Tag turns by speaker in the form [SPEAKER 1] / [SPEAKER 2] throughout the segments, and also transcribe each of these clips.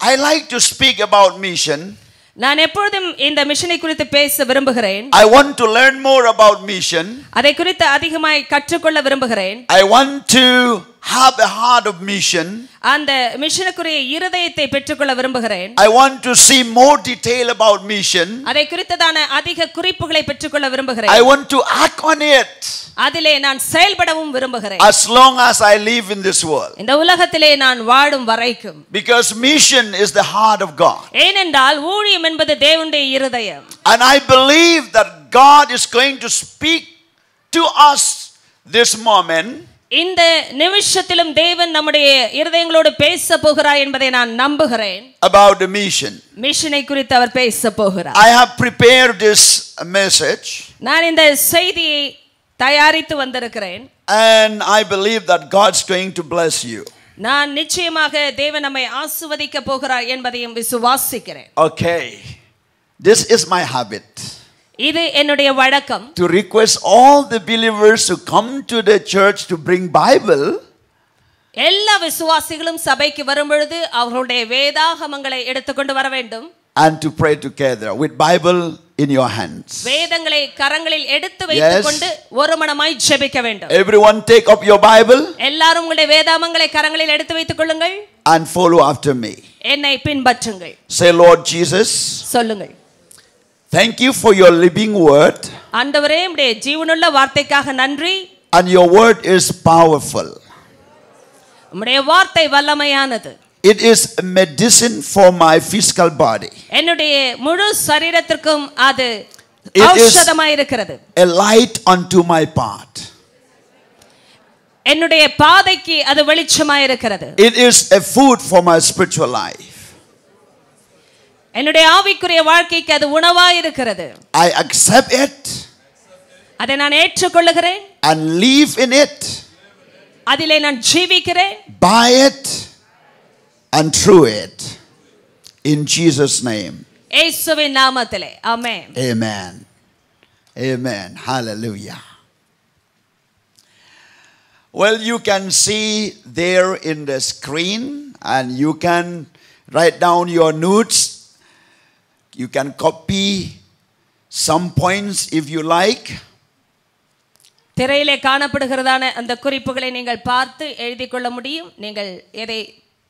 [SPEAKER 1] I like to speak about mission.
[SPEAKER 2] நான் எப்பொழுதும் இந்த மிஷனை குறித்து பேச விரும்புகிறேன்.
[SPEAKER 1] I want to learn more about mission.
[SPEAKER 2] அதை குறித்து அதிகமாய் கற்றுக்கொள்ள விரும்புகிறேன்.
[SPEAKER 1] I want to have a heart of mission.
[SPEAKER 2] அந்த மிஷனுக்குரிய இருதயத்தை பெற்றுக்கொள்ள விரும்புகிறேன்.
[SPEAKER 1] I want to see more detail about mission.
[SPEAKER 2] அதை குறித்ததான அதிக குறிப்புகளை பெற்றுக்கொள்ள விரும்புகிறேன்.
[SPEAKER 1] I want to act on it.
[SPEAKER 2] அதிலே நான் செயல்படவும் விரும்புகிறேன்.
[SPEAKER 1] As long as I live in this world.
[SPEAKER 2] இந்த உலகத்திலே நான் வாழும் வரைக்கும்.
[SPEAKER 1] Because mission is the heart of God.
[SPEAKER 2] ஏனென்றால் ஊழியம் என்பது தேவனுடைய இருதயம்.
[SPEAKER 1] And I believe that God is going to speak to us this moment.
[SPEAKER 2] இந்த நிமிஷத்திலும் தேவன் நம்முடைய இருதயங்களோடு பேச போகிறார் என்பதை நான் நம்புகிறேன்.
[SPEAKER 1] About the mission.
[SPEAKER 2] மிஷனை குறித்து அவர் பேச போகிறார்.
[SPEAKER 1] I have prepared this message.
[SPEAKER 2] நான் இந்த செய்தியை தயாரித்து வந்திருக்கிறேன்.
[SPEAKER 1] And I believe that God's going to bless you.
[SPEAKER 2] நான் நிச்சயமாக தேவன் நம்மை ஆசீர்வதிக்க போகிறார் என்பதையும் விசுவாசிக்கிறேன்.
[SPEAKER 1] Okay. This is my habit.
[SPEAKER 2] இது என்னுடைய வழக்கம்.
[SPEAKER 1] To request all the believers to come to the church to bring Bible.
[SPEAKER 2] எல்லா விசுவாசிகளும் சபைக்கு வரும் பொழுது அவர்களுடைய வேதாகமங்களை எடுத்துக்கொண்டு வர வேண்டும்.
[SPEAKER 1] And to pray together with Bible in your hands.
[SPEAKER 2] வேதங்களை கரங்களில் எடுத்து வைத்துக்கொண்டு ஒருமனமாய் ஜெபிக்க வேண்டும்.
[SPEAKER 1] Everyone take up your Bible.
[SPEAKER 2] எல்லாரும் உங்களுடைய வேதாகமங்களை கரங்களில் எடுத்து வைத்துக் கொள்ளுங்கள்.
[SPEAKER 1] And follow after me.
[SPEAKER 2] என்னை பின்பற்றுங்கள்.
[SPEAKER 1] Say, Lord Jesus.
[SPEAKER 2] சொல்லுங்கள்.
[SPEAKER 1] Thank you for your living word.
[SPEAKER 2] ஆண்டவரே உம்முடைய ஜீவனுள்ள வார்த்தைக்காக நன்றி.
[SPEAKER 1] And your word is powerful.
[SPEAKER 2] உம்முடைய வார்த்தை வல்லமையானது.
[SPEAKER 1] It is a medicine for my physical body.
[SPEAKER 2] என்னுடைய முழு சரீரத்திற்கும் அது ஔஷதமாய் இருக்கிறது.
[SPEAKER 1] A light unto my path.
[SPEAKER 2] என்னுடைய பாதைக்கு அது வெளிச்சமாய் இருக்கிறது.
[SPEAKER 1] It is a food for my spiritual life.
[SPEAKER 2] என்னுடைய ஆவிக்குரிய வாழ்க்கைக்கு அது உணவாய் இருக்கிறது.
[SPEAKER 1] I accept it.
[SPEAKER 2] அதை நான் ஏற்றுக்கொள்கிறேன்.
[SPEAKER 1] And live in it.
[SPEAKER 2] அதிலே நான் ஜீவிக்கிறேன்.
[SPEAKER 1] By it. And through it. In Jesus' name.
[SPEAKER 2] இயேசுவின் நாமத்திலே. ஆமென்.
[SPEAKER 1] Amen. Amen. Hallelujah. Well, you can see there in the screen, and you can write down your notes. You can copy some points if you like.
[SPEAKER 2] திரையிலே காணப்படுகிறதான அந்த குறிப்புகளை நீங்கள் பார்த்து எழுதிக் கொள்ள முடியும். நீங்கள் எதை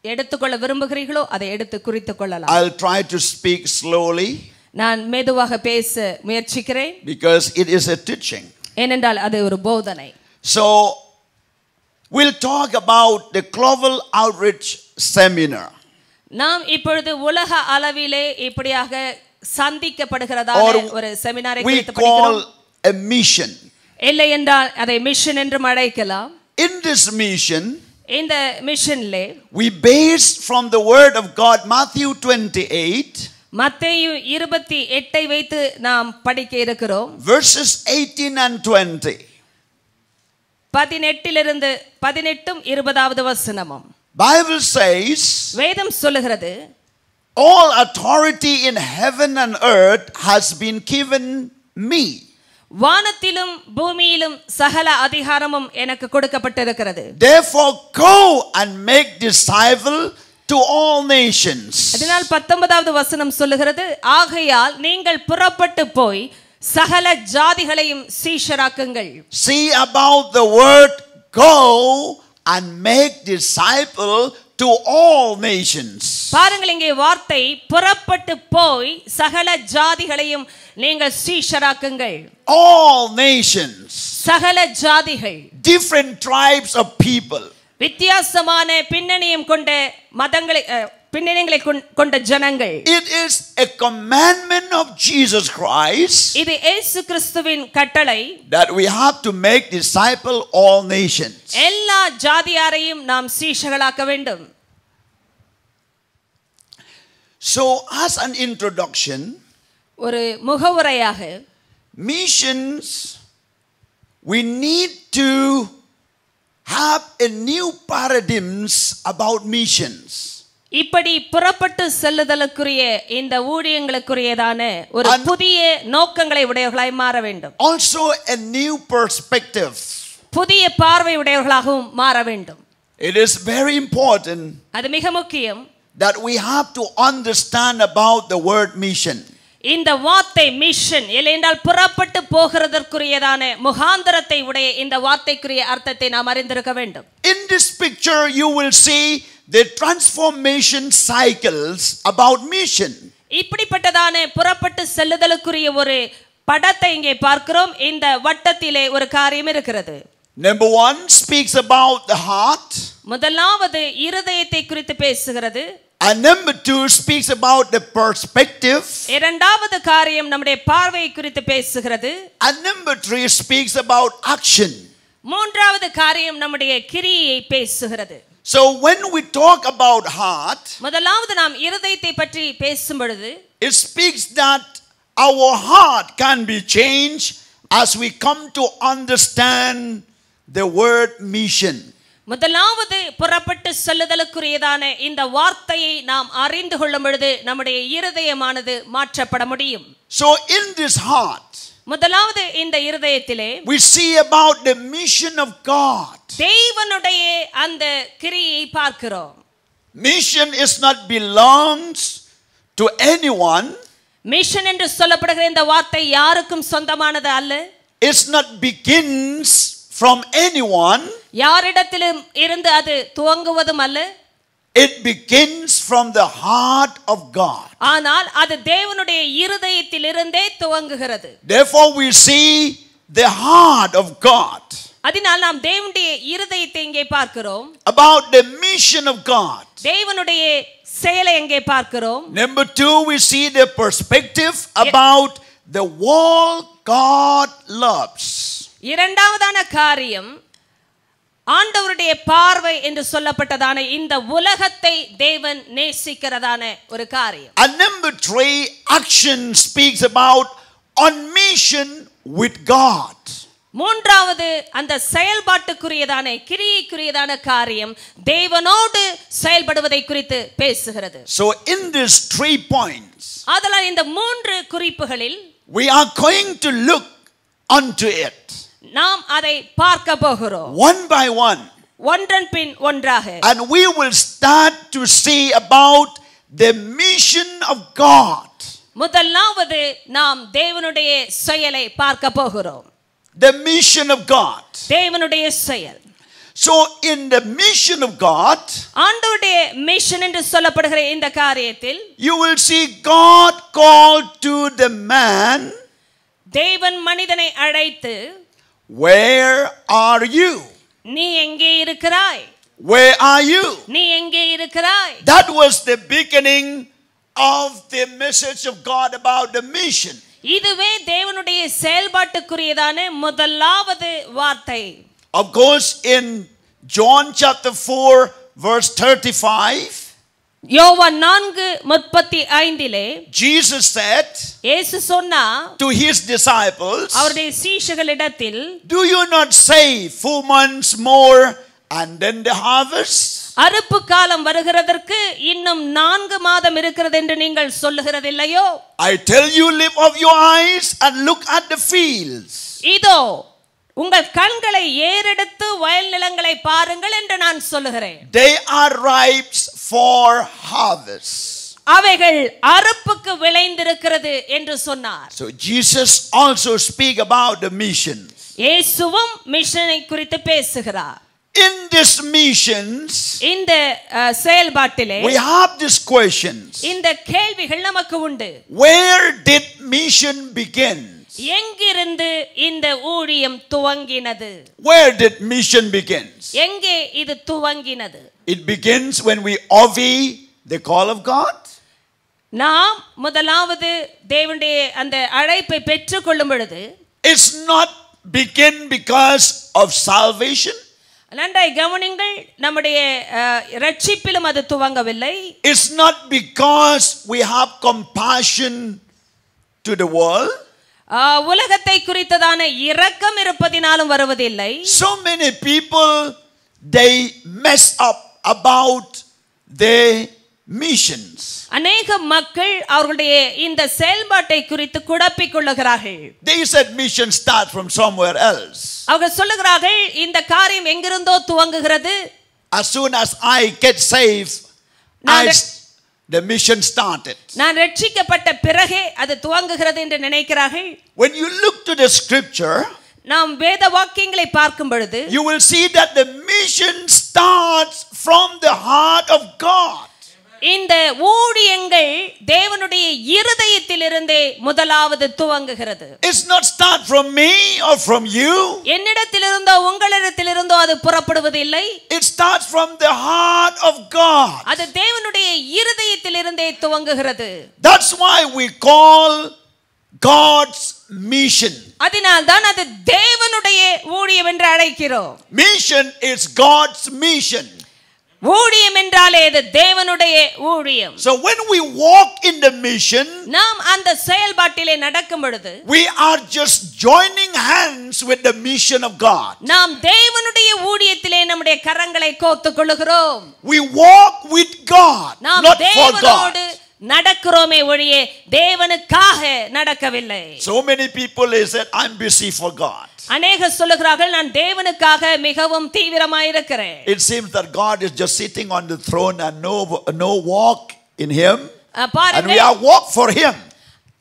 [SPEAKER 2] எடுத்துக்கொள்ள விரும்புகிறீர்களோ அதை எடுத்து குறித்துக் கொள்ளலாம்.
[SPEAKER 1] I'll try to speak slowly.
[SPEAKER 2] நான் மெதுவாக பேச முயற்சிக்கிறேன்.
[SPEAKER 1] Because it is a teaching.
[SPEAKER 2] ஏனென்றால் அது ஒரு போதனை.
[SPEAKER 1] So we'll talk about the global outreach seminar.
[SPEAKER 2] நாம் இப்பொழுது உலக அளவிலே இப்படியாக சந்திக்கப்படுகிறதான ஒரு செமினாரை குறித்து படிக்கிறோம்.
[SPEAKER 1] We call a mission.
[SPEAKER 2] இல்லை என்றால் அதை மிஷன் என்று அழைக்கலாம்.
[SPEAKER 1] In this mission,
[SPEAKER 2] இந்த மிஷன்லே
[SPEAKER 1] we base from the word of God Matthew 28.
[SPEAKER 2] மத்தேயு 28 வைத்து நாம் படிக்க இருக்கிறோம்.
[SPEAKER 1] Verses 18 and 20.
[SPEAKER 2] 18 18 20வது வசனமும்.
[SPEAKER 1] Bible says,
[SPEAKER 2] வேதம் சொல்லுகிறது,
[SPEAKER 1] all authority in heaven and earth has been given me.
[SPEAKER 2] வானத்திலும் பூமியிலும் சகல அதிகாரமும் எனக்கு கொடுக்கப்பட்டிருக்கிறது.
[SPEAKER 1] Therefore go and make disciples to all nations.
[SPEAKER 2] அதனால் 19வது வசனம் சொல்லுகிறது, ஆகையால் நீங்கள் புறப்பட்டு போய் சகல ஜாதிகளையும் சீஷராக்குங்கள்.
[SPEAKER 1] See about the word go and make disciples to all nations.
[SPEAKER 2] பாருங்கள், இங்கே வார்த்தை புறப்பட்டு போய் சகல ஜாதிகளையும் நீங்கள் சீஷராக்குங்கள்.
[SPEAKER 1] All nations.
[SPEAKER 2] சகல ஜாதிகள்.
[SPEAKER 1] Different tribes of people.
[SPEAKER 2] வித்தியாசமான பின்னணியும் கொண்ட மதங்களை பின்னணிகளை கொண்ட ஜனங்கள்.
[SPEAKER 1] It is a commandment of Jesus Christ.
[SPEAKER 2] இது இயேசு கிறிஸ்துவின் கட்டளை.
[SPEAKER 1] That we have to make disciples all nations.
[SPEAKER 2] எல்லா ஜாதியாரையும் நாம் சீஷர்களாக்க வேண்டும்.
[SPEAKER 1] So as an introduction,
[SPEAKER 2] ஒரு முகவுரையாக,
[SPEAKER 1] missions, we need to have a new paradigms about missions.
[SPEAKER 2] இப்படி புறப்பட்டு செல்லுதலுக்குரிய இந்த ஊழியங்களுக்குரியதான ஒரு புதிய நோக்கங்களை உடையவர்களாய் மாற வேண்டும்.
[SPEAKER 1] Also a new perspective.
[SPEAKER 2] புதிய பார்வை உடையவர்களாகவும் மாற வேண்டும்.
[SPEAKER 1] It is very important
[SPEAKER 2] அது மிக முக்கியம்
[SPEAKER 1] that we have to understand about the word mission.
[SPEAKER 2] இந்த வார்த்தை மிஷன் இல்லையென்றால் புறப்பட்டு போகிறதற்குரியதான முகாந்தரத்தை உடைய இந்த வார்த்தைக்குரிய அர்த்தத்தை நாம் அறிந்திருக்க வேண்டும்.
[SPEAKER 1] In this picture you will see the transformation cycles about mission.
[SPEAKER 2] இப்படிப்பட்டதான புறப்பட்டு செல்லுதலுக்குரிய ஒரு படத்தை இங்கே பார்க்கிறோம். இந்த வட்டத்திலே ஒரு காரியம் இருக்கிறது.
[SPEAKER 1] Number 1 speaks about the heart.
[SPEAKER 2] முதலாவது இருதயத்தை குறித்து பேசுகிறது.
[SPEAKER 1] And number 2 speaks about the perspective.
[SPEAKER 2] இரண்டாவது காரியம் நம்முடைய பார்வையை குறித்து பேசுகிறது.
[SPEAKER 1] And number 3 speaks about action.
[SPEAKER 2] மூன்றாவது காரியம் நம்முடைய கிரியையை பேசுகிறது.
[SPEAKER 1] So when we talk about heart,
[SPEAKER 2] முதலாவது நாம் இருதயத்தை பற்றி பேசும் பொழுது
[SPEAKER 1] it speaks that our heart can be changed as we come to understand the word mission.
[SPEAKER 2] முதலாவது புறப்பட்டு செல்லுதலுக்குரியதான இந்த வார்த்தையை நாம் அறிந்து கொள்ளும் பொழுது நம்முடைய இருதயமானது மாற்றப்பட முடியும்.
[SPEAKER 1] So in this heart,
[SPEAKER 2] முதலாவது இந்த இருதயத்திலே
[SPEAKER 1] we see about the mission of God.
[SPEAKER 2] தேவனுடைய அந்த கிரியை பார்க்கிறோம்.
[SPEAKER 1] Mission is not belongs to anyone.
[SPEAKER 2] Mission என்று சொல்லப்படுகிற இந்த வார்த்தை யாருக்கும் சொந்தமானது அல்ல.
[SPEAKER 1] It's not begins from anyone.
[SPEAKER 2] யாரிடத்திலும் இருந்து அது துவங்குவதும் அல்ல.
[SPEAKER 1] It begins from the heart of God.
[SPEAKER 2] ஆனால் அது தேவனுடைய இருதயத்திலிருந்தே துவங்குகிறது.
[SPEAKER 1] Therefore we see the heart of God.
[SPEAKER 2] அதனால் நாம் தேவனுடைய இருதயத்தை இங்கே பார்க்கிறோம்.
[SPEAKER 1] About the mission of God.
[SPEAKER 2] தேவனுடைய செயலை இங்கே பார்க்கிறோம்.
[SPEAKER 1] Number 2 we see the perspective about the world God loves.
[SPEAKER 2] இரண்டாவதான காரியம் ஆண்டவருடைய பார்வை என்று சொல்லப்பட்டதான இந்த உலகத்தை தேவன் நேசிக்கிறதான ஒரு காரியம்.
[SPEAKER 1] And number 3 action speaks about on mission with God.
[SPEAKER 2] மூன்றாவது அந்த செயல்பாட்டுக்குரியதான கிரியைக்குரியதான காரியம் தேவனோடு செயல்படுவதை குறித்து பேசுகிறது.
[SPEAKER 1] So in these 3 points,
[SPEAKER 2] அதனால் இந்த மூன்று குறிப்புகளில்
[SPEAKER 1] we are going to look unto it.
[SPEAKER 2] நாம் அதை பார்க்க போகிறோம்.
[SPEAKER 1] One by one.
[SPEAKER 2] ஒன்றன் பின் ஒன்றாக.
[SPEAKER 1] And we will start to see about the mission of God.
[SPEAKER 2] முதலாவது நாம் தேவனுடைய செயலை பார்க்க போகிறோம்.
[SPEAKER 1] The mission of God.
[SPEAKER 2] தேவனுடைய செயல்.
[SPEAKER 1] So in the mission of God,
[SPEAKER 2] ஆண்டவருடைய மிஷன் என்று சொல்லப்படுகிற இந்த காரியத்தில்
[SPEAKER 1] you will see God called to the man.
[SPEAKER 2] தேவன் மனிதனை அழைத்து,
[SPEAKER 1] where are you?
[SPEAKER 2] நீ எங்கே இருக்கிறாய்?
[SPEAKER 1] Where are you?
[SPEAKER 2] நீ எங்கே இருக்கிறாய்?
[SPEAKER 1] That was the beginning of the message of God about the mission.
[SPEAKER 2] இதுவே தேவனுடைய செயல்பாட்டுக்குரியதான முதலாவது வார்த்தை.
[SPEAKER 1] Of course in John chapter 4 verse 35,
[SPEAKER 2] யோவான் 4:35
[SPEAKER 1] Jesus said
[SPEAKER 2] இயேசு சொன்னா
[SPEAKER 1] to his disciples,
[SPEAKER 2] அவருடைய சீஷர்களிடத்தில்,
[SPEAKER 1] do you not say 4 months more and then the harvest?
[SPEAKER 2] அறுப்பு காலம் வருகிறதற்கு இன்னும் 4 மாதம் இருக்கிறது என்று நீங்கள் சொல்லுகிறதில்லையோ?
[SPEAKER 1] I tell you, lift up your eyes and look at the fields.
[SPEAKER 2] இதோ உங்கள் கண்களை ஏறெடுத்து வயல் நிலங்களை பாருங்கள் என்று நான் சொல்லுகிறேன்.
[SPEAKER 1] They are ripe for harvest.
[SPEAKER 2] அவைகள் அறுப்புக்கு விளைந்திருக்கிறது என்று சொன்னார்.
[SPEAKER 1] So Jesus also speak about the mission.
[SPEAKER 2] இயேசுவும் மிஷனை குறித்து பேசுகிறார்.
[SPEAKER 1] In this missions,
[SPEAKER 2] இந்த செயல்பாட்டிலே
[SPEAKER 1] we have these questions.
[SPEAKER 2] இந்த கேள்விகள் நமக்கு உண்டு.
[SPEAKER 1] Where did mission begin?
[SPEAKER 2] எங்கிருந்து இந்த ஊழியம் துவங்கினது?
[SPEAKER 1] Where did mission begin?
[SPEAKER 2] எங்கே இது துவங்கினது?
[SPEAKER 1] It begins when we obey the call of God.
[SPEAKER 2] நாம் முதலாவது தேவனுடைய அந்த அழைப்பை பெற்றுக்கொள்ளும் பொழுது,
[SPEAKER 1] It's not begin because of salvation.
[SPEAKER 2] நன்றாய் கவனிங்கள், நம்முடைய ரட்சிப்பிலும் அது துவங்கவில்லை.
[SPEAKER 1] It's not because we have compassion to the world.
[SPEAKER 2] உலகத்தை குறித்ததான இரக்கம் இருப்பதினாலும் வருவதில்லை.
[SPEAKER 1] So many people, they mess up about their missions.
[SPEAKER 2] அநேக மக்கள் அவர்களுடைய இந்த செயல்பாட்டை குறித்து குழப்பிக் கொள்ளுகிறார்கள்.
[SPEAKER 1] They said mission start from somewhere else.
[SPEAKER 2] அவர்கள் சொல்லுகிறார்கள், இந்த காரியம் எங்கிருந்தோ துவங்குகிறது.
[SPEAKER 1] As soon as I get saved, the mission started.
[SPEAKER 2] நான் ரட்சிக்கப்பட்ட பிறகே அது துவங்குகிறது என்று நினைக்கிறார்கள்.
[SPEAKER 1] When you look to the scripture,
[SPEAKER 2] நாம் வேத வாக்கியங்களை பார்க்கும் பொழுது
[SPEAKER 1] you will see that the mission starts from the heart of God.
[SPEAKER 2] இந்த ஊழியங்கள் தேவனுடைய இருதயத்திலிருந்தே முதலாவது துவங்குகிறது.
[SPEAKER 1] It's not start from me or from you.
[SPEAKER 2] என்னிடத்திலிருந்தோ உங்களிடத்திலிருந்தோ அது புறப்படுவதில்லை.
[SPEAKER 1] It starts from the heart of God.
[SPEAKER 2] அது தேவனுடைய இருதயத்திலிருந்தே துவங்குகிறது.
[SPEAKER 1] That's why we call God's mission.
[SPEAKER 2] அதனால் தான் அது தேவனுடைய ஊழியம் என்று அழைக்கிறோம்.
[SPEAKER 1] Mission is God's mission.
[SPEAKER 2] ஊழியம் என்றாலே அது தேவனுடைய ஊழியம்.
[SPEAKER 1] So when we walk in the mission,
[SPEAKER 2] நாம் அந்த செயல்பாட்டிலே நடக்கும் பொழுது
[SPEAKER 1] we are just joining hands with the mission of God.
[SPEAKER 2] நாம் தேவனுடைய ஊழியத்திலே நம்முடைய கரங்களை கோர்த்துக் கொள்கிறோம்.
[SPEAKER 1] We walk with God,
[SPEAKER 2] நாம்
[SPEAKER 1] not for God.
[SPEAKER 2] தேவனோடு நடக்கிறோமே ஒழிய தேவனுக்காக நடக்கவில்லை.
[SPEAKER 1] So many people they said I'm busy for God.
[SPEAKER 2] அநேகர் சொல்லுகிறார்கள் நான் தேவனுக்காக மிகவும் தீவிரமாய் இருக்கிறேன்.
[SPEAKER 1] It seems that God is just sitting on the throne and no walk in him, and we are walk for him.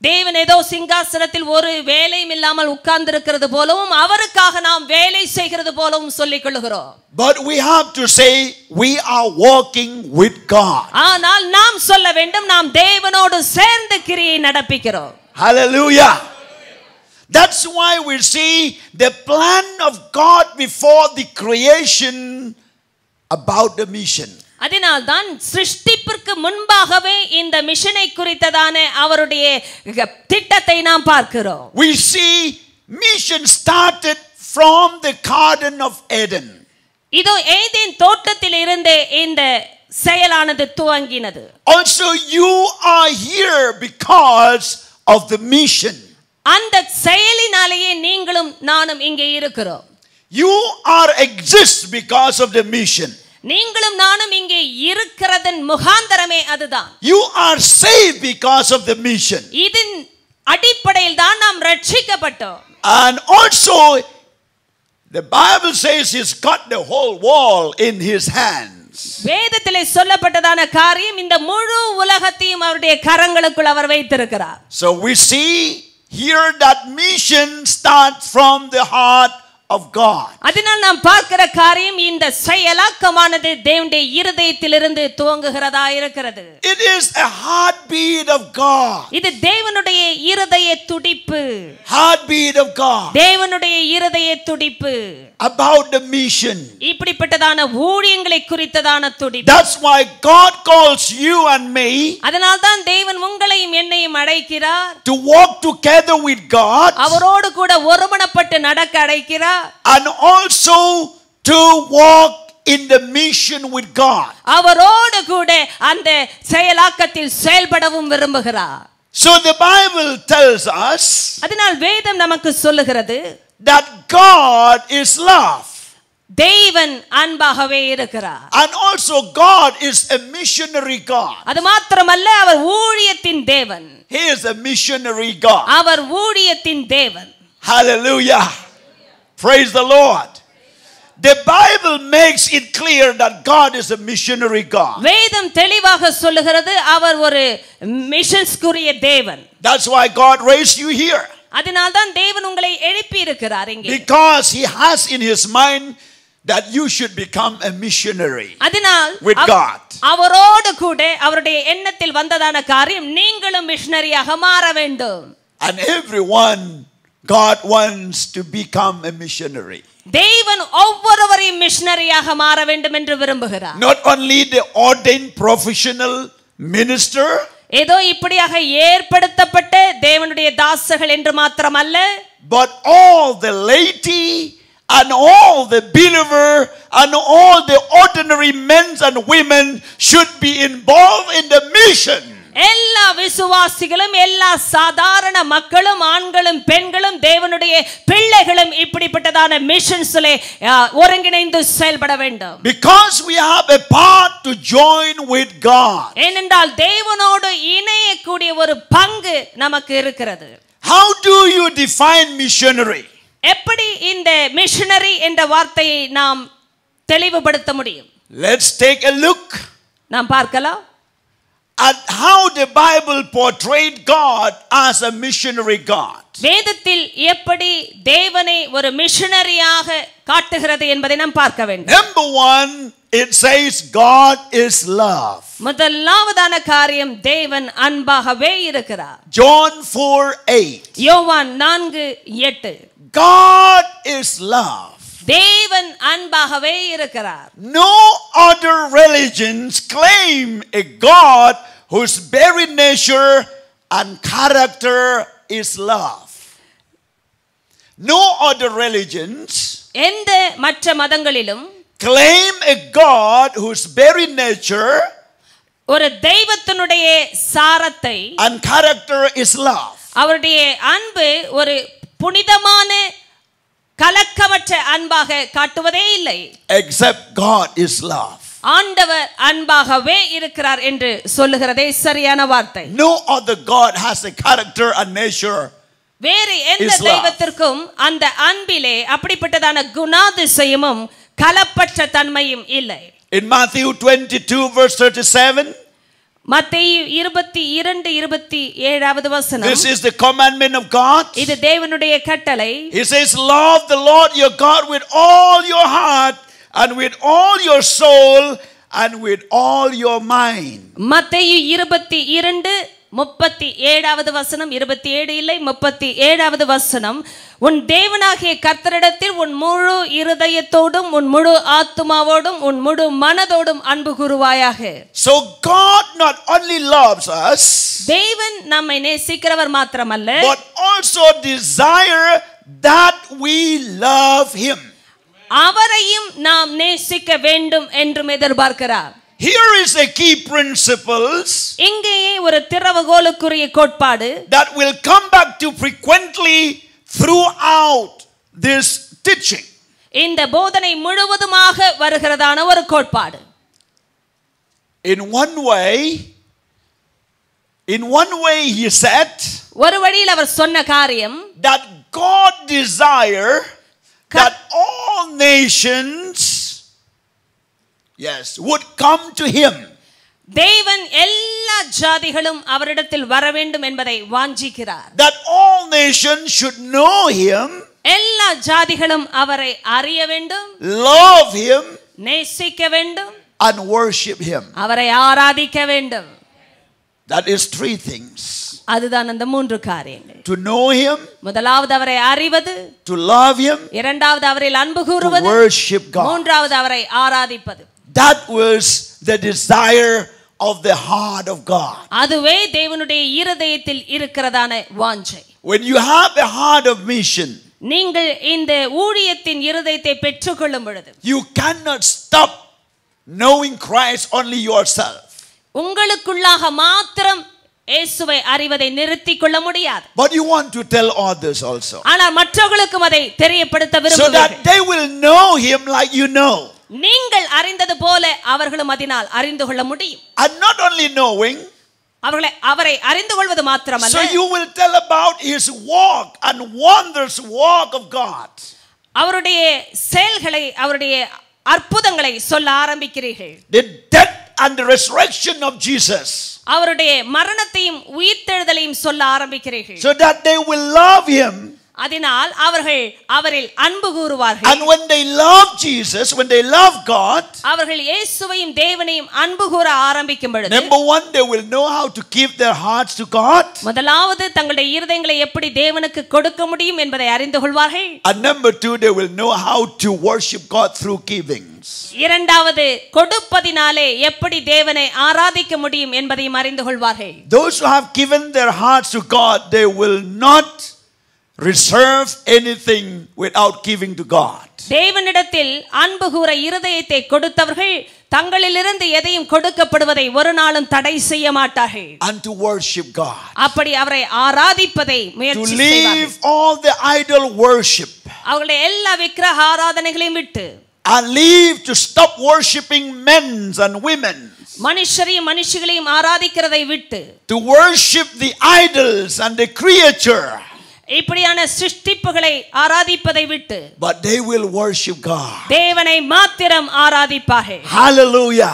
[SPEAKER 2] தேவன் ஏதோ சிங்காசனத்தில் ஒரு வேலையும் இல்லாமல் உட்கார்ந்து இருக்கிறது போலவும் அவருக்காக நாம் வேலை செய்கிறது போலவும் சொல்லிக் கொள்கிறோம்.
[SPEAKER 1] But we have to say we are walking with God.
[SPEAKER 2] ஆனால் நாம் சொல்ல வேண்டும் நாம் தேவனோடு சேர்ந்து கிரியை நடப்பிக்கிறோம்.
[SPEAKER 1] Hallelujah. That's why we see the plan of God before the creation about the mission.
[SPEAKER 2] அதனால் தான் சிருஷ்டிப்பிற்கு முன்பாகவே இந்த மிஷனை குறித்ததான அவருடைய திட்டத்தை நாம் பார்க்கிறோம்.
[SPEAKER 1] We see mission started from the Garden of Eden.
[SPEAKER 2] இதோ ஏதேன் தோட்டத்தில் இருந்தே இந்த செயலானது துவங்கினது.
[SPEAKER 1] Also you are here because of the mission.
[SPEAKER 2] அந்த செயலினாலேயே நீங்களும் நானும் இங்கே இருக்கிறோம்.
[SPEAKER 1] You are exist because of the mission.
[SPEAKER 2] நீங்களும் நானும் இங்கே இருக்கிறதன் முகாந்தரமே அதுதான்.
[SPEAKER 1] You are saved because of the mission.
[SPEAKER 2] இதன் அடிப்படையில் தான் நாம் ரட்சிக்கப்பட்டோம்.
[SPEAKER 1] And also the Bible says he's got the whole world in his hands.
[SPEAKER 2] வேதத்திலே சொல்லப்பட்டதான காரியம் இந்த முழு உலகத்தையும் அவருடைய கரங்களுக்குள் அவர் வைத்திருக்கிறார்.
[SPEAKER 1] So we see here that mission starts from the heart of God.
[SPEAKER 2] அதனால் நாம் பார்க்கிற காரியம் இந்த செயலாக்கமானது தேவனுடைய இருதயத்திலிருந்து துவங்குகிறதா இருக்கிறது.
[SPEAKER 1] It is a heartbeat of God.
[SPEAKER 2] இது தேவனுடைய இருதய துடிப்பு.
[SPEAKER 1] Heartbeat of God.
[SPEAKER 2] தேவனுடைய இருதய துடிப்பு.
[SPEAKER 1] About the mission.
[SPEAKER 2] இப்படிப்பட்டதான ஊழியங்களை குறித்ததான துடிப்பு.
[SPEAKER 1] That's why God calls you and me.
[SPEAKER 2] அதனால் தான் தேவன் உங்களையும் என்னையும் அழைக்கிறார்.
[SPEAKER 1] To walk together with God.
[SPEAKER 2] அவரோடு கூட ஒருமனப்பட்டு நடக்க அழைக்கிறார்.
[SPEAKER 1] And also to walk in the mission with God.
[SPEAKER 2] அவரோடு கூட அந்த செயலாக்கத்தில் செயல்படவும் விரும்புகிறார்.
[SPEAKER 1] So the Bible tells us
[SPEAKER 2] அதனால் வேதம் நமக்கு சொல்லுகிறது
[SPEAKER 1] that God is love.
[SPEAKER 2] தேவன் அன்பாகவே இருக்கிறார்.
[SPEAKER 1] And also God is a missionary God.
[SPEAKER 2] அது மாத்திரமல்ல அவர் ஊழியத்தின் தேவன்.
[SPEAKER 1] He is a missionary God.
[SPEAKER 2] அவர் ஊழியத்தின் தேவன்.
[SPEAKER 1] Hallelujah. Praise the Lord. The Bible makes it clear that God is a missionary God.
[SPEAKER 2] வேதம் தெளிவாக சொல்லுகிறது அவர் ஒரு மிஷன்ஸ்க்குரிய தேவன்.
[SPEAKER 1] That's why God raised you here.
[SPEAKER 2] அதனால் தான் தேவன் உங்களை எழுப்பி இருக்கிறார் இங்கே.
[SPEAKER 1] Because he has in his mind that you should become a missionary
[SPEAKER 2] அதனால்
[SPEAKER 1] with God.
[SPEAKER 2] அவரோடு கூட அவருடைய எண்ணத்தில் வந்ததான காரியம் நீங்களும் மிஷனரியாக மாற வேண்டும்.
[SPEAKER 1] And everyone God wants to become a missionary.
[SPEAKER 2] தேவன் ஒவ்வொருவரையும் மிஷனரியாக மாற வேண்டும் என்று விரும்புகிறார்.
[SPEAKER 1] Not only the ordained professional minister,
[SPEAKER 2] ஏதோ இப்படியாக ஏற்படுத்தப்பட்ட தேவனுடைய தாசர்கள் என்று மாத்திரமல்ல,
[SPEAKER 1] but all the laity and all the believer and all the ordinary men and women should be involved in the mission.
[SPEAKER 2] எல்லா விசுவாசிகளும் எல்லா சாதாரண மக்களும் ஆண்களும் பெண்களும் தேவனுடைய பிள்ளைகளும் இப்படிப்பட்டதான மிஷன்ஸ்லே ஒருங்கிணைந்து செயல்பட வேண்டும்.
[SPEAKER 1] Because we have a part to join with God.
[SPEAKER 2] ஏனென்றால் தேவனோடு இணையக்கூடிய ஒரு பங்கு நமக்கு இருக்கிறது.
[SPEAKER 1] How do you define missionary?
[SPEAKER 2] எப்படி இந்த மிஷனரி என்ற வார்த்தையை நாம் தெளிவுபடுத்த முடியும்?
[SPEAKER 1] Let's take a look.
[SPEAKER 2] நாம் பார்க்கலாம்.
[SPEAKER 1] at how the Bible portrayed God as a missionary God.
[SPEAKER 2] வேதத்தில் எப்படி தேவனை ஒரு மிஷனரியாக காட்டுகிறது என்பதை நாம் பார்க்க வேண்டும்.
[SPEAKER 1] Number 1, it says God is love.
[SPEAKER 2] முதலாவதான காரியம் தேவன் அன்பாகவே இருக்கிறார்.
[SPEAKER 1] John 4:8.
[SPEAKER 2] யோவான் 4:8.
[SPEAKER 1] God is love.
[SPEAKER 2] தேவன் அன்பாகவே இருக்கிறார்.
[SPEAKER 1] No other religions claim a God whose very nature and character is love. No other religions
[SPEAKER 2] எந்த மற்ற மதங்களிலும்
[SPEAKER 1] claim a God whose very nature
[SPEAKER 2] ஒரு தெய்வத்தினுடைய சாரத்தை
[SPEAKER 1] and character is love.
[SPEAKER 2] அவருடைய அன்பு ஒரு புனிதமான கலக்கமற்ற அன்பாக காட்டுவதே இல்லை.
[SPEAKER 1] Except God is love.
[SPEAKER 2] ஆண்டவர் அன்பாகவே இருக்கிறார் என்று சொல்லுகிறதே சரியான வார்த்தை.
[SPEAKER 1] No other God has a character and nature.
[SPEAKER 2] வேறு எந்த தெய்வத்திற்கும் அந்த அன்பிலே அப்படிப்பட்டதான குணாதிசயமும் கலப்பற்ற தன்மையும் இல்லை.
[SPEAKER 1] In Matthew 22 verse 37,
[SPEAKER 2] மத்தேயு 22:27 வசனம்.
[SPEAKER 1] this is the commandment of God.
[SPEAKER 2] இது தேவனுடைய கட்டளை.
[SPEAKER 1] He says, love the Lord your God with all your heart and with all your soul and with all your mind.
[SPEAKER 2] மத்தேயு 22:37 வசனம், 27 இல்லை 37 வசனம். உன் தேவனாகிய கர்த்தரிடத்தில் உன் முழு இருதயத்தோடும் உன் முழு ஆத்துமாவோடும் உன் முழு மனதோடும் அன்பு கூறுவாயாக.
[SPEAKER 1] So God not only loves us,
[SPEAKER 2] தேவன் நம்மை நேசிக்கிறவர் மாத்திரமல்ல,
[SPEAKER 1] but also desire that we love him.
[SPEAKER 2] அவரையும் நாம் நேசிக்க வேண்டும் என்றும் எதிர்பார்க்கிறார்.
[SPEAKER 1] Here is a key principles
[SPEAKER 2] இங்கேயே ஒரு திறவுகோலுக்குரிய கோட்பாடு
[SPEAKER 1] that will come back to frequently throughout this teaching.
[SPEAKER 2] இந்த போதனை முழுவதுமாக வருகிறதான ஒரு கோட்பாடு.
[SPEAKER 1] In one way he said
[SPEAKER 2] ஒரு வழியில் அவர் சொன்ன காரியம்
[SPEAKER 1] that God desire that all nations would come to him.
[SPEAKER 2] தேவன் எல்லா ஜாதிகளும் அவரிடத்தில் வர வேண்டும் என்பதை வாஞ்சிக்கிறார்.
[SPEAKER 1] That all nations should know him,
[SPEAKER 2] எல்லா ஜாதிகளும் அவரை அறிய வேண்டும்,
[SPEAKER 1] love him,
[SPEAKER 2] நேசிக்க வேண்டும்,
[SPEAKER 1] and worship him.
[SPEAKER 2] அவரை ஆராதிக்க வேண்டும்.
[SPEAKER 1] That is 3 things.
[SPEAKER 2] அதுதான் அந்த 3 காரியங்கள்.
[SPEAKER 1] To know him,
[SPEAKER 2] முதலாவது அவரை அறிவது,
[SPEAKER 1] to love him,
[SPEAKER 2] இரண்டாவது அவரில் அன்பு
[SPEAKER 1] to
[SPEAKER 2] கூறுவது,
[SPEAKER 1] worship God.
[SPEAKER 2] மூன்றாவது அவரை ஆராதிப்பது.
[SPEAKER 1] That was the desire of the heart of God.
[SPEAKER 2] அதுவே தேவனுடைய இருதயத்தில் இருக்கிறதான வாஞ்சை.
[SPEAKER 1] When you have a heart of mission,
[SPEAKER 2] நீங்கள் இந்த ஊழியத்தின் இருதயத்தை பெற்றுக்கொள்ளும் பொழுது,
[SPEAKER 1] you cannot stop knowing Christ only yourself.
[SPEAKER 2] உங்களுக்குள்ளாக மாத்திரம் இயேசுவை அறிவதை நிறுத்திக் கொள்ள முடியாது.
[SPEAKER 1] But you want to tell others also,
[SPEAKER 2] ஆனால் மற்றவர்களுக்கும் அதை தெரியப்படுத்த
[SPEAKER 1] so that
[SPEAKER 2] விரும்புகிறீர்கள்.
[SPEAKER 1] they will know him like you know.
[SPEAKER 2] நீங்கள் அறிந்தது போல அவர்களும் அதனால் அறிந்து கொள்ள முடியும்.
[SPEAKER 1] And not only knowing,
[SPEAKER 2] அவரை அறிந்து கொள்வது மாத்திரமல்ல,
[SPEAKER 1] so you will tell about his walk and wondrous walk of God.
[SPEAKER 2] அவருடைய செயல்களை, அவருடைய அற்புதங்களை சொல்ல ஆரம்பிக்கிறீர்கள்.
[SPEAKER 1] The death and the resurrection of Jesus,
[SPEAKER 2] அவருடைய மரணத்தையும் உயிர்த்தெழுதலையும் சொல்ல ஆரம்பிக்கிறீர்கள்.
[SPEAKER 1] so that they will love him.
[SPEAKER 2] அதனால் அவர்கள் அவரில் அன்பு கூறுவார்கள்.
[SPEAKER 1] And when they love Jesus, when they love God,
[SPEAKER 2] அவர்கள் இயேசுவையும் தேவனையும் அன்பு கூற ஆரம்பிக்கும் பொழுது,
[SPEAKER 1] number 1, they will know how to give their hearts to God.
[SPEAKER 2] முதலாவது தங்களுடைய இருதயங்களை எப்படி தேவனுக்கு கொடுக்க முடியும் என்பதை அறிந்து கொள்வார்கள்.
[SPEAKER 1] And number 2, they will know how to worship God through givings.
[SPEAKER 2] இரண்டாவது, கொடுப்பதினாலே எப்படி தேவனை ஆராதிக்க முடியும் என்பதையும் அறிந்து கொள்வார்கள்.
[SPEAKER 1] Those who have given their hearts to God, they will not reserve anything without giving to God.
[SPEAKER 2] தேவனிடத்தில் அன்பு கூற இருதயத்தை கொடுத்தவர்கள் தங்களிலிருந்து எதையும் கொடுக்கப்படுவதை ஒரு நாளும் தடை செய்ய மாட்டார்கள்.
[SPEAKER 1] And to worship God.
[SPEAKER 2] அப்படி அவரை ஆராதிப்பதை முயற்சி
[SPEAKER 1] To
[SPEAKER 2] செய்வார்கள்.
[SPEAKER 1] leave all the idol worship.
[SPEAKER 2] அவர்களுடைய எல்லா விக்கிரக ஆராதனைகளையும் விட்டு,
[SPEAKER 1] And leave to stop worshiping men and women.
[SPEAKER 2] மனுஷரையும் மனுஷிகளையும் ஆராதிக்கிறதை விட்டு,
[SPEAKER 1] To worship the idols and the creature.
[SPEAKER 2] இப்படியான சிருஷ்டிப்புகளை ஆராதிப்பதை விட்டு,
[SPEAKER 1] But they will worship God.
[SPEAKER 2] தேவனை மாத்திரம் ஆராதிப்பார்கள்.
[SPEAKER 1] Hallelujah.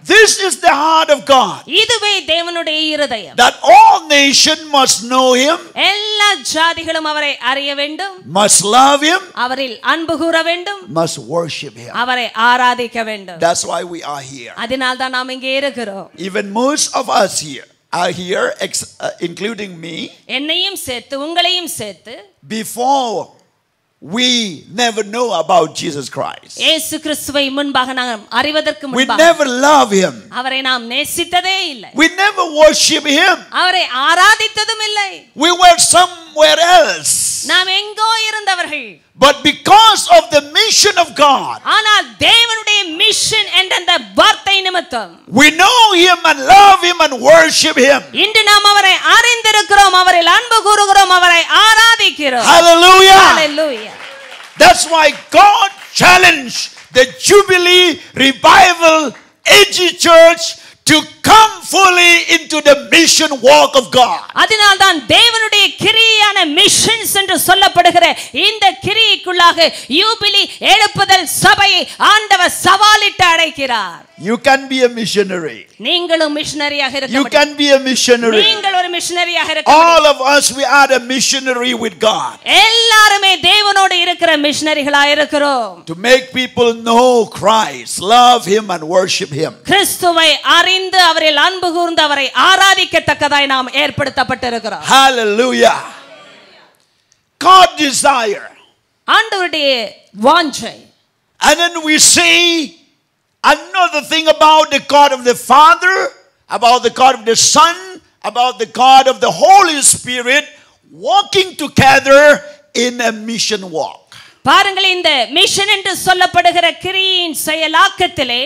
[SPEAKER 1] This is the heart of God.
[SPEAKER 2] இதுவே தேவனுடைய இருதயம்.
[SPEAKER 1] That all nations must know him.
[SPEAKER 2] எல்லா ஜாதிகளும் அவரை அறிய வேண்டும்.
[SPEAKER 1] Must love him.
[SPEAKER 2] அவரில் அன்பு கூற வேண்டும்.
[SPEAKER 1] Must worship him.
[SPEAKER 2] அவரை ஆராதிக்க வேண்டும்.
[SPEAKER 1] That's why we are here.
[SPEAKER 2] அதனால் தான் நாம் இங்கே இருக்கிறோம்.
[SPEAKER 1] Even most of us here are here, including me.
[SPEAKER 2] என்னையும் சேர்த்து உங்களையும் சேர்த்து
[SPEAKER 1] before we never know about Jesus Christ.
[SPEAKER 2] இயேசு கிறிஸ்துவை முன்பாக நாம் அறிவதற்கு முன்பாக
[SPEAKER 1] we never love him.
[SPEAKER 2] அவரை நாம் நேசித்ததே இல்லை.
[SPEAKER 1] we never worship him.
[SPEAKER 2] அவரை ஆராதித்ததும் இல்லை.
[SPEAKER 1] we were somewhere else.
[SPEAKER 2] நாம் எங்கோ இருந்தவர்கள்.
[SPEAKER 1] but because of the mission of God,
[SPEAKER 2] ஆனால் தேவனுடைய மிஷன் என்ற அந்த வார்த்தை நிமித்தம்
[SPEAKER 1] we know him and love him and worship him.
[SPEAKER 2] இன்று நாம் அவரை அறிந்திருக்கிறோம், அவரில் அன்பு கூறுகிறோம், அவரை ஆராதிக்கிறோம்.
[SPEAKER 1] Hallelujah.
[SPEAKER 2] Hallelujah.
[SPEAKER 1] That's why God challenged the Jubilee Revival AG Church to come fully into the mission walk of God.
[SPEAKER 2] அதனால் தான் தேவனுடைய கிரியையான மிஷன்ஸ் என்று சொல்லப்படுகிற இந்த கிரியைக்குள்ளாக யூபிலி எழுப்புதல் சபையை ஆண்டவர் சவாலிட்டு அழைக்கிறார்.
[SPEAKER 1] You can be a missionary.
[SPEAKER 2] நீங்களும் மிஷனரியாக இருக்க
[SPEAKER 1] You
[SPEAKER 2] முடியும்.
[SPEAKER 1] can be a missionary.
[SPEAKER 2] நீங்கள் ஒரு மிஷனரியாக இருக்க முடியும்.
[SPEAKER 1] All of us, we are a missionary with God.
[SPEAKER 2] எல்லாரும் தேவனோடு இருக்கிற மிஷனரிகளாக இருக்கிறோம்.
[SPEAKER 1] To make people know Christ, love him and worship him.
[SPEAKER 2] கிறிஸ்துவை அறிந்து அவரில் அன்பு கூர்ந்து அவரை ஆராதிக்கத்தக்கதாய் நாம் ஏற்படுத்தப்பட்டிருக்கிறோம்.
[SPEAKER 1] Hallelujah. God desire.
[SPEAKER 2] ஆண்டவருடைய வாஞ்சை.
[SPEAKER 1] And then we see another thing about the God of the Father, about the God of the Son, about the God of the Holy Spirit walking together in a mission walk.
[SPEAKER 2] பாருங்கள், இந்த mission என்று சொல்லப்படுகிற கிரியின் செயலாக்கத்திலே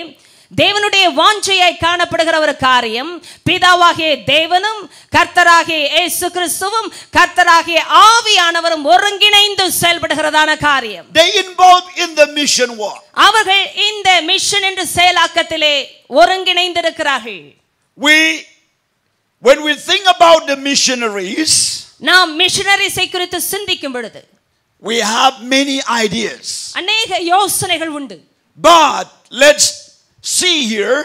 [SPEAKER 2] தேவனுடைய வாஞ்சையாய் காணப்படுகிற ஒரு காரியம், பிதாவாகிய தேவனும் கர்த்தராகிய இயேசு கிறிஸ்துவும் கர்த்தராகிய ஆவியானவரும் ஒருங்கிணைந்து செயல்படுகிறதான காரியம்.
[SPEAKER 1] They involved in the mission walk.
[SPEAKER 2] அவர்கள் இந்த மிஷன் என்ற செயலாக்கத்திலே ஒருங்கிணைந்திருக்கிறார்கள்.
[SPEAKER 1] When we think about the missionaries,
[SPEAKER 2] நாம் மிஷனரிஸை குறித்து சிந்திக்கும் பொழுது
[SPEAKER 1] we have many ideas.
[SPEAKER 2] அநேக யோசனைகள் உண்டு.
[SPEAKER 1] But let's see here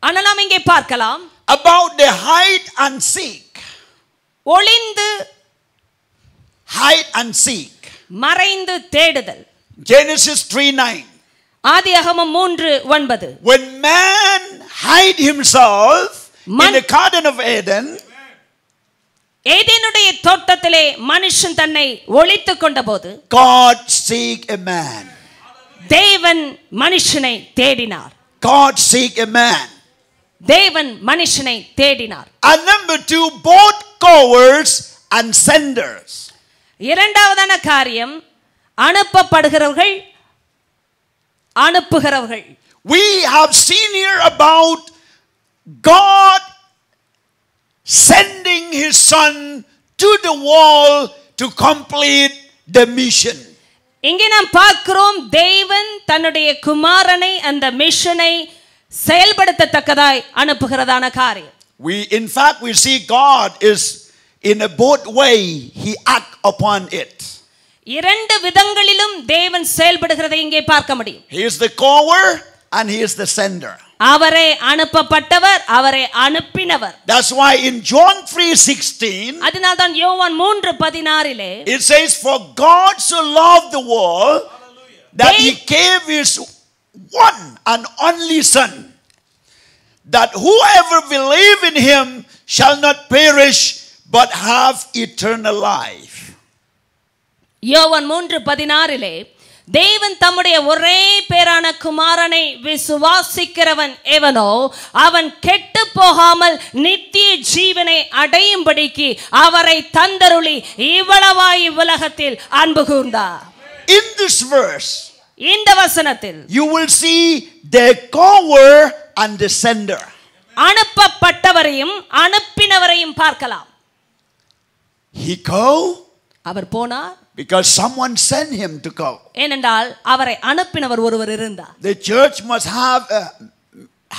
[SPEAKER 2] ஆனால் நாம் இங்கே பார்க்கலாம்
[SPEAKER 1] about the hide and seek.
[SPEAKER 2] ஒளிந்து
[SPEAKER 1] Hide and seek.
[SPEAKER 2] மறைந்து தேடுதல்.
[SPEAKER 1] Genesis 3:9.
[SPEAKER 2] ஆதியாகமம் 3:9.
[SPEAKER 1] When man hid himself in the garden of Eden,
[SPEAKER 2] ஏதேனுடைய தோட்டத்திலே மனுஷன் தன்னை ஒளித்துக் கொண்டபோது
[SPEAKER 1] God seek a man.
[SPEAKER 2] தேவன் மனுஷனை தேடினார்.
[SPEAKER 1] God seek a man.
[SPEAKER 2] தேவன் மனுஷனை தேடினார்.
[SPEAKER 1] And number 2, both goers and senders.
[SPEAKER 2] இரண்டாவதான காரியம், அனுப்பப்படுகிறவர்கள் அனுப்புகிறவர்கள்.
[SPEAKER 1] We have seen here about God sending his son to the wall to complete the mission.
[SPEAKER 2] இங்கே நாம் பார்க்கிறோம், தேவன் தன்னுடைய குமாரனை அந்த மிஷனை செயல்படுத்தத்தக்கதாய் அனுப்புகிறதான காரியம்.
[SPEAKER 1] In fact we see God is in a both way he act upon it.
[SPEAKER 2] இரண்டு விதங்களிலும் தேவன் செயல்படுகிறதை இங்கே பார்க்க முடியும்.
[SPEAKER 1] He is the goer and he is the sender.
[SPEAKER 2] அவரே அனுப்பப்பட்டவர், அவரே அனுப்பினவர்.
[SPEAKER 1] That's why in John 3:16
[SPEAKER 2] அதனால் தான் யோவான் 3:16
[SPEAKER 1] it says, for God so loved the world that he gave his one and only son, that whoever believe in him shall not perish but have eternal life.
[SPEAKER 2] யோவான் 3:16 தேவன் தம்முடைய ஒரே பேரான குமாரனை விசுவாசிக்கிறவன் எவனோ அவன் கெட்டு போகாமல் நித்திய ஜீவனை அடையும்படிக்கு அவரை தந்தருளி இவ்வளவாய் உலகத்தில் அன்பு கூர்ந்தார்.
[SPEAKER 1] In this verse
[SPEAKER 2] இந்த வசனத்தில்
[SPEAKER 1] you will see the goer and the sender.
[SPEAKER 2] அனுப்பப்பட்டவரையும் அனுப்பினவரையும் பார்க்கலாம்.
[SPEAKER 1] He go,
[SPEAKER 2] அவர் போனார்,
[SPEAKER 1] because someone sent him to go.
[SPEAKER 2] ஏனென்றால் அவரை அனுப்பினவர் ஒருவர் இருந்தார்.
[SPEAKER 1] The church must have a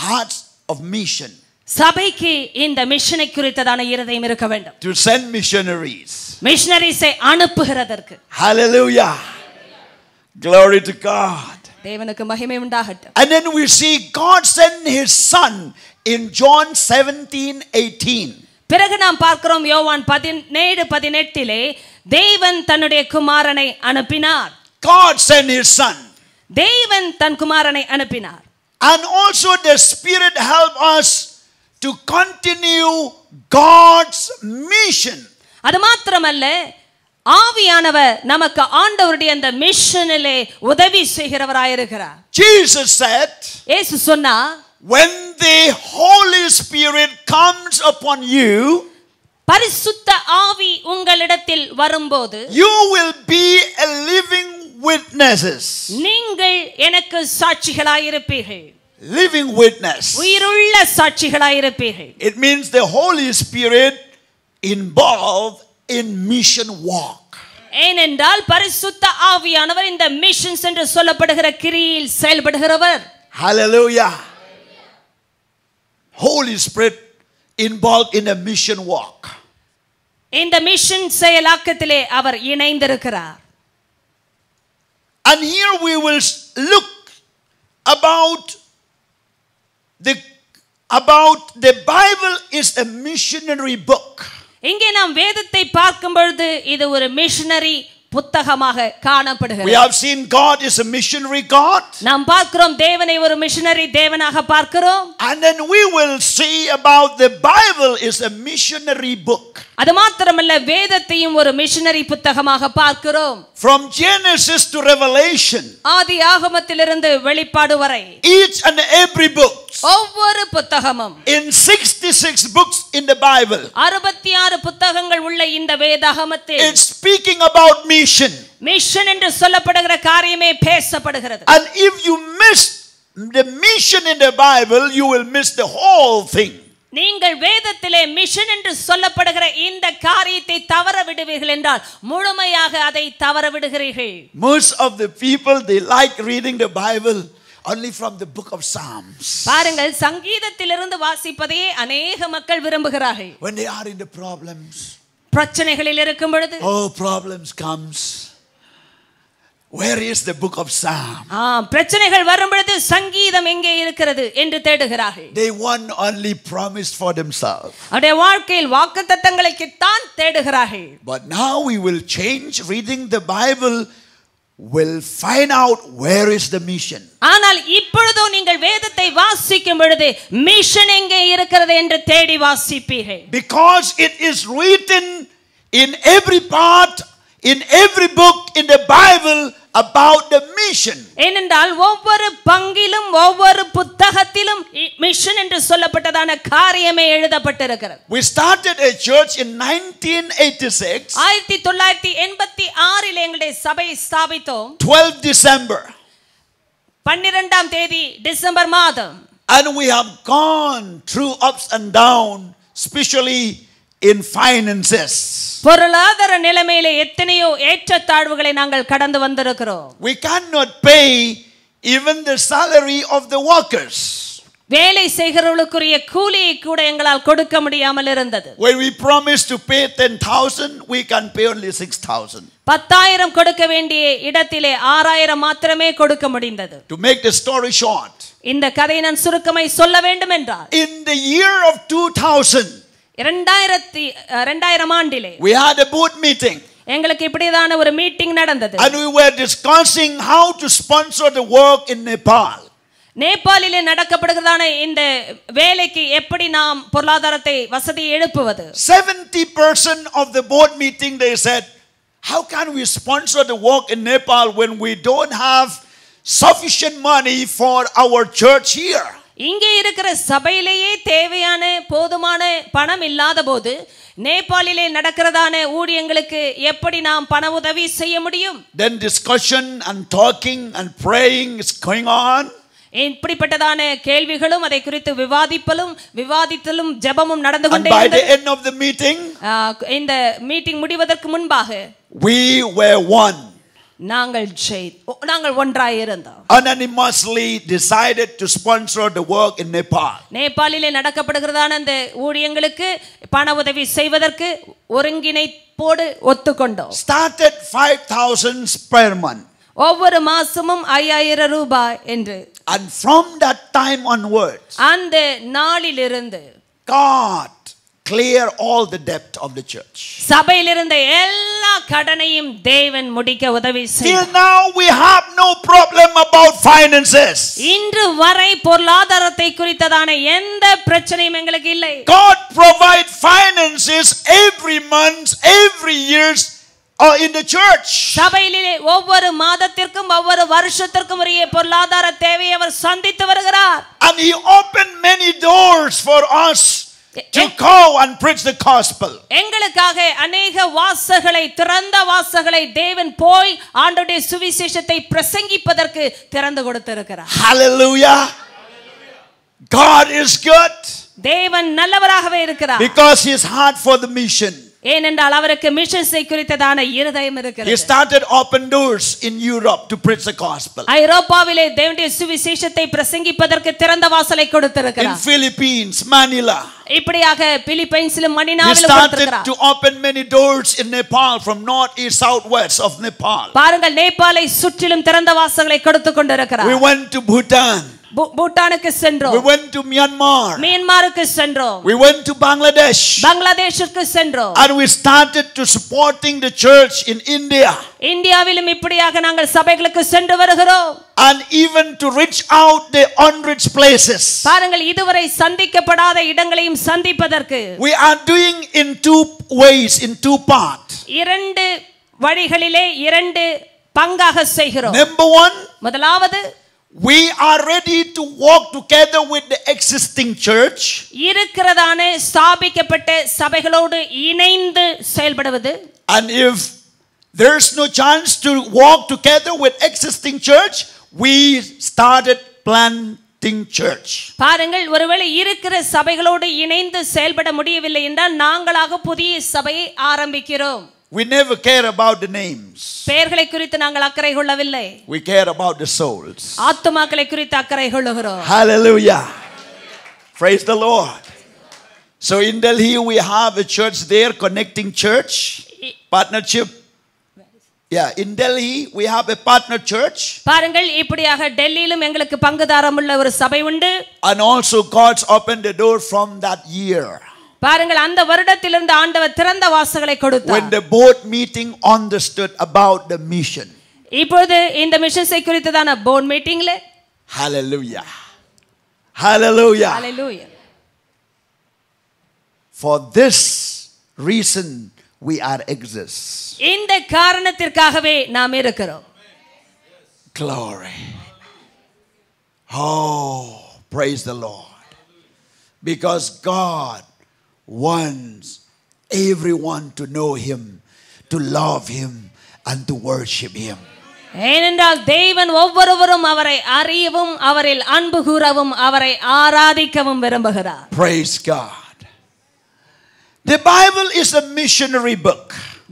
[SPEAKER 1] heart of mission.
[SPEAKER 2] சபைக்கு இந்த மிஷனை குறித்ததான இருதயம் இருக்க வேண்டும்.
[SPEAKER 1] To send missionaries.
[SPEAKER 2] மிஷனரிஸை அனுப்புகிறதற்கு.
[SPEAKER 1] Hallelujah. Glory to God.
[SPEAKER 2] தேவனுக்கு மகிமை உண்டாகட்டும்.
[SPEAKER 1] And then we see God sent his son in John 17:18.
[SPEAKER 2] பிறகு நாம் பார்க்கிறோம் யோவான் 17:18 தேவன் தன்னுடைய குமாரனை அனுப்பினார்.
[SPEAKER 1] God sent his son.
[SPEAKER 2] தேவன் தன் குமாரனை அனுப்பினார்.
[SPEAKER 1] And also the Spirit help us to continue God's mission.
[SPEAKER 2] அது மாத்திரமல்ல, ஆவியானவர் நமக்கு ஆண்டவருடைய அந்த மிஷனிலே உதவி செய்கிறவராயிருக்கிறார்.
[SPEAKER 1] Jesus said,
[SPEAKER 2] இயேசு சொன்னார்,
[SPEAKER 1] when the Holy Spirit comes upon you,
[SPEAKER 2] பரிசுத்த ஆவி உங்களிடத்தில் வரும்போது,
[SPEAKER 1] you will be a living witnesses.
[SPEAKER 2] நீங்கள் எனக்கு சாட்சிகளாயிருப்பீர்கள்.
[SPEAKER 1] Living witness.
[SPEAKER 2] உயிருள்ள சாட்சிகளாயிருப்பீர்கள்.
[SPEAKER 1] It means the Holy Spirit involved in mission walk.
[SPEAKER 2] ஏனென்றால் பரிசுத்த ஆவியானவர் இந்த மிஷன்ஸ் என்று சொல்லப்படுகிற கிரியில் செயல்படுகிறவர்.
[SPEAKER 1] Hallelujah. Holy Spirit involved in a mission walk.
[SPEAKER 2] இந்த மிஷன் செயலாக்கத்திலே அவர் இணைந்திருக்கிறார்.
[SPEAKER 1] And here we will look about the Bible is a missionary book.
[SPEAKER 2] இங்கே நாம் வேதத்தை பார்க்கும் பொழுது இது ஒரு மிஷனரி புத்தகமாக காணப்படுகிறது.
[SPEAKER 1] We have seen God is a missionary God.
[SPEAKER 2] நாம் பார்க்கிறோம் தேவனை ஒரு மிஷனரி தேவனாக பார்க்கிறோம்.
[SPEAKER 1] And then we will see about the Bible is a missionary book.
[SPEAKER 2] அது மாத்திரமல்ல, வேதத்தையும் ஒரு மிஷனரி புத்தகமாக பார்க்கிறோம்.
[SPEAKER 1] From Genesis to Revelation,
[SPEAKER 2] ஆதி ஆகமத்திலிருந்து வெளிப்பாடு வரை
[SPEAKER 1] each and every book,
[SPEAKER 2] ஒவ்வொரு புத்தகமும்,
[SPEAKER 1] in 66 books in the Bible,
[SPEAKER 2] 66 புத்தகங்கள் உள்ள இந்த வேதாகமத்தில்
[SPEAKER 1] it's speaking about mission.
[SPEAKER 2] Mission என்று சொல்லப்படுகிற காரியமே பேசப்படுகிறது.
[SPEAKER 1] And if you miss the mission in the Bible, you will miss the whole thing.
[SPEAKER 2] நீங்கள் வேதத்திலே மிஷன் என்று சொல்லப்படுகிற இந்த காரியத்தை தவற விடுவீர்கள் என்றால் முழுமையாக அதை தவற விடுகிறீர்கள்.
[SPEAKER 1] Most of the people, they like reading the Bible only from the book of Psalms.
[SPEAKER 2] பாருங்கள், சங்கீதத்திலிருந்து வாசிப்பதையே அநேக மக்கள் விரும்புகிறார்கள்.
[SPEAKER 1] When they are in the problems,
[SPEAKER 2] பிரச்சனைகளில் இருக்கும் பொழுது,
[SPEAKER 1] problems comes, where is the book of Psalms?
[SPEAKER 2] பிரச்சனைகள் வரும் பொழுது சங்கீதம் எங்கே இருக்கிறது என்று தேடுகிறார்கள்.
[SPEAKER 1] They want only promise for themselves.
[SPEAKER 2] அவருடைய வாழ்க்கையில் வாக்குத்தத்தங்களுக்கு தான் தேடுகிறார்கள்.
[SPEAKER 1] But now we will change. Reading the Bible will find out where is the mission.
[SPEAKER 2] ஆனால் இப்பொழுதோ நீங்கள் வேதத்தை வாசிக்கும் பொழுது மிஷன் எங்கே இருக்கிறது என்று தேடி வாசிப்பீர்கள்.
[SPEAKER 1] Because it is written in every part, in every book in the Bible about the mission.
[SPEAKER 2] ஏனென்றால் ஒவ்வொரு பங்கிலும் ஒவ்வொரு புத்தகத்திலும் மிஷன் என்று சொல்லப்பட்டதான காரியமே எழுதப்பட்டிருக்கிறது.
[SPEAKER 1] We started a church in 1986.
[SPEAKER 2] 1986 எங்களுடைய சபையை ஸ்தாபித்தோம்.
[SPEAKER 1] 12 December.
[SPEAKER 2] 12ஆம் தேதி டிசம்பர் மாதம்.
[SPEAKER 1] And we have gone through ups and downs, especially in finances.
[SPEAKER 2] பொருளாதார நிலைமையிலே எத்தனையோ ஏற்றத்தாழ்வுகளை நாங்கள் கடந்து வந்திருக்கிறோம்.
[SPEAKER 1] We cannot pay even the salary of the workers.
[SPEAKER 2] வேலை செய்கிறவர்களுக்குரிய கூலியை கூட எங்களால் கொடுக்க முடியாமல் இருந்தது.
[SPEAKER 1] When we promised to pay 10,000, we can pay only 6,000.
[SPEAKER 2] 10,000 கொடுக்க வேண்டிய இடத்திலே 6,000 மாத்திரமே கொடுக்க முடிந்தது.
[SPEAKER 1] To make the story short,
[SPEAKER 2] இந்த கதையை நான் சுருக்கமாய் சொல்ல வேண்டும் என்றால்,
[SPEAKER 1] in the year of 2000,
[SPEAKER 2] 2000 ஆண்டிலே
[SPEAKER 1] we had a board meeting.
[SPEAKER 2] எங்களுக்கு இப்படிதான ஒரு மீட்டிங் நடந்தது.
[SPEAKER 1] And we were discussing how to sponsor the work in Nepal.
[SPEAKER 2] நேபாளிலே நடக்கப்படுகிறதான இந்த வேலைக்கு எப்படி நாம் பொருளாதாரத்தை வசதி எழுப்புவது.
[SPEAKER 1] 70% of the board meeting they said, how can we sponsor the work in Nepal when we don't have sufficient money for our church here?
[SPEAKER 2] இங்கே இருக்கிற சபையிலேயே தேவையான போதுமான பணம் இல்லாத போது நேபாளிலே நடக்கிறதான ஊழியங்களுக்கு எப்படி நாம் பண உதவி செய்ய முடியும்?
[SPEAKER 1] Then discussion and talking and praying is going on.
[SPEAKER 2] இப்படிப்பட்டதான கேள்விகளும் அதை குறித்து விவாதித்தலும் ஜெபமும் நடந்து கொண்டே
[SPEAKER 1] And by
[SPEAKER 2] இருந்தது.
[SPEAKER 1] the end of the meeting,
[SPEAKER 2] இந்த மீட்டிங் முடிவதற்கு முன்பாக
[SPEAKER 1] we were one.
[SPEAKER 2] நாங்கள் ஒன்றாய் இருந்தோம்.
[SPEAKER 1] Unanimously decided to sponsor the work in Nepal.
[SPEAKER 2] நேபாளிலே நடக்கப்படுகிறதான அந்த ஊழியங்களுக்கு பண உதவி செய்வதற்கு ஒருங்கிணைப்போடு ஒத்துக்கொண்டோம்.
[SPEAKER 1] Started 5,000 per month.
[SPEAKER 2] ஒவ்வொரு மாசமும் 5000 ரூபாய் என்று.
[SPEAKER 1] And from that time onwards,
[SPEAKER 2] அந்த நாளிலிருந்து
[SPEAKER 1] God clear all the debt of the church.
[SPEAKER 2] சபையில் இருந்த எல்லா கடனையும் தேவன் முடிக்க உதவி
[SPEAKER 1] Till
[SPEAKER 2] செய்தார்.
[SPEAKER 1] now we have no problem about finances.
[SPEAKER 2] இன்று வரை பொருளாதாரத்தை குறித்ததான எந்த பிரச்சனையும் எங்களுக்கு இல்லை.
[SPEAKER 1] God provide finances every month, every year in the church.
[SPEAKER 2] சபையிலே ஒவ்வொரு மாதத்திற்கும் ஒவ்வொரு வருஷத்திற்கும் உரிய பொருளாதார தேவையை அவர் சந்தித்து வருகிறார்.
[SPEAKER 1] And he opened many doors for us to go and preach the gospel.
[SPEAKER 2] எங்களுக்காக अनेक வாசல்களை திறந்த வாசல்களை தேவன் போய் ஆண்டவருடைய சுவிசேஷத்தை பிரசங்கிப்பதற்கு திறந்து கொடுத்திருக்கிறார்.
[SPEAKER 1] Hallelujah. God is good.
[SPEAKER 2] தேவன் நல்லவராகவே இருக்கிறார்.
[SPEAKER 1] Because his heart for the mission.
[SPEAKER 2] ஏனென்றால் அவருக்கு மிஷன்ஸை குறித்ததான இருதயம்
[SPEAKER 1] He
[SPEAKER 2] இருக்கிறது.
[SPEAKER 1] started open doors in Europe to preach the gospel.
[SPEAKER 2] ஐரோப்பாவிலே தேவனுடைய சுவிசேஷத்தை பிரசங்கிப்பதற்கு திறந்த வாசலை
[SPEAKER 1] In
[SPEAKER 2] கொடுத்திருக்கிறார்.
[SPEAKER 1] Philippines, Manila.
[SPEAKER 2] இப்படியாக பிலிப்பைன்ஸிலும்
[SPEAKER 1] He
[SPEAKER 2] மணிலாவிலும்
[SPEAKER 1] started
[SPEAKER 2] கொடுத்திருக்கிறார்.
[SPEAKER 1] to open many doors in Nepal, from north, east, south, west of Nepal.
[SPEAKER 2] பாருங்கள், நேபாளை சுற்றிலும் திறந்த வாசல்களை கொடுத்து கொண்டிருக்கிறார்.
[SPEAKER 1] We went to Bhutan.
[SPEAKER 2] பூட்டானுக்கு சென்றோம்.
[SPEAKER 1] We went to Myanmar.
[SPEAKER 2] மியான்மருக்கு சென்றோம்.
[SPEAKER 1] We went to Bangladesh.
[SPEAKER 2] பங்களாதேஷுக்கு சென்றோம்.
[SPEAKER 1] And we started to supporting the church in India.
[SPEAKER 2] இந்தியாவிலும் இப்படியாக நாங்கள் சபைகளுக்கு சென்று வருகிறோம்.
[SPEAKER 1] And even to reach out the unreached places.
[SPEAKER 2] பாருங்கள், இதுவரை சந்திக்கப்படாத இடங்களையும் சந்திப்பதற்கு
[SPEAKER 1] We are doing in two ways, in two parts.
[SPEAKER 2] இரண்டு வழிகளிலே இரண்டு பங்காக செய்கிறோம்.
[SPEAKER 1] Number one,
[SPEAKER 2] முதலாவது,
[SPEAKER 1] we are ready to walk together with the existing church.
[SPEAKER 2] இருக்கிறதான ஸ்தாபிக்கப்பட்ட சபைகளோடு இணைந்து செயல்படுவது.
[SPEAKER 1] And if there's no chance to walk together with existing church, we started planting church.
[SPEAKER 2] பாருங்கள், ஒருவேளை இருக்கிற சபைகளோடு இணைந்து செயல்பட முடியவில்லை என்றால் நாங்களாக புதிய சபையை ஆரம்பிக்கிறோம்.
[SPEAKER 1] We never care about the names.
[SPEAKER 2] பெயர்களை குறித்து நாங்கள் அக்கறை கொள்ளவில்லை.
[SPEAKER 1] We care about the souls.
[SPEAKER 2] ஆத்துமாக்களை குறித்து அக்கறை கொள்ளுகிறோம்.
[SPEAKER 1] Hallelujah. Praise the Lord. So in Delhi we have a church there, Connecting Church partnership. Yeah, in Delhi we have a partner church.
[SPEAKER 2] பாருங்கள், இப்படியாக டெல்லியிலும் எங்களுக்கு பங்குதாரம் உள்ள ஒரு சபை உண்டு.
[SPEAKER 1] And also God's opened the door from that year.
[SPEAKER 2] பாருங்கள், அந்த வருடத்திலிருந்து ஆண்டவர் திறந்த வாசல்களை கொடுத்தார்.
[SPEAKER 1] When the board meeting understood about the mission.
[SPEAKER 2] இப்பொழுது இந்த மிஷன்ஸை குறித்ததான போர்ட் மீட்டிங்ல,
[SPEAKER 1] Hallelujah. Hallelujah.
[SPEAKER 2] Hallelujah,
[SPEAKER 1] For this reason we are exist.
[SPEAKER 2] இந்த காரணத்திற்காகவே நாம் இருக்கிறோம்.
[SPEAKER 1] Glory. Oh, praise the Lord. Because God wants everyone to know him, to love him and to worship him.
[SPEAKER 2] ஏனென்றால் தேவன் ஒவ்வொருவரும் அவரை அறியவும் அவரில் அன்பு கூறவும் அவரை ஆராதிக்கவும் விரும்புகிறார்.
[SPEAKER 1] Praise God. The Bible is a missionary book.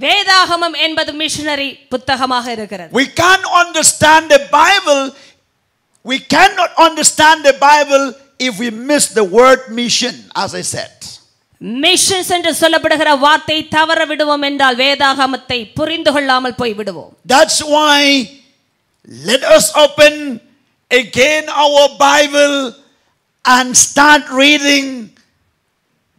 [SPEAKER 2] வேதாகமம் என்பது மிஷனரி புத்தகமாக இருக்கிறது.
[SPEAKER 1] We can't understand the Bible. We cannot understand the Bible if we miss the word mission, as I said.
[SPEAKER 2] Missions என்று சொல்லப்படுகிற வார்த்தை தவற விடுவோம் என்றால் வேதாகமத்தை புரிந்து கொள்ளாமல் போய் விடுவோம்.
[SPEAKER 1] That's why let us open again our Bible and start reading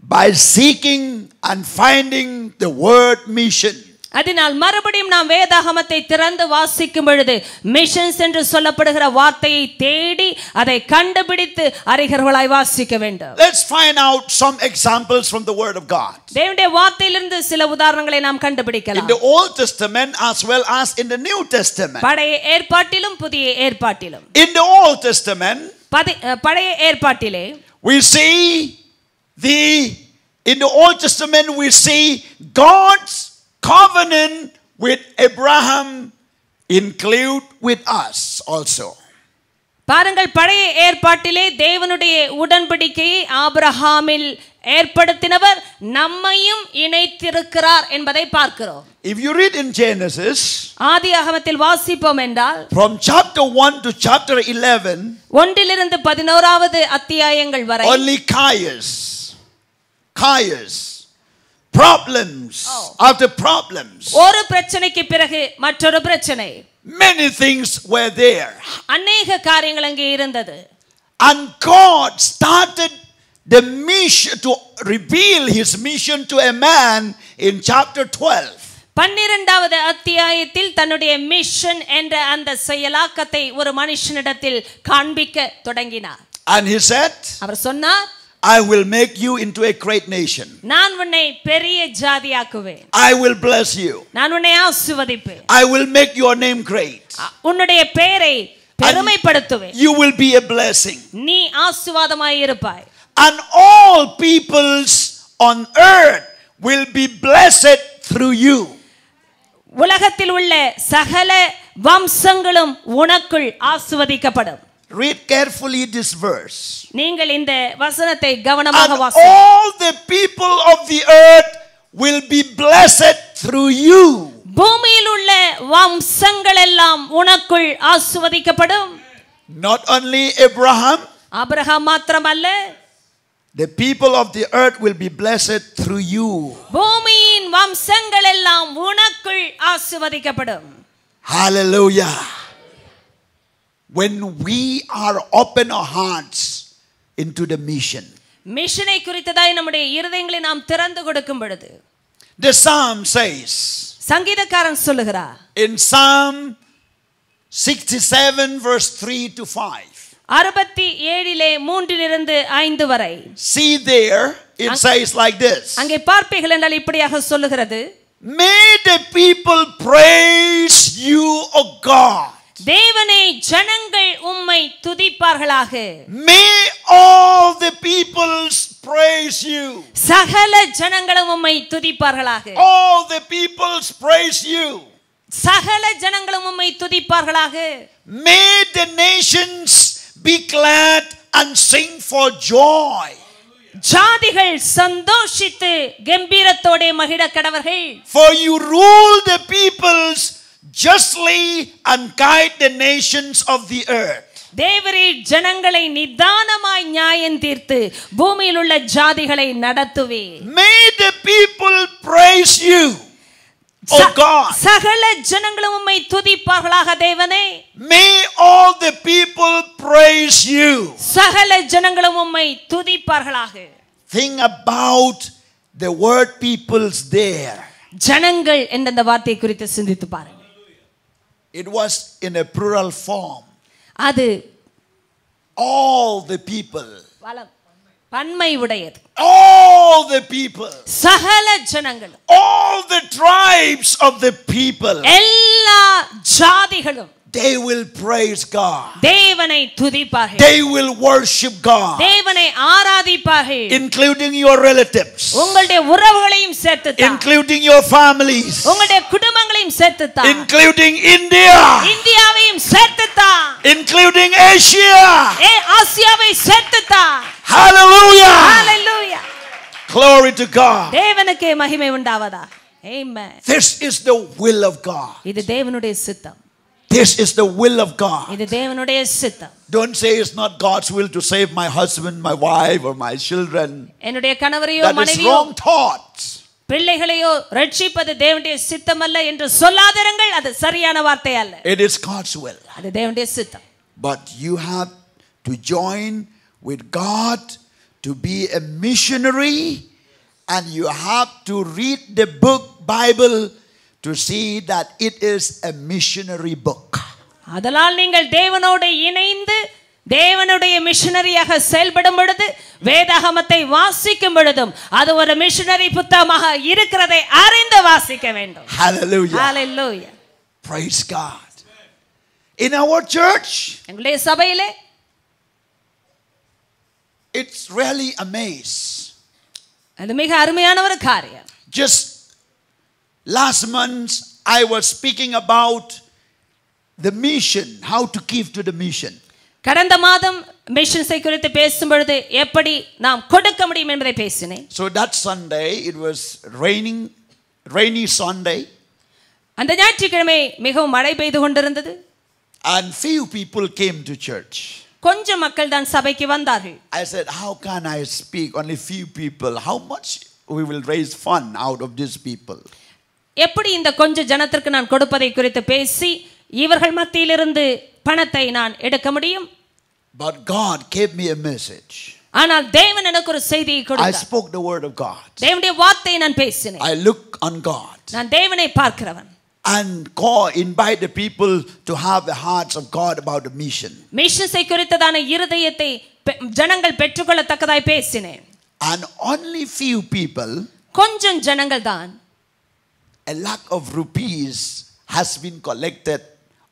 [SPEAKER 1] by seeking and finding the word mission.
[SPEAKER 2] அதனால் மறுபடியும் நாம் வேதாகமத்தை திறந்து வாசிக்கும் பொழுது மிஷன்ஸ் என்று சொல்லப்படுகிற வார்த்தையை தேடி அதை கண்டுபிடித்து அறிஞர்களாய் வாசிக்க வேண்டும்.
[SPEAKER 1] Let's find out some examples from the word of God.
[SPEAKER 2] தேவனுடைய வார்த்தையிலிருந்து சில உதாரணங்களை நாம் கண்டுபிடிக்கலாம்.
[SPEAKER 1] In the Old Testament as well as in the New Testament.
[SPEAKER 2] பழைய ஏற்பாட்டிலும் புதிய ஏற்பாட்டிலும்.
[SPEAKER 1] In the Old Testament,
[SPEAKER 2] பழைய ஏற்பாட்டிலே
[SPEAKER 1] we see in the Old Testament we see God's covenant with Abraham include with us also.
[SPEAKER 2] பாருங்கள், பழைய ஏற்பாட்டிலே தேவனுடைய உடன்படிக்கையை ஆபிரகாமில் ஏற்படுத்தினவர் நம்மையும் இணைத்திருக்கிறார் என்பதை பார்க்கிறோம்.
[SPEAKER 1] If you read in Genesis,
[SPEAKER 2] ஆதியாகமத்தில் வாசிப்போம் என்றால்
[SPEAKER 1] from chapter 1 to chapter 11,
[SPEAKER 2] ஒன்றிலிருந்து 11வது அத்தியாயங்கள் வரை
[SPEAKER 1] only chaos, problems after problems.
[SPEAKER 2] ஒரு பிரச்சனைக்கு பிறகு மற்றொரு பிரச்சனை.
[SPEAKER 1] Many things were there.
[SPEAKER 2] அநேக காரியங்கள் அங்கே இருந்தது.
[SPEAKER 1] And God started the mission to reveal his mission to a man in chapter 12.
[SPEAKER 2] 12வது அத்தியாயத்தில் தன்னுடைய மிஷன் என்ற அந்த செயலாக்கத்தை ஒரு மனுஷனிடத்தில் காண்பிக்க தொடங்கினார்.
[SPEAKER 1] And he said,
[SPEAKER 2] அவர் சொன்னார்,
[SPEAKER 1] I will make you into a great nation.
[SPEAKER 2] நான் உன்னை பெரிய ஜாதியாக்குவேன்.
[SPEAKER 1] I will bless you.
[SPEAKER 2] நான் உன்னை ஆசீர்வதிப்பேன்.
[SPEAKER 1] I will make your name great.
[SPEAKER 2] உன்னுடைய பெயரை பெருமைப்படுத்துவேன்.
[SPEAKER 1] You will be a blessing.
[SPEAKER 2] நீ ஆசீர்வாதமாய் இருப்பாய்.
[SPEAKER 1] And all peoples on earth will be blessed through you.
[SPEAKER 2] உலகத்தில் உள்ள சகல வம்சங்களும் உனக்குள் ஆசீர்வதிக்கப்படும்.
[SPEAKER 1] Read carefully this verse.
[SPEAKER 2] நீங்கள் இந்த வசனத்தை கவனமாக
[SPEAKER 1] And
[SPEAKER 2] வாசியுங்கள்.
[SPEAKER 1] all the people of the earth will be blessed through you.
[SPEAKER 2] பூமியில் உள்ள வம்சங்கள் எல்லாம் உனக்குள் ஆசீர்வதிக்கப்படும்.
[SPEAKER 1] Not only Abraham,
[SPEAKER 2] ஆபிரகாம் மாத்திரமல்ல,
[SPEAKER 1] the people of the earth will be blessed through you.
[SPEAKER 2] பூமியின் வம்சங்கள் எல்லாம் உனக்குள் ஆசீர்வதிக்கப்படும்.
[SPEAKER 1] Hallelujah. When we are open our hearts into the mission.
[SPEAKER 2] மிஷனை குறித்ததாய் நம்முடைய இருதயங்களை நாம் திறந்து கொடுக்கும் பொழுது,
[SPEAKER 1] The psalm says,
[SPEAKER 2] சங்கீதக்காரன் சொல்லுகிறார்,
[SPEAKER 1] in Psalm 67 verse 3 to 5.
[SPEAKER 2] 67 3 5 வரை.
[SPEAKER 1] See there, it says like this.
[SPEAKER 2] அங்கே பார்ப்பீர்கள் என்றால் இப்படியாக சொல்லுகிறது,
[SPEAKER 1] May the people praise you, O God.
[SPEAKER 2] தேவனே ஜனங்கள் உம்மை துதிப்பார்களாக.
[SPEAKER 1] May all the peoples praise you.
[SPEAKER 2] சகல ஜனங்களும் உம்மை துதிப்பார்களாக.
[SPEAKER 1] All the peoples praise you.
[SPEAKER 2] சகல ஜனங்களும் உம்மை துதிப்பார்களாக.
[SPEAKER 1] May the nations be glad and sing for joy.
[SPEAKER 2] ஜாதிகள் சந்தோஷித்து கம்பீரத்தோடே மகிழ கடவர்கள்.
[SPEAKER 1] For you rule the peoples justly and guide the nations of the earth.
[SPEAKER 2] தேவரே ஜனங்களை நிதானமாய் நியாயம் தீர்த்து பூமியில் உள்ள ஜாதிகளை நடத்துவே.
[SPEAKER 1] May the people praise you, O God.
[SPEAKER 2] சகல ஜனங்களும் உம்மை துதிப்பார்களாக தேவனே.
[SPEAKER 1] May all the people praise you.
[SPEAKER 2] சகல ஜனங்களும் உம்மை துதிப்பார்களாக.
[SPEAKER 1] Think about the word peoples there.
[SPEAKER 2] ஜனங்கள் என்ற அந்த வார்த்தை குறித்து சிந்தித்து பாருங்கள்.
[SPEAKER 1] It was in a plural form.
[SPEAKER 2] அது
[SPEAKER 1] All the people.
[SPEAKER 2] பன்மை உடையது.
[SPEAKER 1] All the people.
[SPEAKER 2] சகல ஜனங்கள்.
[SPEAKER 1] All the tribes of the people.
[SPEAKER 2] எல்லா ஜாதிகளும்.
[SPEAKER 1] They will praise God.
[SPEAKER 2] தேவனை துதிப்பார்கள்.
[SPEAKER 1] They will worship God.
[SPEAKER 2] தேவனை ஆராதிப்பார்கள்.
[SPEAKER 1] Including your relatives.
[SPEAKER 2] உங்களுடைய உறவுகளையும் சேர்த்துதான்.
[SPEAKER 1] Including your families.
[SPEAKER 2] உங்களுடைய குடும்பங்களையும் சேர்த்துதான்.
[SPEAKER 1] Including India.
[SPEAKER 2] இந்தியாவையும் சேர்த்துதான்.
[SPEAKER 1] Including Asia.
[SPEAKER 2] ஆசியாவை சேர்த்துதான்.
[SPEAKER 1] Hallelujah.
[SPEAKER 2] Hallelujah.
[SPEAKER 1] Glory to God.
[SPEAKER 2] தேவனுக்கே மகிமை உண்டாவதா. Amen.
[SPEAKER 1] This is the will of God.
[SPEAKER 2] இது தேவனுடைய சித்தம்.
[SPEAKER 1] This is the will of God.
[SPEAKER 2] இது தேவனுடைய சித்தம்.
[SPEAKER 1] Don't say it's not God's will to save my husband, my wife or my children.
[SPEAKER 2] என்னுடைய கணவரையோ
[SPEAKER 1] That is
[SPEAKER 2] மனைவியோ
[SPEAKER 1] wrong thoughts.
[SPEAKER 2] பிள்ளைகளையோ ரட்சிப்பது தேவனுடைய சித்தம் அல்ல என்று சொல்லாதிருங்கள். அது சரியான வார்த்தை அல்ல.
[SPEAKER 1] It is God's will.
[SPEAKER 2] அது தேவனுடைய சித்தம்.
[SPEAKER 1] But you have to join with God to be a missionary, and you have to read the book Bible to see that it is a missionary book.
[SPEAKER 2] அதனால் நீங்கள் தேவனோடு இணைந்து தேவனுடைய மிஷனரியாக செயல்படும் பொழுது வேதாகமத்தை வாசிக்கும் பொழுதும் அது ஒரு மிஷனரி புத்தகமாக இருக்கிறதை அறிந்து வாசிக்க வேண்டும்.
[SPEAKER 1] Hallelujah.
[SPEAKER 2] Hallelujah.
[SPEAKER 1] Praise God. In our church,
[SPEAKER 2] எங்களுடைய சபையிலே
[SPEAKER 1] it's really amazing.
[SPEAKER 2] அது மிக அருமையான ஒரு காரியம்.
[SPEAKER 1] Just last month I was speaking about the mission, how to give to the mission.
[SPEAKER 2] கடந்த மாதம் மிஷன்ஸை குறித்து பேசும் பொழுது எப்படி நாம் கொடுக்க முடியும் என்பதை பேசினேன்.
[SPEAKER 1] So that Sunday it was rainy Sunday.
[SPEAKER 2] அந்த ஞாயிற்றுக்கிழமை மிகவும் மழை பெய்து கொண்டிருந்தது.
[SPEAKER 1] And few people came to church.
[SPEAKER 2] கொஞ்சம் மக்கள் தான் சபைக்கு வந்தார்கள்.
[SPEAKER 1] I said, how can I speak only few people? How much we will raise fund out of these people?
[SPEAKER 2] எப்படி இந்த கொஞ்ச ஜனத்திற்கு நான் கொடுப்பதை குறித்து பேசி இவர்கள் மத்தியிலிருந்து பணத்தை நான் எடுக்க முடியும்.
[SPEAKER 1] But God gave me a message.
[SPEAKER 2] ஆனால் தேவன் எனக்கு ஒரு செய்தியை கொடுத்தார்.
[SPEAKER 1] I spoke the word of God.
[SPEAKER 2] தேவனுடைய வார்த்தையை நான் பேசினேன்.
[SPEAKER 1] I look on God.
[SPEAKER 2] நான் தேவனை பார்க்கிறவன்.
[SPEAKER 1] And invite the people to have the hearts of God about the mission.
[SPEAKER 2] மிஷன்ஸை குறித்ததான இருதயத்தை ஜனங்கள் பெற்றுக்கொள்ளத்தக்கதாய் பேசினேன்.
[SPEAKER 1] And only few people,
[SPEAKER 2] கொஞ்சம் ஜனங்கள் தான்,
[SPEAKER 1] a lakh of rupees has been collected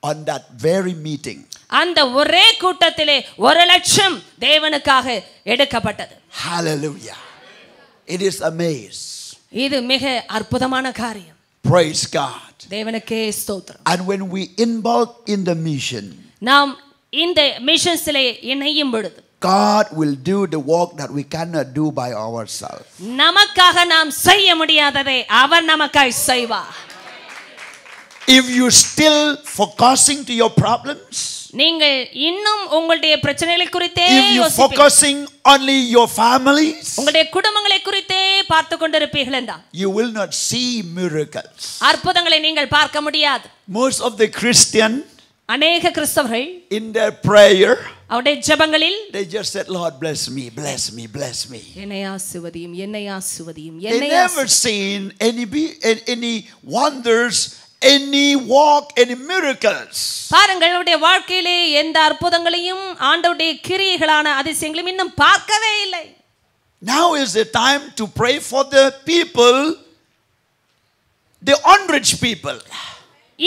[SPEAKER 1] on that very meeting.
[SPEAKER 2] அந்த ஒரே கூட்டத்திலே 1,00,000 தேவனுக்காக எடுக்கப்பட்டது.
[SPEAKER 1] Hallelujah. It is amazing.
[SPEAKER 2] இது மிக அற்புதமான காரியம்.
[SPEAKER 1] Praise God.
[SPEAKER 2] தேவனுக்கே ஸ்தோத்திரம்.
[SPEAKER 1] And when we involve in the mission,
[SPEAKER 2] நாம் இந்த மிஷன்ஸிலே இணையும் பொழுது
[SPEAKER 1] God will do the work that we cannot do by ourselves.
[SPEAKER 2] நமக்காக நாம் செய்ய முடியாததை அவர் நமக்காய் செய்வார்.
[SPEAKER 1] If you still focusing to your problems,
[SPEAKER 2] நீங்கள் இன்னும் உங்களுடைய பிரச்சனைகளை குறித்தே
[SPEAKER 1] if you focusing only your families,
[SPEAKER 2] உங்களுடைய குடும்பங்களை குறித்தே பார்த்து கொண்டிருப்பீர்கள் என்றால்
[SPEAKER 1] you will not see miracles.
[SPEAKER 2] அற்புதங்களை நீங்கள் பார்க்க முடியாது.
[SPEAKER 1] Most of the Christian,
[SPEAKER 2] அநேக கிறிஸ்தவர்கள்
[SPEAKER 1] in their prayer,
[SPEAKER 2] அவருடைய ஜெபங்களில்
[SPEAKER 1] they just said, Lord bless me, bless me, bless me.
[SPEAKER 2] என்னை ஆசீர்வதியும், என்னை ஆசீர்வதியும்,
[SPEAKER 1] They
[SPEAKER 2] என்னை
[SPEAKER 1] never seen any wonders, any walk, any miracles.
[SPEAKER 2] பாருங்கள், அவருடைய வாழ்க்கையிலே எந்த அற்புதங்களையும் ஆண்டவருடைய கிரியைகளான அதிசயங்களையும் இன்னும் பார்க்கவே இல்லை.
[SPEAKER 1] Now is the time to pray for the people, the unreached people.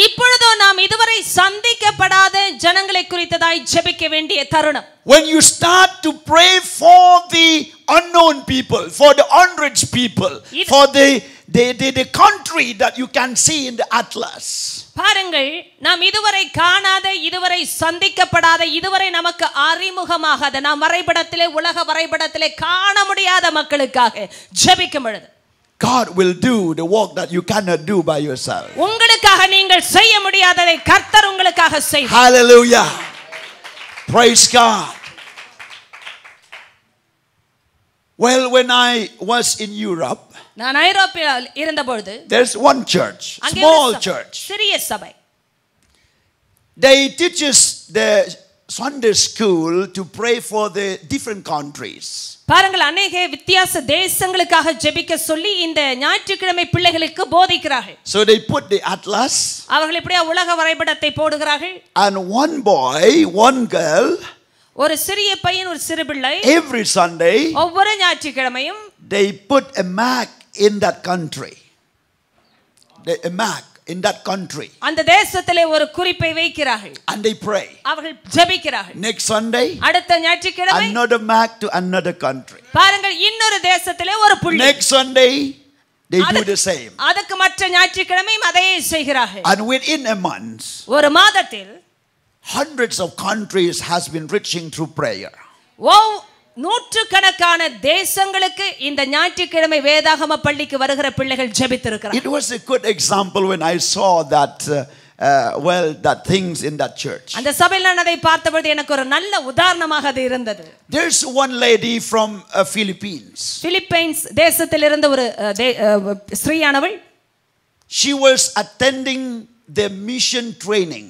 [SPEAKER 2] இப்பொழுதோ நாம் இதுவரை சந்திக்கப்படாத ஜனங்களை குறித்ததாய் ஜெபிக்க வேண்டிய தருணம்.
[SPEAKER 1] When you start to pray for the unknown people, for the unreached people, for the country that you can see in the atlas.
[SPEAKER 2] பாருங்கள், நாம் இதுவரை காணாத, இதுவரை சந்திக்கப்படாத, இதுவரை நமக்கு அறிமுகமாகாத, நாம் வரைபடத்திலே, உலக வரைபடத்திலே காண முடியாத மக்களுக்காக ஜெபிக்கும் பொழுது
[SPEAKER 1] God will do the work that you cannot do by yourself.
[SPEAKER 2] உங்களுக்காக நீங்கள் செய்ய முடியாததை கர்த்தர் உங்களுக்காக செய்வார்.
[SPEAKER 1] Hallelujah. Praise God. Well, when I was in Europe,
[SPEAKER 2] நான் ஐரோப்பில் இருந்தபொழுது
[SPEAKER 1] there's one church, small church.
[SPEAKER 2] சிறிய சபை.
[SPEAKER 1] They teach us the Sunday school to pray for the different countries.
[SPEAKER 2] பாருங்கள், அநேக வித்தியாச தேசங்களுக்காக ஜெபிக்க சொல்லி இந்த ஞாயிற்றுக்கிழமை பிள்ளைகளுக்கு போதிக்கிறார்கள்.
[SPEAKER 1] So they put the atlas.
[SPEAKER 2] அவர்கள் இப்படியே உலக வரைபடத்தை போடுகிறார்கள்.
[SPEAKER 1] And one boy, one girl,
[SPEAKER 2] ஒரு சிறிய பையன், ஒரு சிறு பிள்ளை,
[SPEAKER 1] every Sunday
[SPEAKER 2] ஒவ்வொரு ஞாயிற்றுக்கிழமையும்
[SPEAKER 1] they put a mark in that country. A mark in that country.
[SPEAKER 2] அந்த தேசத்திலே ஒரு குறிப்பை வைக்கிறார்கள்.
[SPEAKER 1] And they pray.
[SPEAKER 2] அவர்கள் ஜெபிக்கிறார்கள்.
[SPEAKER 1] Next Sunday,
[SPEAKER 2] அடுத்த ஞாயிற்றுக்கிழமை
[SPEAKER 1] another mark to another country.
[SPEAKER 2] பாருங்கள், இன்னொரு தேசத்திலே ஒரு புள்ளி.
[SPEAKER 1] Next Sunday, they do the same.
[SPEAKER 2] அதுக்கு மற்ற ஞாயிற்றுக்கிழமையும் அதையே செய்கிறார்கள்.
[SPEAKER 1] And within a month,
[SPEAKER 2] ஒரு மாதத்தில்
[SPEAKER 1] hundreds of countries has been reaching through prayer.
[SPEAKER 2] நூற்றுக்கணக்கான தேசங்களுக்கு இந்த ஞாயிற்றுக்கிழமை வேதாகம பள்ளிக்கு வருகிற பிள்ளைகள் ஜெபித்திருக்கிறார்கள்.
[SPEAKER 1] It was a good example when I saw that that things in that church.
[SPEAKER 2] அந்த சபையில் நான் அதை பார்த்தபோது எனக்கு ஒரு நல்ல உதாரணமாக அது இருந்தது.
[SPEAKER 1] There's one lady from Philippines.
[SPEAKER 2] Philippines தேசத்தில் இருந்த ஒரு ஸ்ரீயானவள்,
[SPEAKER 1] she was attending the mission training.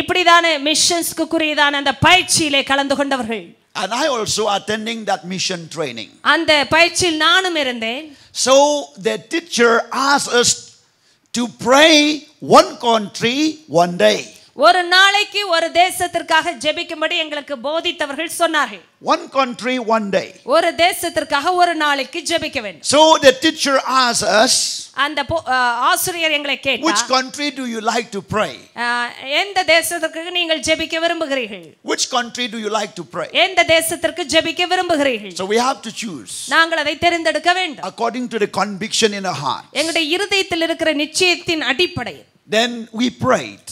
[SPEAKER 2] இப்படிதான மிஷன்ஸ்க்கு குறியதான அந்த பயிற்சியிலே கலந்து கொண்டவர்கள்.
[SPEAKER 1] And I also attending that mission training.
[SPEAKER 2] அந்த பயிற்சியில் நானும் இருந்தேன்.
[SPEAKER 1] So the teacher asked us to pray one country one day.
[SPEAKER 2] ஒரு நாளைக்கு ஒரு தேசத்திற்காக ஜெபிக்கும்படி எங்களுக்கு போதித்தவர்கள் சொன்னார்கள்.
[SPEAKER 1] One country one day.
[SPEAKER 2] ஒரு தேசத்திற்காக ஒரு நாளைக்கு ஜெபிக்க வேண்டும்.
[SPEAKER 1] So the teacher asked us,
[SPEAKER 2] அந்த ஆசிரியர் எங்களை கேட்டார்,
[SPEAKER 1] which country do you like to pray?
[SPEAKER 2] எந்த தேசத்திற்கு நீங்கள் ஜெபிக்க விரும்புகிறீர்கள்?
[SPEAKER 1] Which country do you like to pray?
[SPEAKER 2] எந்த தேசத்திற்கு ஜெபிக்க விரும்புகிறீர்கள்?
[SPEAKER 1] So we have to choose.
[SPEAKER 2] நாங்கள் அதை தேர்ந்தெடுக்க வேண்டும்.
[SPEAKER 1] According to the conviction in our heart.
[SPEAKER 2] எங்களுடைய இருதயத்தில் இருக்கிற நிச்சயத்தின் அடிப்படையில்.
[SPEAKER 1] Then we prayed.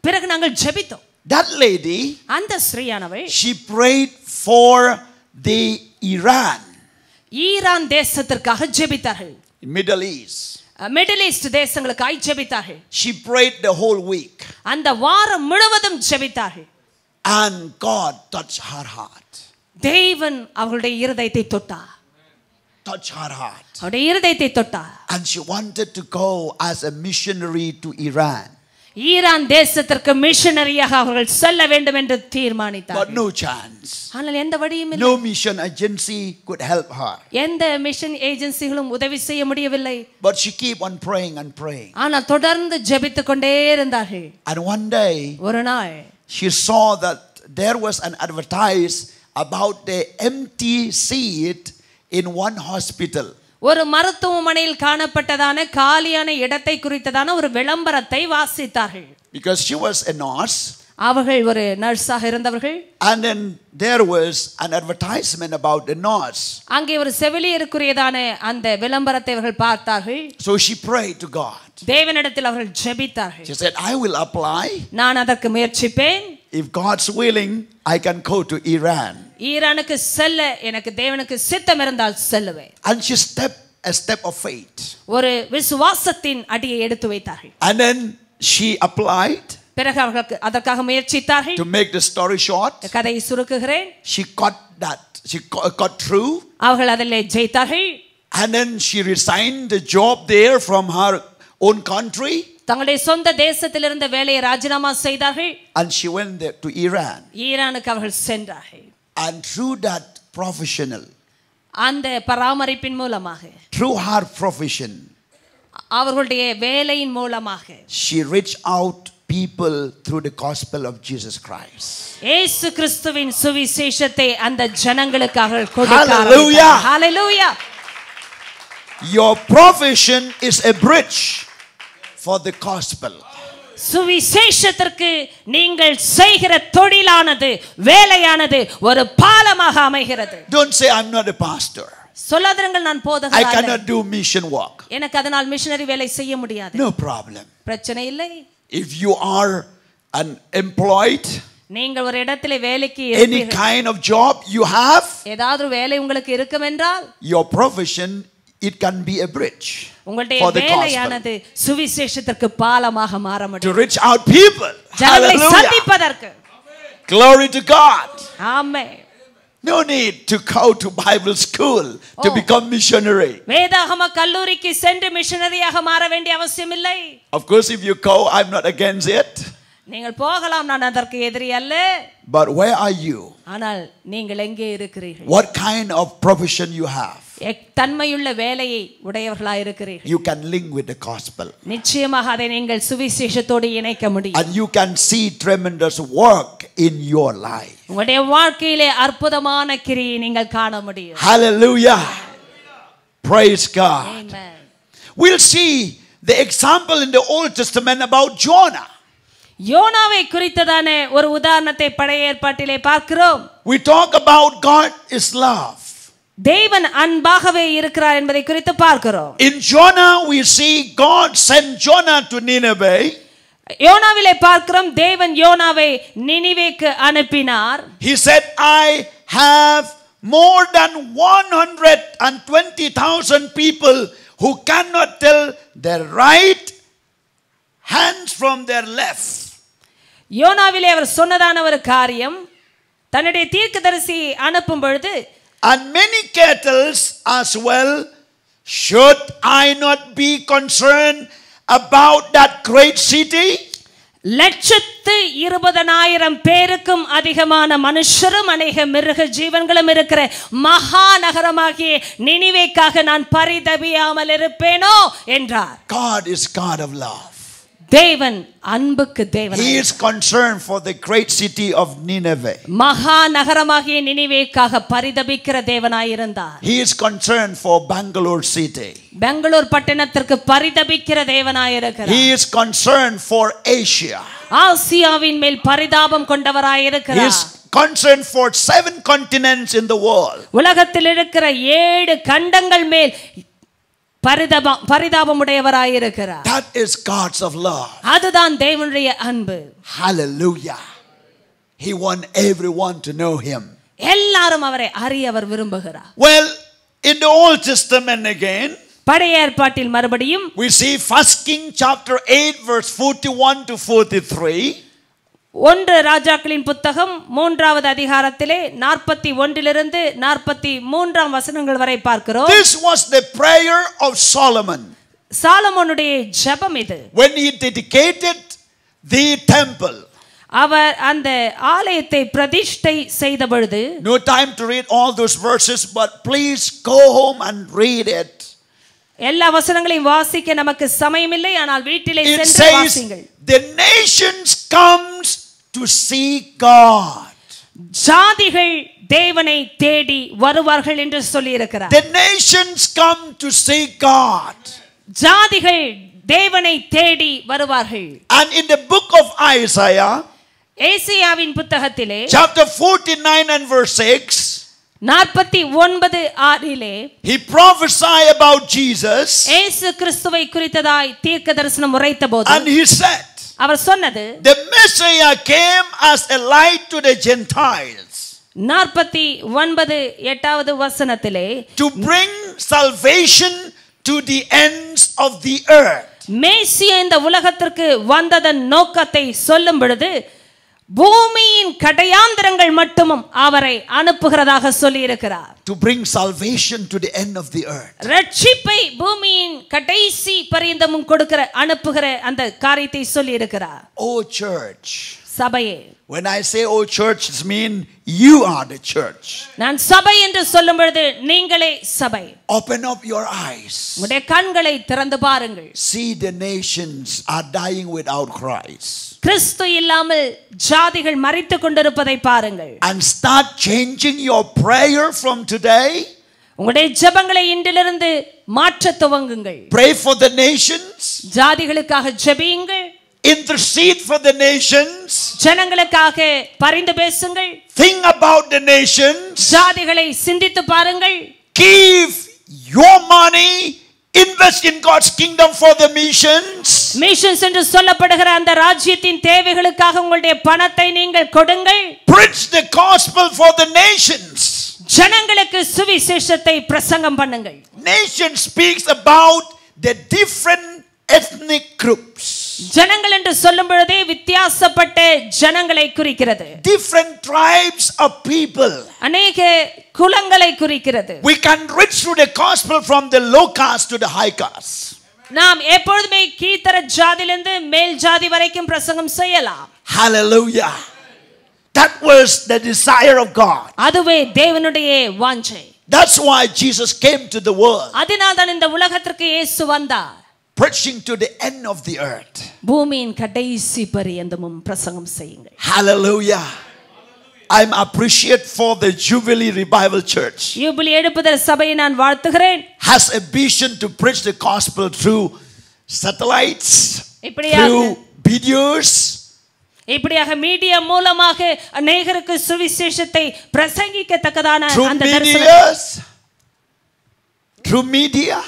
[SPEAKER 2] பிறகு நாங்கள் ஜெபித்தோம்.
[SPEAKER 1] That lady,
[SPEAKER 2] அந்த ஸ்ரீயானவள்,
[SPEAKER 1] she prayed for the Iran.
[SPEAKER 2] Iran தேசத்திற்காக ஜெபித்தார்கள்.
[SPEAKER 1] Middle East.
[SPEAKER 2] மிடில் ஈஸ்ட் தேசங்களுக்காக ஜெபித்தார்கள்.
[SPEAKER 1] She prayed the whole week.
[SPEAKER 2] அந்த வாரம் முழுவதும் ஜெபித்தார்கள்.
[SPEAKER 1] And God touched her heart.
[SPEAKER 2] தேவன் அவளுடைய இருதயத்தை தொட்டார்.
[SPEAKER 1] Touch her heart.
[SPEAKER 2] அவளுடைய இருதயத்தை தொட்டார்.
[SPEAKER 1] And she wanted to go as a missionary to Iran.
[SPEAKER 2] Iran தேசத்திற்கு மிஷனரியாக அவர்கள் செல்ல வேண்டும் என்று தீர்மானித்தார்.
[SPEAKER 1] But no chance.
[SPEAKER 2] ஆனால் எந்த வழியும் இல்லை.
[SPEAKER 1] No mission agency could help her.
[SPEAKER 2] எந்த மிஷன் ஏஜென்சிகளும் உதவி செய்ய முடியவில்லை.
[SPEAKER 1] But she keep on praying and praying.
[SPEAKER 2] ஆனால் தொடர்ந்து ஜெபித்துக் கொண்டே இருந்தார்கள்.
[SPEAKER 1] And one day
[SPEAKER 2] ஒரு நாள்
[SPEAKER 1] she saw that there was an advertise about the empty seat in one hospital.
[SPEAKER 2] ஒரு மருத்துவமனையில் காணப்பட்டதான காலியான இடத்தை குறித்ததான ஒரு விளம்பரத்தை வாசித்தார்கள்.
[SPEAKER 1] Because she was a nurse.
[SPEAKER 2] அவர்கள் ஒரு நர்ஸாக இருந்தவர்கள்.
[SPEAKER 1] And then there was an advertisement about the nurse.
[SPEAKER 2] அங்கே ஒரு செவிலியருக்குரியதான அந்த விளம்பரத்தை அவர்கள் பார்த்தார்கள்.
[SPEAKER 1] So she prayed to God.
[SPEAKER 2] தேவனிடத்தில் அவர்கள் ஜெபித்தார்கள்.
[SPEAKER 1] She said, I will apply.
[SPEAKER 2] நான் அதற்கு முயற்சிப்பேன்.
[SPEAKER 1] If God's willing, I can go to Iran.
[SPEAKER 2] ஈரானுக்கு செல்ல எனக்கு தேவனுக்கு சித்தம் இருந்தால் செல்லுவேன்.
[SPEAKER 1] And she stepped a step of faith.
[SPEAKER 2] ஒரு விசுவாசத்தின் அடியை எடுத்து வைத்தார்கள்.
[SPEAKER 1] And then she applied.
[SPEAKER 2] பிறகு அவர்கள் அதற்காக முயற்சித்தார்கள்.
[SPEAKER 1] To make the story short,
[SPEAKER 2] கதையை சுருக்குகிறேன்.
[SPEAKER 1] she got through.
[SPEAKER 2] அவர்கள் அதிலே ஜெயித்தார்கள்.
[SPEAKER 1] And then she resigned the job there from her own country.
[SPEAKER 2] தங்களுடைய சொந்த தேசத்தில் இருந்த வேலையை ராஜினாமா செய்தார்கள்.
[SPEAKER 1] And she went there to Iran.
[SPEAKER 2] ஈரானுக்கு அவர்கள் சென்றார்கள்.
[SPEAKER 1] And through that professional,
[SPEAKER 2] அந்த பராமரிப்பின் மூலமாக,
[SPEAKER 1] through her profession,
[SPEAKER 2] அவர்களுடைய வேலையின் மூலமாக
[SPEAKER 1] she reached out people through the gospel of Jesus Christ.
[SPEAKER 2] இயேசு கிறிஸ்துவின் சுவிசேஷத்தை அந்த ஜனங்களுக்கு அவர்கள் கொடுத்தார்கள்.
[SPEAKER 1] Hallelujah.
[SPEAKER 2] Hallelujah.
[SPEAKER 1] Your profession is a bridge for the gospel.
[SPEAKER 2] சுவிசேஷத்திற்கு நீங்கள் செய்கிற தொழிலானது வேலையானது ஒரு பாலமாக அமைகிறது.
[SPEAKER 1] Don't say I'm not a pastor.
[SPEAKER 2] சொல்லாதீர்கள் நான் போதகர்
[SPEAKER 1] I
[SPEAKER 2] அல்ல.
[SPEAKER 1] cannot do mission work.
[SPEAKER 2] எனக்கு அதனால் மிஷனரி வேலை செய்ய முடியாது.
[SPEAKER 1] No problem.
[SPEAKER 2] பிரச்சனை இல்லை.
[SPEAKER 1] If you are unemployed,
[SPEAKER 2] நீங்கள் ஒரு இடத்திலே வேலைக்கு
[SPEAKER 1] any kind of job you have,
[SPEAKER 2] ஏதாவது வேலை உங்களுக்கு இருக்கும் என்றால்
[SPEAKER 1] your profession, it can be a bridge
[SPEAKER 2] உங்களுடைய
[SPEAKER 1] for the
[SPEAKER 2] வேலையானது சுவிசேஷத்திற்கு பாலமாக மாற
[SPEAKER 1] to
[SPEAKER 2] முடியும்.
[SPEAKER 1] reach out people.
[SPEAKER 2] ஜனங்களை
[SPEAKER 1] Hallelujah.
[SPEAKER 2] சந்திப்பதற்கு.
[SPEAKER 1] Glory to God.
[SPEAKER 2] Amen.
[SPEAKER 1] No need to go to Bible school to become missionary.
[SPEAKER 2] வேதாகம கல்லூரிக்கு சென்று மிஷனரியாக மாற வேண்டிய அவசியம் இல்லை.
[SPEAKER 1] Of course, if you go, I'm not against it.
[SPEAKER 2] நீங்கள் போகலாம், நான் அதற்கு எதிரி அல்ல.
[SPEAKER 1] But where are you?
[SPEAKER 2] ஆனால் நீங்கள் எங்கே இருக்கிறீர்கள்?
[SPEAKER 1] What kind of profession you have?
[SPEAKER 2] தன்மையுள்ள வேலையை உடையவர்களாக இருக்கிறீர்கள்.
[SPEAKER 1] You can link with the gospel.
[SPEAKER 2] நிச்சயமாக அதை நீங்கள் சுவிசேஷத்தோடு இணைக்க முடியும்.
[SPEAKER 1] And you can see tremendous work in your life.
[SPEAKER 2] உங்களுடைய வாழ்க்கையிலே அற்புதமான கிரியை நீங்கள் காண முடியும்.
[SPEAKER 1] Hallelujah. Praise God.
[SPEAKER 2] Amen.
[SPEAKER 1] We'll see the example in the Old Testament about Jonah.
[SPEAKER 2] யோனாவை குறித்ததான ஒரு உதாரணத்தை பழைய ஏற்பாட்டிலே பார்க்கிறோம்.
[SPEAKER 1] We talk about God is love.
[SPEAKER 2] தேவன் அன்பாகவே இருக்கிறார் என்பதை குறித்து பார்க்கிறோம்.
[SPEAKER 1] In Jonah we see God sent Jonah to Nineveh.
[SPEAKER 2] யோனாவிலே பார்க்கிறோம் தேவன் யோனாவை நினிவேக்கு அனுப்பினார்.
[SPEAKER 1] He said, I have more than 120,000 people who cannot tell their right hands from their left.
[SPEAKER 2] யோனாவிலே அவர் சொன்னதான ஒரு காரியம், தன்னுடைய தீர்க்கதரிசியை அனுப்பும் பொழுது,
[SPEAKER 1] and many cattle as well, should I not be concerned about that great city?
[SPEAKER 2] 120,000 பேருக்கும் அதிகமான மனுஷரும் அநேக மிருக ஜீவன்களும் இருக்கிற மகா நகரமாகிய நினிவேக்காக நான் பரிதபியாமல் இருப்பேனோ என்றார்.
[SPEAKER 1] God is God of love.
[SPEAKER 2] தேவன் அன்புக்கு தேவன்.
[SPEAKER 1] He is concerned for the great city of Nineveh.
[SPEAKER 2] மகா நகரமாகிய நினிவேக்காக பரிதபிக்கிற தேவனாய் இருந்தார்.
[SPEAKER 1] He is concerned for Bangalore city.
[SPEAKER 2] Bangalore பட்டணத்திற்கு பரிதபிக்கிற தேவனாய் இருக்கிறார்.
[SPEAKER 1] He is concerned for Asia.
[SPEAKER 2] ஆசியாவின் மேல் பரிதாபம் கொண்டவராய்
[SPEAKER 1] He
[SPEAKER 2] இருக்கிறார்.
[SPEAKER 1] is concerned for 7 continents in the world.
[SPEAKER 2] உலகத்தில் இருக்கிற 7 கண்டங்கள் மேல் பரிதாபம் உடையவராய் இருக்கிறார்.
[SPEAKER 1] That is God's of love.
[SPEAKER 2] அதுதான் தேவனுடைய அன்பு.
[SPEAKER 1] Hallelujah. He wants everyone to know him.
[SPEAKER 2] எல்லாரும் அவரை அறிய அவர் விரும்புகிறார்.
[SPEAKER 1] Well, in the Old Testament again,
[SPEAKER 2] பழைய ஏற்பாட்டில் மறுபடியும்
[SPEAKER 1] we see 1 King chapter 8 verse 41 to 43.
[SPEAKER 2] 1 ராஜாக்களின் புத்தகம் 3வது அதிகாரத்திலே 41 43 வசனங்கள் வரை பார்க்கிறோம்.
[SPEAKER 1] This was the prayer of Solomon.
[SPEAKER 2] சாலமோனுடைய ஜெபம் இது.
[SPEAKER 1] When he dedicated the temple.
[SPEAKER 2] அவர் அந்த ஆலயத்தை பிரதிஷ்டை செய்த பொழுது,
[SPEAKER 1] No time to read all those verses, but please go home and read it.
[SPEAKER 2] எல்லா வசனங்களையும் வாசிக்க நமக்கு சமயம் இல்லை, ஆனால் வீட்டிலே
[SPEAKER 1] It
[SPEAKER 2] சென்று
[SPEAKER 1] says
[SPEAKER 2] வாசிங்கள்.
[SPEAKER 1] the nations comes to see God.
[SPEAKER 2] ஜாதிகள் தேவனை தேடி வருவார்கள் என்று சொல்லி இருக்கிறார்.
[SPEAKER 1] The nations come to see God.
[SPEAKER 2] ஜாதிகள் தேவனை தேடி வருவார்கள்.
[SPEAKER 1] And in the book of Isaiah,
[SPEAKER 2] ஏசாயாவின் புத்தகத்திலே
[SPEAKER 1] chapter 49 and verse 6,
[SPEAKER 2] 49:6
[SPEAKER 1] he prophesied about Jesus,
[SPEAKER 2] இயேசு கிறிஸ்துவை குறித்ததாய் தீர்க்கதரிசனம் உரைத்தபோது
[SPEAKER 1] and he said,
[SPEAKER 2] அவர் சொன்னது,
[SPEAKER 1] the Messiah came as a light to the Gentiles,
[SPEAKER 2] 49:8 வசனத்திலே,
[SPEAKER 1] to bring salvation to the ends of the earth.
[SPEAKER 2] மேசியா இந்த உலகத்திற்கு வந்ததன் நோக்கத்தை சொல்லும் பொழுது, பூமியின் கடையாந்தரங்கள் மட்டும் அவரை அனுப்புகிறதாக சொல்லி இருக்கிறார்.
[SPEAKER 1] To bring salvation to the end of the earth.
[SPEAKER 2] ரட்சிப்பை பூமியின் கடைசி பரியந்தமும் கொடுக்கிற அனுப்புகிற அந்த காரியத்தை சொல்லி இருக்கிறார்.
[SPEAKER 1] Oh church.
[SPEAKER 2] சபையே.
[SPEAKER 1] When I say oh church, it means you are the church.
[SPEAKER 2] நான் சபை என்று சொல்லும் பொழுது நீங்களே சபை.
[SPEAKER 1] Open up your eyes.
[SPEAKER 2] உங்களுடைய கண்களை திறந்து பாருங்கள்.
[SPEAKER 1] See the nations are dying without Christ.
[SPEAKER 2] கிறிஸ்து இல்லாமல் ஜாதிகள் மரித்துக் கொண்டிருப்பதை பாருங்கள்.
[SPEAKER 1] And start changing your prayer from today.
[SPEAKER 2] உங்களுடைய ஜெபங்களை இன்றிலிருந்து மாற்ற துவங்குங்கள்.
[SPEAKER 1] Pray for the nations.
[SPEAKER 2] ஜாதிகளுக்காக ஜெபியுங்கள்.
[SPEAKER 1] Intercede for the nations.
[SPEAKER 2] ஜனங்களுக்காக பரிந்து பேசுங்கள்.
[SPEAKER 1] Think about the nations.
[SPEAKER 2] ஜாதிகளை சிந்தித்து பாருங்கள்.
[SPEAKER 1] Give your money. Invest in God's kingdom for the missions.
[SPEAKER 2] Missions என்று சொல்லப்படுகிற அந்த ராஜ்யத்தின் தேவைகளுக்காக உங்களுடைய பணத்தை நீங்கள் கொடுங்கள்.
[SPEAKER 1] Preach the gospel for the nations.
[SPEAKER 2] ஜனங்களுக்கு சுவிசேஷத்தை பிரசங்கம் பண்ணுங்கள்.
[SPEAKER 1] Nation speaks about the different ethnic groups.
[SPEAKER 2] ஜனங்கள் என்று சொல்லும் பொழுதே வித்தியாசப்பட்ட ஜனங்களை குறிக்கிறது.
[SPEAKER 1] Different tribes of people.
[SPEAKER 2] அநேக குலங்களை குறிக்கிறது.
[SPEAKER 1] We can reach through the gospel from the low caste to the high caste.
[SPEAKER 2] நாம் எப்பொழுதுமே கீழ்த்தர ஜாதியிலிருந்து மேல் ஜாதி வரைக்கும் பிரசங்கம் செய்யலாம்.
[SPEAKER 1] Hallelujah. That was the desire of God.
[SPEAKER 2] அதுவே தேவனுடைய வாஞ்சை.
[SPEAKER 1] That's why Jesus came to the world.
[SPEAKER 2] அதனால் தான் இந்த உலகத்திற்கு இயேசு வந்தார்.
[SPEAKER 1] Preaching to the end of the earth.
[SPEAKER 2] பூமியின் கடைசி பரியந்தமும் பிரசங்கம் செய்யுங்கள்.
[SPEAKER 1] Hallelujah. I'm appreciate for the Jubilee Revival Church.
[SPEAKER 2] யூபிலி எழுப்புதல் சபையை நான் வாழ்த்துகிறேன்.
[SPEAKER 1] Has a vision to preach the gospel through satellites, through videos.
[SPEAKER 2] இப்படியாக மீடியா மூலமாக அநேகருக்கு சுவிசேஷத்தை பிரசங்கிக்கத்தக்கதான அந்த தரிசனம்.
[SPEAKER 1] Through media.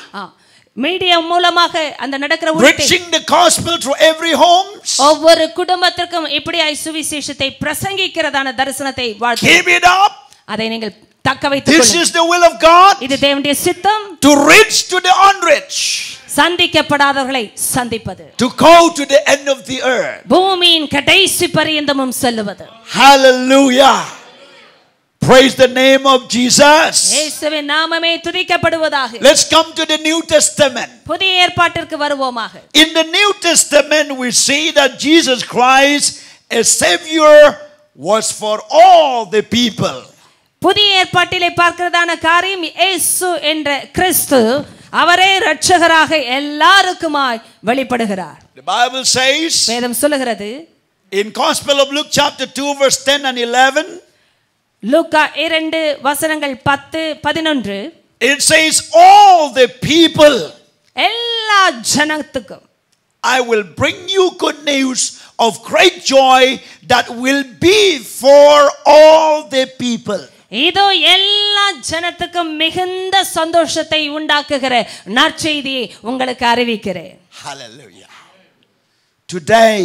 [SPEAKER 2] மீடியா மூலமாக அந்த நடக்கிற
[SPEAKER 1] preaching the gospel through every homes.
[SPEAKER 2] ஒவ்வொரு குடும்பத்திற்கும் இப்படியாய் சுவிசேஷத்தை பிரசங்கிக்கிறதான தரிசனத்தை வாழ்த்து.
[SPEAKER 1] Keep it up.
[SPEAKER 2] அதை நீங்கள் தக்க வைத்துக் கொள்ளுங்கள்.
[SPEAKER 1] This is the will of God.
[SPEAKER 2] இது தேவனுடைய சித்தம்.
[SPEAKER 1] To reach to the unreached.
[SPEAKER 2] சந்திக்கப்படாதவர்களை சந்திப்பது.
[SPEAKER 1] To go to the end of the earth.
[SPEAKER 2] பூமியின் கடைசி பரியந்தமும் செல்லுவது.
[SPEAKER 1] Hallelujah. Praise the name of Jesus.
[SPEAKER 2] இயேசுவின் நாமமே துதிக்கப்படுவதாக.
[SPEAKER 1] Let's come to the New Testament.
[SPEAKER 2] புதிய ஏற்பாட்டிற்கு வருவோமாக.
[SPEAKER 1] In the New Testament we see that Jesus Christ as Savior was for all the people.
[SPEAKER 2] புதிய ஏற்பாட்டிலே பார்க்கிறதான காரியம் இயேசு என்ற கிறிஸ்து அவரே இரட்சகராக எல்லாருக்குமாய் வெளிப்படுகிறார்.
[SPEAKER 1] The Bible says
[SPEAKER 2] வேதம் சொல்லுகிறது
[SPEAKER 1] in Gospel of Luke chapter 2 verse 10 and 11,
[SPEAKER 2] லூக்கா 2 வசனங்கள் 10 11,
[SPEAKER 1] it says all the people,
[SPEAKER 2] எல்லா ஜனத்துக்கும்
[SPEAKER 1] I will bring you good news of great joy that will be for all the people.
[SPEAKER 2] இதோ எல்லா ஜனத்துக்கும் மிகுந்த சந்தோஷத்தை உண்டாக்குகிற நற்செய்தியை உங்களுக்கு அறிவிக்கிறேன்.
[SPEAKER 1] Hallelujah. Today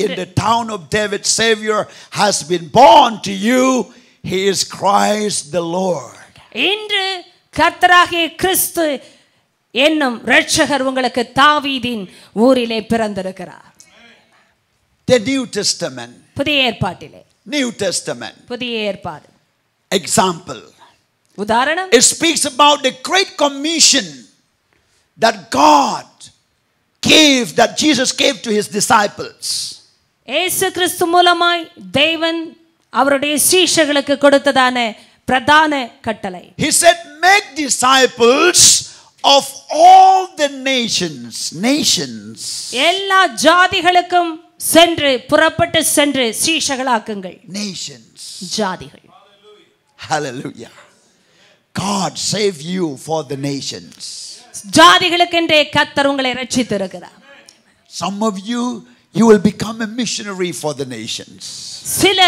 [SPEAKER 1] in the town of David, Savior has been born to you. He is Christ the Lord.
[SPEAKER 2] இன்று கர்த்தராகிய கிறிஸ்து என்னும் இரட்சகர் உங்களுக்கு தாவீதின் ஊரிலே பிறந்திருக்கிறார்.
[SPEAKER 1] The New Testament.
[SPEAKER 2] புதிய ஏற்பாட்டிலே.
[SPEAKER 1] New Testament.
[SPEAKER 2] புதிய ஏற்பாடு.
[SPEAKER 1] Example.
[SPEAKER 2] உதாரணம்.
[SPEAKER 1] It speaks about the great commission that God gave, that Jesus gave to his disciples.
[SPEAKER 2] இயேசு கிறிஸ்து மூலமாய் தேவன் அவருடைய சீஷர்களுக்கு கொடுத்ததான பிரதான கட்டளை.
[SPEAKER 1] He said, make disciples of all the nations.
[SPEAKER 2] எல்லா ஜாதிகளுக்கும் சென்று புறப்பட்டு சென்று சீஷர்களாக்குங்கள்.
[SPEAKER 1] Nations.
[SPEAKER 2] ஜாதிகள்.
[SPEAKER 1] Hallelujah. God save you for the nations.
[SPEAKER 2] ஜாதிகளுக்கென்றே கர்த்தர் உங்களை ரட்சித்திருக்கிறார்.
[SPEAKER 1] Some of you will become a missionary for the nations.
[SPEAKER 2] சில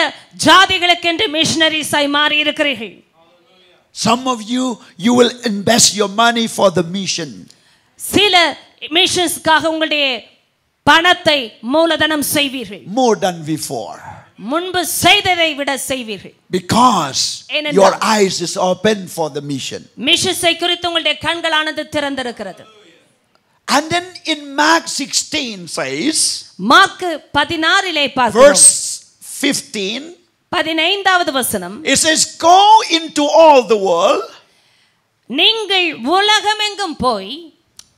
[SPEAKER 2] ஜாதிகளுக்கென்று மிஷனரிஸாய் மாறி இருக்கிறீர்கள்.
[SPEAKER 1] Some of you will invest your money for the mission.
[SPEAKER 2] சில மிஷன்ஸ்க்காக உங்களுடைய பணத்தை மூலதனம் செய்வீர்கள்.
[SPEAKER 1] More than before.
[SPEAKER 2] முன்பு செய்ததை விட செய்வீர்கள்.
[SPEAKER 1] Because your eyes is open for the mission.
[SPEAKER 2] மிஷன்ஸை குறித்து உங்களுடைய கண்களானது திறந்திருக்கிறது.
[SPEAKER 1] And then in Mark 16 says,
[SPEAKER 2] mark 16 பார்க்கிறோம்.
[SPEAKER 1] Verse 15,
[SPEAKER 2] 15வது வசனம்,
[SPEAKER 1] it says, go into all the world,
[SPEAKER 2] நீங்கள் உலகமெங்கும் போய்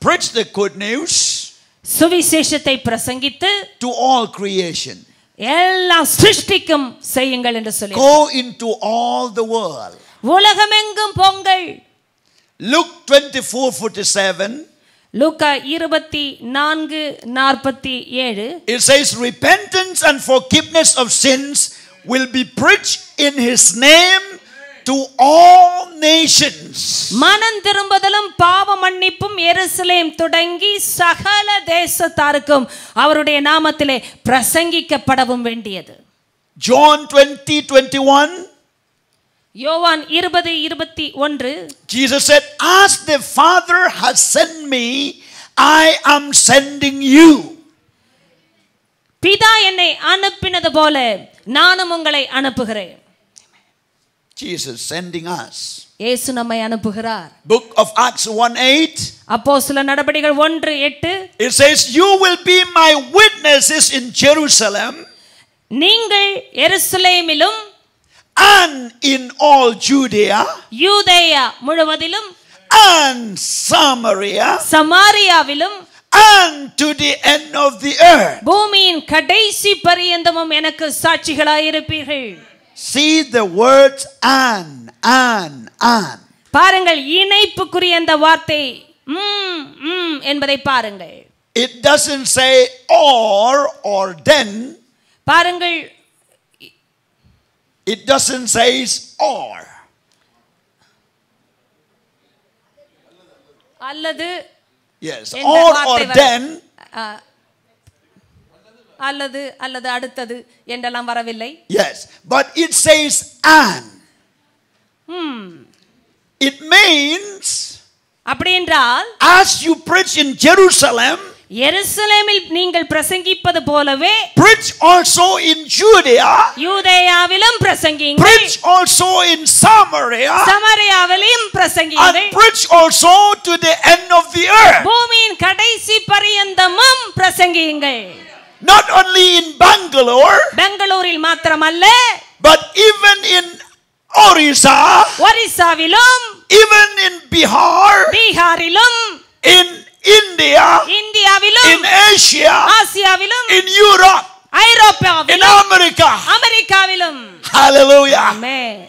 [SPEAKER 1] preach the good news
[SPEAKER 2] சுவிசேஷத்தை பிரசங்கித்து
[SPEAKER 1] to all creation.
[SPEAKER 2] எல்லா சிருஷ்டிக்கும் செய்யுங்கள் என்று சொல்லி.
[SPEAKER 1] Go into all the world.
[SPEAKER 2] உலகமெங்கும் போங்கள்.
[SPEAKER 1] Luke 24:47,
[SPEAKER 2] Luca 24:47,
[SPEAKER 1] it says, repentance and forgiveness of sins will be preached in his name to all nations.
[SPEAKER 2] மனம் திரும்புதலும் பாவ மன்னிப்பும் எருசலேம் தொடங்கி சகல தேசத்தாருக்கும் அவருடைய நாமத்திலே பிரசங்கிக்கப்படவும் வேண்டியது.
[SPEAKER 1] John 20:21,
[SPEAKER 2] யோவான் 20:21,
[SPEAKER 1] Jesus said, as the Father has sent me, I am sending you.
[SPEAKER 2] பிதா என்னை அனுப்பினது போல நானும் உங்களை அனுப்புகிறேன்.
[SPEAKER 1] Jesus sending us.
[SPEAKER 2] இயேசு நம்மை அனுப்புகிறார்.
[SPEAKER 1] Book of Acts 1:8,
[SPEAKER 2] அப்போஸ்தலர் நடபடிகள் 1:8,
[SPEAKER 1] it says, you will be my witnesses in Jerusalem,
[SPEAKER 2] நீங்கள் எருசலேமிலும்
[SPEAKER 1] and in all Judea,
[SPEAKER 2] யூதேயா முழுவதிலும்
[SPEAKER 1] and Samaria,
[SPEAKER 2] சமாரியாவிலும்
[SPEAKER 1] and to the end of the earth.
[SPEAKER 2] பூமியின் கடைசி பரியந்தமும் எனக்கு சாட்சிகளாய் இருப்பீர்கள்.
[SPEAKER 1] See the words and.
[SPEAKER 2] பாருங்கள், இணைப்புக்குரிய அந்த வார்த்தை என்பதை பாருங்கள்.
[SPEAKER 1] It doesn't say or then.
[SPEAKER 2] பாருங்கள்,
[SPEAKER 1] it doesn't say or.
[SPEAKER 2] அல்லது,
[SPEAKER 1] yes, or then.
[SPEAKER 2] அல்லது அடுத்தது என்றெல்லாம் வரவில்லை.
[SPEAKER 1] Yes, but it says and. It means,
[SPEAKER 2] அப்படி என்றால்,
[SPEAKER 1] as you preach in Jerusalem,
[SPEAKER 2] எருசலேமில் நீங்கள் பிரசங்கிப்பது போலவே
[SPEAKER 1] preach also in Judea,
[SPEAKER 2] யூதேயாவிலும் பிரசங்கியுங்கள்.
[SPEAKER 1] preach also in Samaria,
[SPEAKER 2] சமாரியாவிலும் பிரசங்கியுங்கள்.
[SPEAKER 1] and preach also to the end of the earth.
[SPEAKER 2] பூமியின் கடைசி பரியந்தமும் பிரசங்கியுங்கள்.
[SPEAKER 1] Not only in Bangalore,
[SPEAKER 2] பெங்களூரில் மாத்திரமல்ல,
[SPEAKER 1] but even in Orissa,
[SPEAKER 2] ஒரிசாவிலும்,
[SPEAKER 1] even in Bihar,
[SPEAKER 2] பீகாரிலும்,
[SPEAKER 1] in India,
[SPEAKER 2] இந்தியாவிலும்,
[SPEAKER 1] in Asia,
[SPEAKER 2] ஆசியாவிலும்,
[SPEAKER 1] in Europe, in
[SPEAKER 2] ஐரோப்பாவிலும்,
[SPEAKER 1] America.
[SPEAKER 2] அமெரிக்காவிலும்.
[SPEAKER 1] Hallelujah.
[SPEAKER 2] Amen.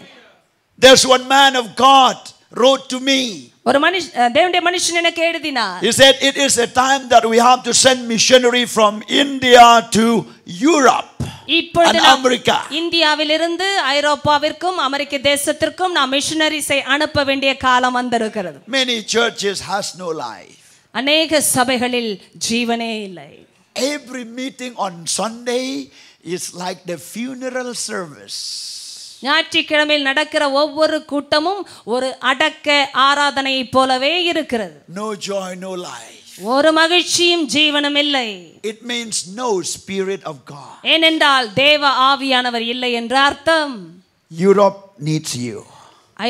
[SPEAKER 1] There's one man of God wrote to me.
[SPEAKER 2] ஒரு தேவனுடைய மனுஷன் எனக்கு எழுதினார்.
[SPEAKER 1] He said it is a time that we have to send missionary from India to Europe and America.
[SPEAKER 2] இந்தியாவிலிருந்து ஐரோப்பாவிற்கும் அமெரிக்க தேசத்திற்கும் நாம் மிஷனரிஸை அனுப்ப வேண்டிய காலம் வந்திருக்கிறது.
[SPEAKER 1] Many churches has no life.
[SPEAKER 2] அநேக சபைகளில் ஜீவனே இல்லை.
[SPEAKER 1] Every meeting on Sunday is like the funeral service.
[SPEAKER 2] ஞாயிற்றுக்கிழமையில் நடக்கிற ஒவ்வொரு கூட்டமும் ஒரு அடக்க ஆராதனையை போலவே இருக்கிறது.
[SPEAKER 1] No joy, no life.
[SPEAKER 2] ஒரு மகிழ்ச்சியும் ஜீவனும் இல்லை.
[SPEAKER 1] It means no spirit of God.
[SPEAKER 2] ஏனென்றால் தேவ ஆவியானவர் இல்லை என்று அர்த்தம்.
[SPEAKER 1] Europe needs you.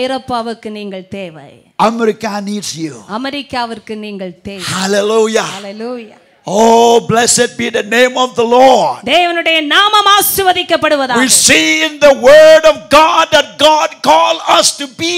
[SPEAKER 2] ஐரோப்பாவுக்கு நீங்கள் தேவை.
[SPEAKER 1] America needs you.
[SPEAKER 2] அமெரிக்காவிற்கு நீங்கள் தேவை.
[SPEAKER 1] Hallelujah.
[SPEAKER 2] Hallelujah.
[SPEAKER 1] Oh, blessed be the name of the Lord.
[SPEAKER 2] தேவனுடைய நாமம் ஆசீர்வதிக்கப்படுவதாக.
[SPEAKER 1] We see in the word of God that God called us to be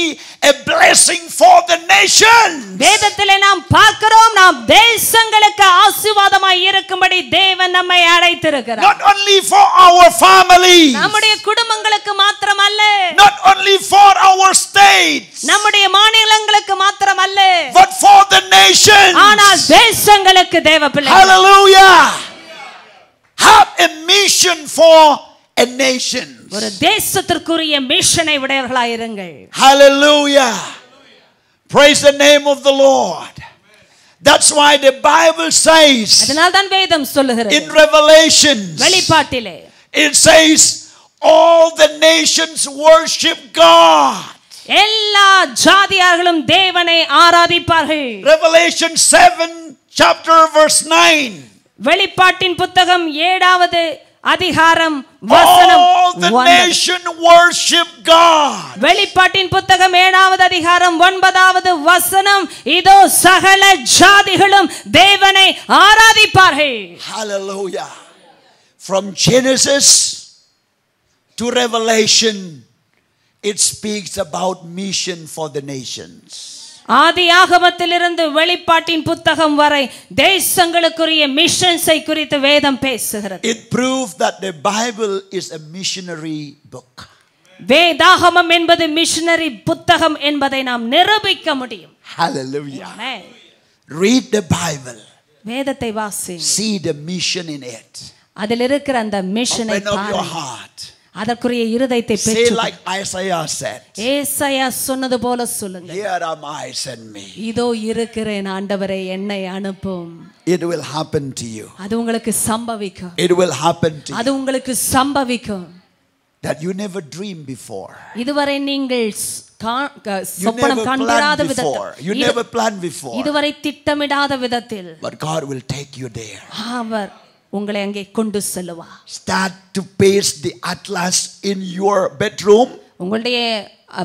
[SPEAKER 1] a blessing for the nations.
[SPEAKER 2] வேதத்திலே நாம் பார்க்கிறோம், நாம் தேசங்களுக்கு ஆசீர்வாதமாய் இருக்கும்படி தேவன் நம்மை அழைத்திருக்கிறார்.
[SPEAKER 1] Not only for our family,
[SPEAKER 2] நம்முடைய குடும்பங்களுக்கு மாத்திரமல்ல,
[SPEAKER 1] not only for our states,
[SPEAKER 2] நம்முடைய மாநிலங்களுக்கு மாத்திரமல்ல,
[SPEAKER 1] but for the nations.
[SPEAKER 2] ஆனால் தேசங்களுக்கு தேவ பிள்ளைகள்.
[SPEAKER 1] Hallelujah. Have a mission for a nation.
[SPEAKER 2] ஒரு தேசத்திற்குரிய மிஷனை உடையவர்களாய் இருங்கள்.
[SPEAKER 1] Hallelujah. Praise the name of the Lord. That's why the Bible says
[SPEAKER 2] அதனால்தான் வேதம் சொல்லுகிறது,
[SPEAKER 1] in Revelation,
[SPEAKER 2] வெளிப்பாட்டிலே
[SPEAKER 1] it says all the nations worship God.
[SPEAKER 2] எல்லா ஜாதியார்களும் தேவனை ஆராதிப்பார்கள்.
[SPEAKER 1] Revelation 7 chapter verse 9.
[SPEAKER 2] வெளிப்பாட்டின் புத்தகம் 7வது அதிகாரம் வசனம்
[SPEAKER 1] All the nation worship God.
[SPEAKER 2] வெளிப்பாட்டின் புத்தகம் 7வது அதிகாரம் 9வது வசனம், இதோ சகல ஜாதிகளும் தேவனை ஆராதிப்பார்கள்.
[SPEAKER 1] Hallelujah. From Genesis to Revelation, it speaks about mission for the nations.
[SPEAKER 2] ஆதியாகமத்திலிருந்து வெளிப்பாட்டின் புத்தகம் வரை தேசங்களுக்குரிய மிஷன்ஸை குறித்து வேதம் பேசுகிறது.
[SPEAKER 1] It proves that the Bible is a missionary book.
[SPEAKER 2] வேதாகமம் என்பது மிஷனரி புத்தகம் என்பதை நாம் நிரூபிக்க முடியும்.
[SPEAKER 1] Hallelujah. Read the Bible.
[SPEAKER 2] வேதத்தை வாசியுங்கள்.
[SPEAKER 1] See the mission in it.
[SPEAKER 2] அதில் இருக்கிற அந்த மிஷனை
[SPEAKER 1] Open up your
[SPEAKER 2] பாருங்கள்.
[SPEAKER 1] heart.
[SPEAKER 2] அதற்குரிய இருதயத்தை
[SPEAKER 1] Say
[SPEAKER 2] பெற்று
[SPEAKER 1] like Isaiah said,
[SPEAKER 2] ஏசாயா சொன்னது போல சொல்லுங்க,
[SPEAKER 1] here am I, send me.
[SPEAKER 2] இதோ இருக்கிறேன் ஆண்டவரே, என்னை அனுப்பும்.
[SPEAKER 1] It will happen to you.
[SPEAKER 2] அது உங்களுக்கு சம்பவிக்கும்.
[SPEAKER 1] It will happen to
[SPEAKER 2] அது
[SPEAKER 1] you
[SPEAKER 2] உங்களுக்கு சம்பவிக்கும்.
[SPEAKER 1] that you never dreamed before.
[SPEAKER 2] இதுவரை நீங்கள்
[SPEAKER 1] You
[SPEAKER 2] சொப்பனம்
[SPEAKER 1] never
[SPEAKER 2] கண்டிராத
[SPEAKER 1] planned before. You
[SPEAKER 2] விதத்தில்,
[SPEAKER 1] never planned before.
[SPEAKER 2] இதுவரை திட்டமிடாத விதத்தில்
[SPEAKER 1] But God will take you there.
[SPEAKER 2] அவர் உங்களை அங்கே கொண்டு செல்லுவார்.
[SPEAKER 1] Start to paste the atlas in your bedroom.
[SPEAKER 2] உங்களுடைய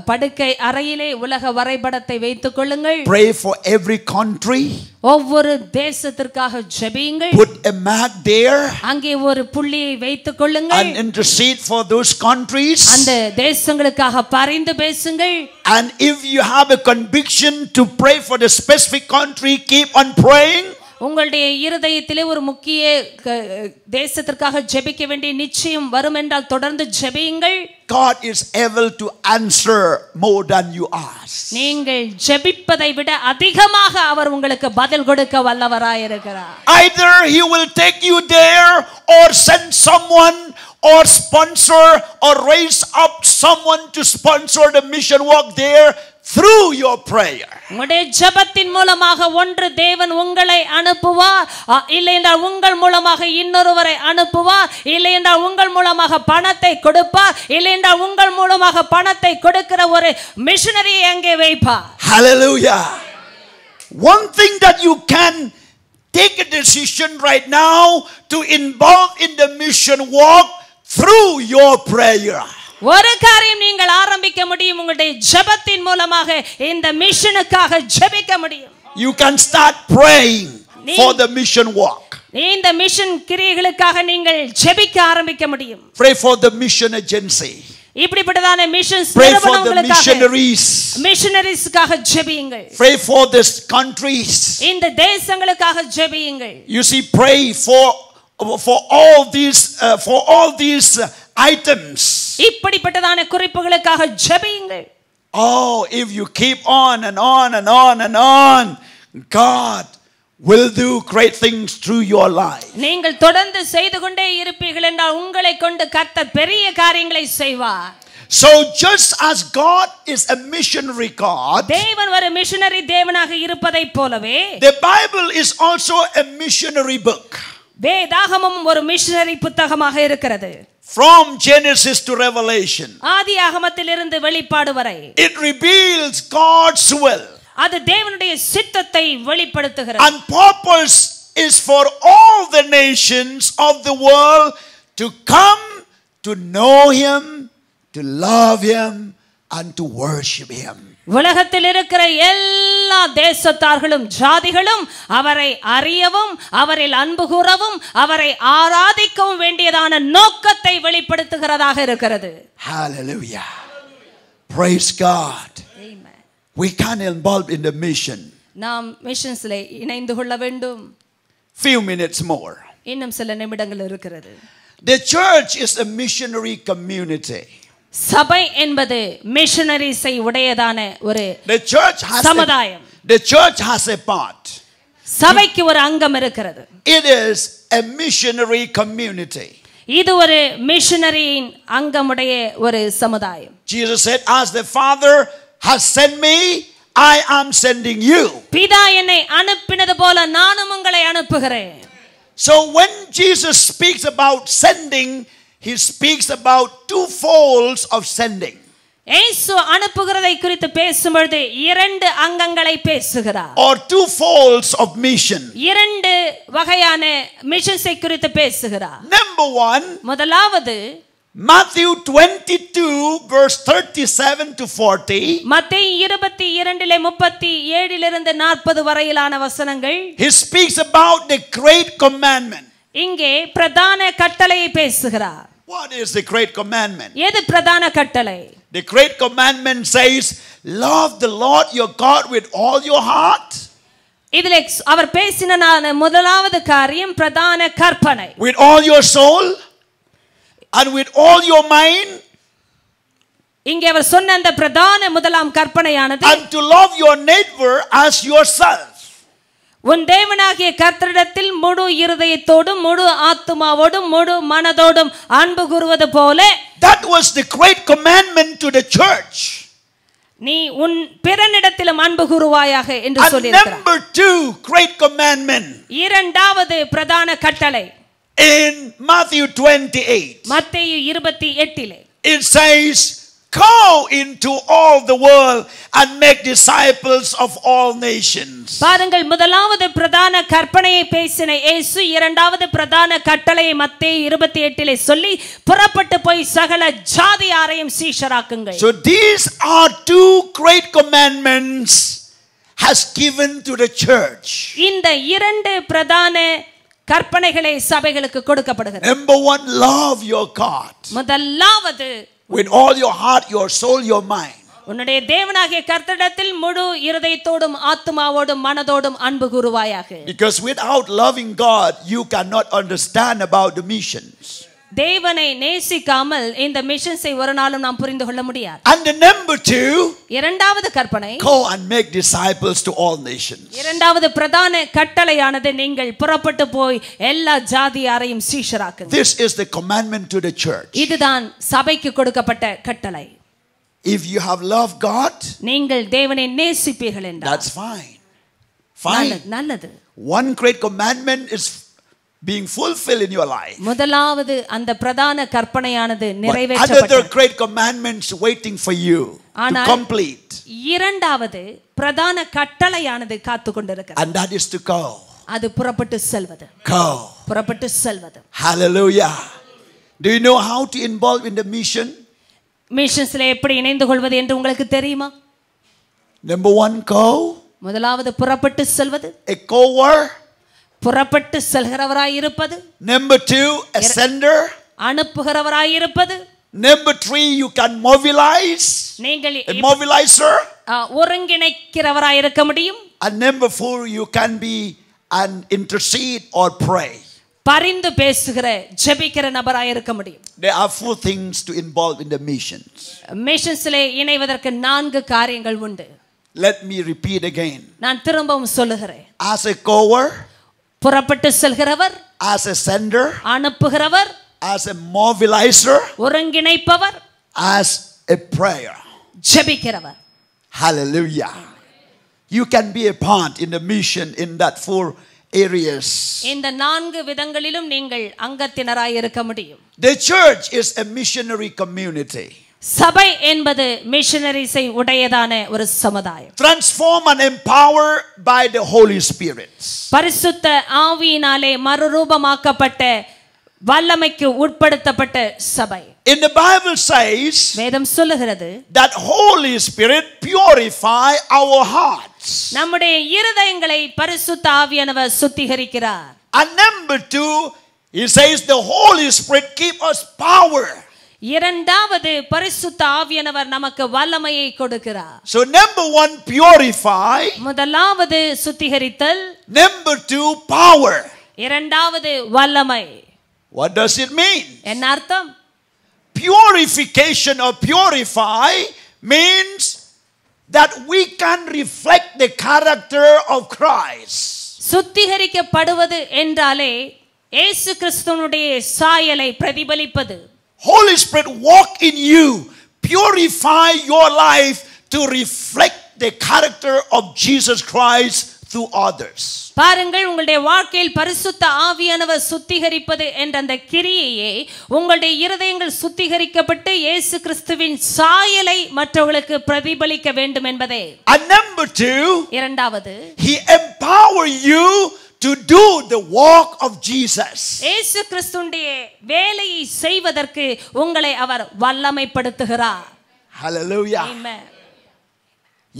[SPEAKER 2] படுக்கை அறையிலே உலக வரைபடத்தை வைத்துக் கொள்ளுங்கள்.
[SPEAKER 1] Pray for every country.
[SPEAKER 2] ஒவ்வொரு தேசத்திற்காக ஜெபியுங்கள்.
[SPEAKER 1] Put a mark there.
[SPEAKER 2] அங்கே ஒரு புள்ளியை வைத்துக் கொள்ளுங்கள்.
[SPEAKER 1] And intercede for those countries.
[SPEAKER 2] அந்த தேசங்களுக்காக பரிந்து பேசுங்கள்.
[SPEAKER 1] And if you have a conviction to pray for the specific country, keep on praying.
[SPEAKER 2] உங்களுடைய இருதயத்திலே ஒரு முக்கிய தேசத்திற்காக ஜெபிக்க வேண்டிய நிச்சயம் வரும் என்றால் தொடர்ந்து ஜெபியுங்கள்.
[SPEAKER 1] God is able to answer more than you ask.
[SPEAKER 2] நீங்கள் ஜெபிப்பதை விட அதிகமாக அவர் உங்களுக்கு பதில் கொடுக்க வல்லவராய் இருக்கிறார்.
[SPEAKER 1] Either he will take you there or send someone or sponsor or raise up someone to sponsor the mission work there through your prayer.
[SPEAKER 2] உங்களுடைய ஜெபத்தின் மூலமாக ஒன்று தேவன் உங்களை அனுப்புவார், இல்லை என்றால் உங்கள் மூலமாக இன்னொருவரை அனுப்புவார், இல்லை என்றால் உங்கள் மூலமாக பணத்தை கொடுப்பார், இல்லை என்றால் உங்கள் மூலமாக பணத்தை கொடுக்கிற ஒரு மிஷனரியை அங்கே வைப்பார்.
[SPEAKER 1] Hallelujah. One thing that you can take a decision right now to involve in the mission work through your prayer.
[SPEAKER 2] ஒரு காரியம் நீங்கள் ஆரம்பிக்க முடியும், உங்களுடைய ஜெபத்தின் மூலமாக இந்த மிஷனுக்காக ஜெபிக்க முடியும்.
[SPEAKER 1] You can start praying for the mission work.
[SPEAKER 2] இந்த மிஷன் கிரியைகளுக்காக நீங்கள் ஜெபிக்க ஆரம்பிக்க முடியும்.
[SPEAKER 1] Pray for the mission agency.
[SPEAKER 2] இப்படிப்பட்டதான மிஷன்ஸ்
[SPEAKER 1] Pray for the
[SPEAKER 2] நிறுவனங்களுக்காக,
[SPEAKER 1] missionaries.
[SPEAKER 2] மிஷனரிஸ்க்காக ஜெபியுங்கள்.
[SPEAKER 1] Pray for the countries.
[SPEAKER 2] இந்த தேசங்களுக்காக ஜெபியுங்கள்.
[SPEAKER 1] You see, pray for all these items.
[SPEAKER 2] இப்படிப்பட்டதான குறிப்புகளுக்காக ஜெபியுங்கள்.
[SPEAKER 1] Oh, if you keep on and on and on and on, God will do great things through your life.
[SPEAKER 2] நீங்கள் தொடர்ந்து செய்து கொண்டே இருப்பீர்கள் என்றால் உங்களை கொண்டு கர்த்தர் பெரிய காரியங்களை செய்வார்.
[SPEAKER 1] So just as God is a missionary God,
[SPEAKER 2] தேவன் ஒரு மிஷனரி தேவனாக இருப்பதைப் போலவே
[SPEAKER 1] the Bible is also a missionary book.
[SPEAKER 2] வேதாகமம் ஒரு மிஷனரி புத்தகமாக இருக்கிறது.
[SPEAKER 1] From Genesis to Revelation,
[SPEAKER 2] ஆதியாகமத்திலிருந்து வெளிப்பாடு வரை
[SPEAKER 1] it reveals God's will.
[SPEAKER 2] அது தேவனுடைய சித்தத்தை வெளிப்படுத்துகிறது.
[SPEAKER 1] And purpose is for all the nations of the world to come to know Him, to love Him, and to worship Him.
[SPEAKER 2] உலகத்தில் இருக்கிற எல்லா தேசத்தார்களும் ஜாதிகளும் அவரை அறியவும், அவரில் அன்பு கூறவும், அவரை ஆராதிக்கவும் வேண்டியதான நோக்கத்தை வெளிப்படுத்துகிறதாக இருக்கிறது.
[SPEAKER 1] Hallelujah. Praise God.
[SPEAKER 2] Amen.
[SPEAKER 1] We can involve in the mission.
[SPEAKER 2] நாம் மிஷன்ஸ்ல இணைந்து கொள்ள வேண்டும்.
[SPEAKER 1] Few minutes more.
[SPEAKER 2] இன்னும் சில நிமிடங்கள் இருக்கிறது.
[SPEAKER 1] The church is a missionary community.
[SPEAKER 2] சபை என்பது மிஷனரிஸை உடையதான ஒரு சமுதாயம்.
[SPEAKER 1] The church has a part.
[SPEAKER 2] சபைக்கு ஒரு அங்கம் இருக்கிறது.
[SPEAKER 1] It is a missionary community.
[SPEAKER 2] இது ஒரு மிஷனரியின் அங்கமுடைய ஒரு சமுதாயம்.
[SPEAKER 1] Jesus said, as the Father has sent me, I am sending you.
[SPEAKER 2] பிதா என்னை அனுப்பினது போல நானும் உங்களை அனுப்புகிறேன்.
[SPEAKER 1] So when Jesus speaks about sending, he speaks about two folds of sending.
[SPEAKER 2] இயேசு அனுப்புகிறதை குறித்து பேசும்போது இரண்டு அங்கங்களை பேசுகிறார்.
[SPEAKER 1] Or two folds of mission.
[SPEAKER 2] இரண்டு வகையான மிஷன்ஸை குறித்து பேசுகிறார்.
[SPEAKER 1] Number one,
[SPEAKER 2] முதலாவது
[SPEAKER 1] Matthew 22 verse 37 to 40.
[SPEAKER 2] மத்தேயு 22 37 இலிருந்து 40 வரையிலான வசனங்கள்.
[SPEAKER 1] He speaks about the great commandment.
[SPEAKER 2] இங்கே பிரதான கட்டளையை பேசுகிறார்.
[SPEAKER 1] What is the great commandment?
[SPEAKER 2] எது பிரதான கட்டளை?
[SPEAKER 1] The great commandment says, love the Lord your God with all your heart.
[SPEAKER 2] இதிலே அவர் பேசின முதலாவது காரியம் பிரதான கற்பனை.
[SPEAKER 1] With all your soul and with all your mind.
[SPEAKER 2] இங்கே அவர் சொன்ன அந்த பிரதான முதலாம் கற்பனையானது
[SPEAKER 1] and to love your neighbor as yourself.
[SPEAKER 2] உன் தேவனாகிய கர்த்தரிடத்தில் முழு இருதயத்தோடும் முழு ஆத்துமாவோடும் முழு மனதோடும் அன்பு கூறுவது போல.
[SPEAKER 1] That was the great commandment to the church.
[SPEAKER 2] நீ உன் பிறனிடத்திலும் அன்பு கூறுவாயாக என்று சொல்லியிருக்கிறார்.
[SPEAKER 1] Number 2 great commandment.
[SPEAKER 2] இரண்டாவது பிரதான கட்டளை
[SPEAKER 1] in Matthew 28.
[SPEAKER 2] மத்தேயு 28
[SPEAKER 1] it says, go into all the world and make disciples of all nations.
[SPEAKER 2] பாருங்கள், முதலாவது பிரதான கற்பனையை பேசின இயேசு இரண்டாவது பிரதான கட்டளையை மத்தேயு 28 சொல்லி புறப்பட்டு போய் சகல ஜாதியாரையும் சீஷராக்குங்கள்.
[SPEAKER 1] So these are two great commandments has given to the church.
[SPEAKER 2] இந்த இரண்டு பிரதான கற்பனைகளை சபைகளுக்கு கொடுக்கப்படுகிறது.
[SPEAKER 1] Number 1, love your God.
[SPEAKER 2] முதலாவது
[SPEAKER 1] with all your heart, your soul, your mind.
[SPEAKER 2] உன்னுடைய தேவனாகிய கர்த்தரிடத்தில் முழு இருதயத்தோடும் ஆத்துமாவோடும் மனதோடும் அன்பு கூறுவாயாக.
[SPEAKER 1] Because without loving God, you cannot understand about the missions.
[SPEAKER 2] தேவனை நேசிக்காமல் இந்த மிஷன்ஸை ஒரு நாளும் நாம் புரிந்து கொள்ள முடியாது.
[SPEAKER 1] And the number 2,
[SPEAKER 2] இரண்டாவது கற்பனை,
[SPEAKER 1] go and make disciples to all nations.
[SPEAKER 2] இரண்டாவது பிரதான கட்டளையானது நீங்கள் புறப்பட்டு போய் எல்லா ஜாதியாரையும் சீஷராக்குங்கள்.
[SPEAKER 1] This is the commandment to the church.
[SPEAKER 2] இதுதான் சபைக்கு கொடுக்கப்பட்ட கட்டளை.
[SPEAKER 1] If you have loved God,
[SPEAKER 2] நீங்கள் தேவனை நேசிப்பீர்கள் என்றால்
[SPEAKER 1] that's fine. Fine.
[SPEAKER 2] நல்லது.
[SPEAKER 1] One great commandment is being fulfilled in your life.
[SPEAKER 2] முதலாவது அந்த பிரதான கற்பனையானது
[SPEAKER 1] நிறைவேற்றப்பட்டது. Other great commandments waiting for you to complete.
[SPEAKER 2] இரண்டாவது பிரதான கட்டளையானது காத்து கொண்டிருக்கிறது.
[SPEAKER 1] And that is to go.
[SPEAKER 2] அது புறப்பட்டு செல்வது.
[SPEAKER 1] Go.
[SPEAKER 2] புறப்பட்டு செல்வது.
[SPEAKER 1] Hallelujah. Do you know how to involve in the mission?
[SPEAKER 2] மிஷன்ஸ்ல எப்படி இணைந்து கொள்வது என்று உங்களுக்கு தெரியுமா?
[SPEAKER 1] Number 1, go.
[SPEAKER 2] முதலாவது புறப்பட்டு செல்வது.
[SPEAKER 1] A goer.
[SPEAKER 2] புறப்பட்டு செல்கிறவராய் இருப்பது.
[SPEAKER 1] Number 2, a sender.
[SPEAKER 2] அனுப்புகிறவராய் இருப்பது.
[SPEAKER 1] Number 3, you can mobilize.
[SPEAKER 2] நீங்கள்
[SPEAKER 1] a mobilizer.
[SPEAKER 2] ஒருங்கிணைக்கிறவராய் இருக்க முடியும்.
[SPEAKER 1] And number 4, you can be an intercede or pray.
[SPEAKER 2] பரிந்து பேசுகிற ஜெபிக்கிற நபராய் இருக்க முடியும்.
[SPEAKER 1] There are 4 things to involve in the missions.
[SPEAKER 2] மிஷன்ஸ்ல இணைவதற்கு 4 காரியங்கள் உண்டு.
[SPEAKER 1] Let me repeat again.
[SPEAKER 2] நான் திரும்பவும் சொல்லுகிறேன்.
[SPEAKER 1] As a goer,
[SPEAKER 2] புறப்பட்டு செல்கிறவர்.
[SPEAKER 1] as a sender,
[SPEAKER 2] அனுப்புகிறவர்.
[SPEAKER 1] as a mobilizer,
[SPEAKER 2] ஒருங்கிணைப்பவர்.
[SPEAKER 1] as a prayer.
[SPEAKER 2] ஜெபிக்கிறவர்.
[SPEAKER 1] Hallelujah. You can be a part in the mission in that 4 areas.
[SPEAKER 2] இந்த 4 விதங்களிலும் நீங்கள் அங்கத்தினராய் இருக்க முடியும்.
[SPEAKER 1] The church is a missionary community.
[SPEAKER 2] சபை என்பது மிஷனரிஸை உடையதான ஒரு சமுதாயம்.
[SPEAKER 1] Transform and empower by the Holy Spirit.
[SPEAKER 2] பரிசுத்த ஆவியினாலே மறுரூபமாக்கப்பட்ட வல்லமைக்கு உட்படுத்தப்பட்ட சபை.
[SPEAKER 1] In the Bible says,
[SPEAKER 2] வேதம் சொல்லுகிறது,
[SPEAKER 1] that Holy Spirit purify our hearts.
[SPEAKER 2] நம்முடைய இருதயங்களை பரிசுத்த ஆவியானவர் சுத்திகரிக்கிறார்.
[SPEAKER 1] And number 2, he says the Holy Spirit give us power.
[SPEAKER 2] இரண்டாவது பரிசுத்த ஆவியானவர் நமக்கு வல்லமையை கொடுக்கிறார்.
[SPEAKER 1] So number 1, purify.
[SPEAKER 2] முதலாவது சுத்திகரித்தல்.
[SPEAKER 1] Number 2, power.
[SPEAKER 2] இரண்டாவது வல்லமை.
[SPEAKER 1] What does it mean?
[SPEAKER 2] என்ன அர்த்தம்?
[SPEAKER 1] Purification or purify means that we can reflect the character of Christ.
[SPEAKER 2] சுத்திகரிக்கப்படுவது என்றாலே இயேசு கிறிஸ்துவினுடைய சாயலை பிரதிபலிப்பது.
[SPEAKER 1] Holy Spirit walk in you, purify your life to reflect the character of Jesus Christ through others.
[SPEAKER 2] பாருங்கள், உங்களுடைய வாழ்க்கையில் பரிசுத்த ஆவியானவர் சுத்திகரிப்பது என்ற அந்த கிரியையே உங்களுடைய இருதயங்கள் சுத்திகரிக்கப்பட்டு இயேசு கிறிஸ்துவின் சாயலை மற்றவர்களுக்கு பிரதிபலிக்க வேண்டும் என்பதே.
[SPEAKER 1] And number 2,
[SPEAKER 2] இரண்டாவது,
[SPEAKER 1] he empower you to do the work of Jesus.
[SPEAKER 2] இயேசு கிறிஸ்துவினுடைய வேலையை செய்வதற்கு உங்களை அவர் வல்லமைப்படுத்துகிறார்.
[SPEAKER 1] Hallelujah.
[SPEAKER 2] Amen.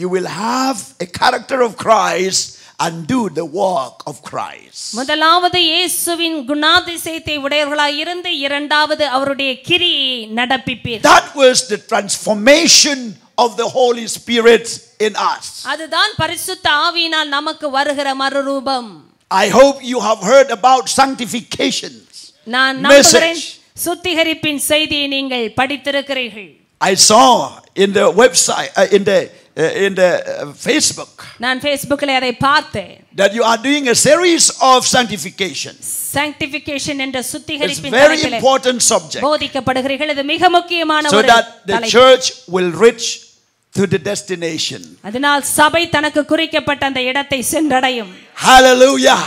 [SPEAKER 1] You will have a character of Christ and do the work of Christ.
[SPEAKER 2] முதலாவது இயேசுவின் குணாதிசயத்தை உடையவர்களாய் இருந்து இரண்டாவது அவருடைய கிரியை நடப்பிப்பீர்.
[SPEAKER 1] That was the transformation of the Holy Spirit in us.
[SPEAKER 2] அதுதான் பரிசுத்த ஆவியினால் நமக்கு வருகிற மறுரூபம்.
[SPEAKER 1] I hope you have heard about sanctification.
[SPEAKER 2] நான் நம்புகிறேன் சுத்திகரிப்பின் செய்தியை நீங்கள் படித்திருக்கிறீர்கள்.
[SPEAKER 1] I saw in the website in the Facebook.
[SPEAKER 2] நான் Facebookல அதை பார்த்தேன்.
[SPEAKER 1] That you are doing a series of sanctification.
[SPEAKER 2] Sanctification என்ற சுத்திகரிப்பின்
[SPEAKER 1] It's very important subject.
[SPEAKER 2] போதிக்கப்படுகிறீர்கள். இது மிக முக்கியமான
[SPEAKER 1] So
[SPEAKER 2] ஒரு
[SPEAKER 1] that the church will reach to the destination.
[SPEAKER 2] அதனால் சபை தனக்கு குறிக்கப்பட்ட அந்த இடத்தை சென்றடையும்.
[SPEAKER 1] Hallelujah.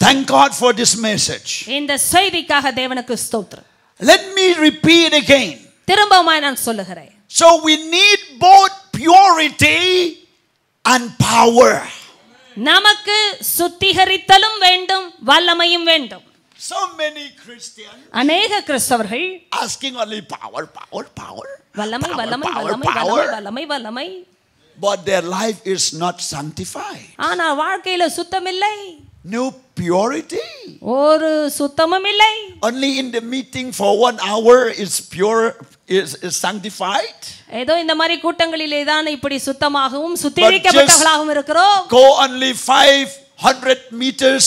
[SPEAKER 1] Thank God for this message.
[SPEAKER 2] இந்த செய்திக்காக தேவனுக்கு ஸ்தோத்திரம்.
[SPEAKER 1] Let me repeat again.
[SPEAKER 2] திரும்பவும் நான் சொல்லுகிறேன்.
[SPEAKER 1] So we need both purity and power.
[SPEAKER 2] நமக்கு சுத்திகரித்தலும் வேண்டும், வல்லமையும் வேண்டும்.
[SPEAKER 1] So many Christians
[SPEAKER 2] அநேக கிறிஸ்தவர்கள்
[SPEAKER 1] asking only power.
[SPEAKER 2] வல்லமை வல்லமை வல்லமை வல்லமை வல்லமை வல்லமை.
[SPEAKER 1] But their life is not sanctified.
[SPEAKER 2] ஆனா வாழ்க்கையில சுத்தம் இல்லை.
[SPEAKER 1] No purity.
[SPEAKER 2] ஒரு சுத்தமும் இல்லை.
[SPEAKER 1] Only in the meeting for 1 hour is pure, is sanctified.
[SPEAKER 2] ஏதோ இந்த மாதிரி கூட்டங்களிலே தான் இப்படி சுத்தமாகவும் சுத்திகரிக்கப்பட்டவர்களாகவும் இருக்கிறோம்.
[SPEAKER 1] Go only 500 meters,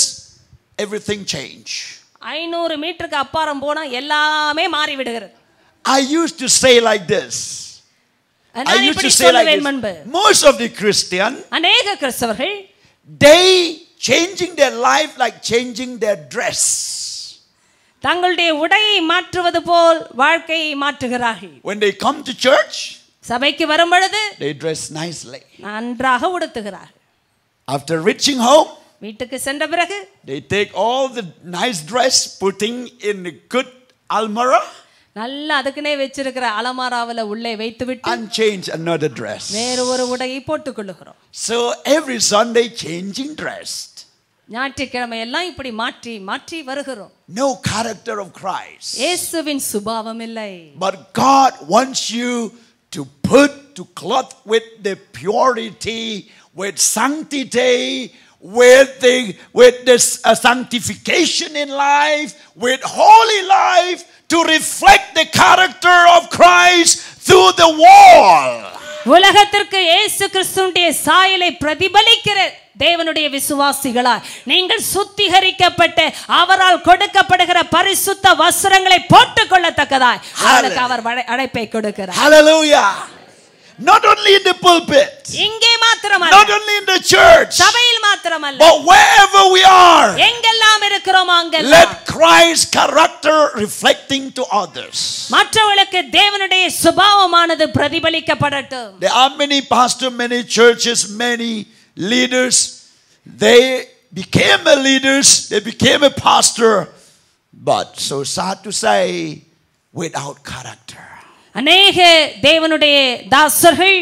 [SPEAKER 1] everything change.
[SPEAKER 2] 500 மீட்டருக்கு அப்பாறம் போனா எல்லாமே மாறி விடுகிறது.
[SPEAKER 1] I used to say like this.
[SPEAKER 2] நான் இப்படி சொல்லுவேன் முன்பு.
[SPEAKER 1] Most of the Christian,
[SPEAKER 2] அநேக கிறிஸ்தவர்கள்
[SPEAKER 1] they changing their life like changing their dress.
[SPEAKER 2] தங்களுடைய உடையை மாற்றுவது போல் வாழ்க்கையை மாற்றுகிறார்கள்.
[SPEAKER 1] When they come to church,
[SPEAKER 2] சபைக்கு வரும் பொழுது
[SPEAKER 1] they dress nicely.
[SPEAKER 2] நன்றாக உடுத்துகிறார்கள்.
[SPEAKER 1] After reaching home,
[SPEAKER 2] வீட்டுக்கு சென்ற பிறகு
[SPEAKER 1] they take all the nice dress, putting in a good almirah,
[SPEAKER 2] நல்ல அதுக்குனே வெச்சிருக்கிற அலமாராவுல உள்ளே வைத்துவிட்டு
[SPEAKER 1] and change another dress.
[SPEAKER 2] வேறு ஒரு உடையை போட்டுக் கொள்ளுகிறோம்.
[SPEAKER 1] So every Sunday changing dress.
[SPEAKER 2] ஞாயிற்றுக்கிழமை எல்லாம் இப்படி மாற்றி மாற்றி வருகிறோம்.
[SPEAKER 1] No character of Christ.
[SPEAKER 2] இயேசுவின் சுபாவம் இல்லை.
[SPEAKER 1] But God wants you to put to cloth with the purity, with sanctity, with this sanctification in life, with holy life, to reflect the character of Christ through the wall.
[SPEAKER 2] உலகத்திற்கு இயேசு கிறிஸ்துவினுடைய சாயலை பிரதிபலிக்கிற தேவனுடைய விசுவாசிகளாய் நீங்கள் சுத்திகரிக்கப்பட்டு அவரால் கொடுக்கப்படுகிற பரிசுத்த வஸ்திரங்களை போட்டுக் கொள்ளத்தக்கதாய் அவருக்கு அவர் அழைப்பை கொடுக்கிறார்.
[SPEAKER 1] Hallelujah. Not only in the pulpit,
[SPEAKER 2] இங்கே மாத்திரமல்ல,
[SPEAKER 1] not only in the church,
[SPEAKER 2] சபையில் மாத்திரமல்ல,
[SPEAKER 1] but wherever we are,
[SPEAKER 2] எங்கெல்லாம் இருக்கிறோம் அங்கெல்லாம்
[SPEAKER 1] let Christ's character reflecting to others.
[SPEAKER 2] மற்றவர்களுக்கு தேவனுடைய சுபாவமானது பிரதிபலிக்கப்படட்டும்.
[SPEAKER 1] There are many pastors, many churches, many leaders. They became a leaders, they became a pastor, but so sad to say, without character.
[SPEAKER 2] அநேக தேவனுடைய தாசர்கள்,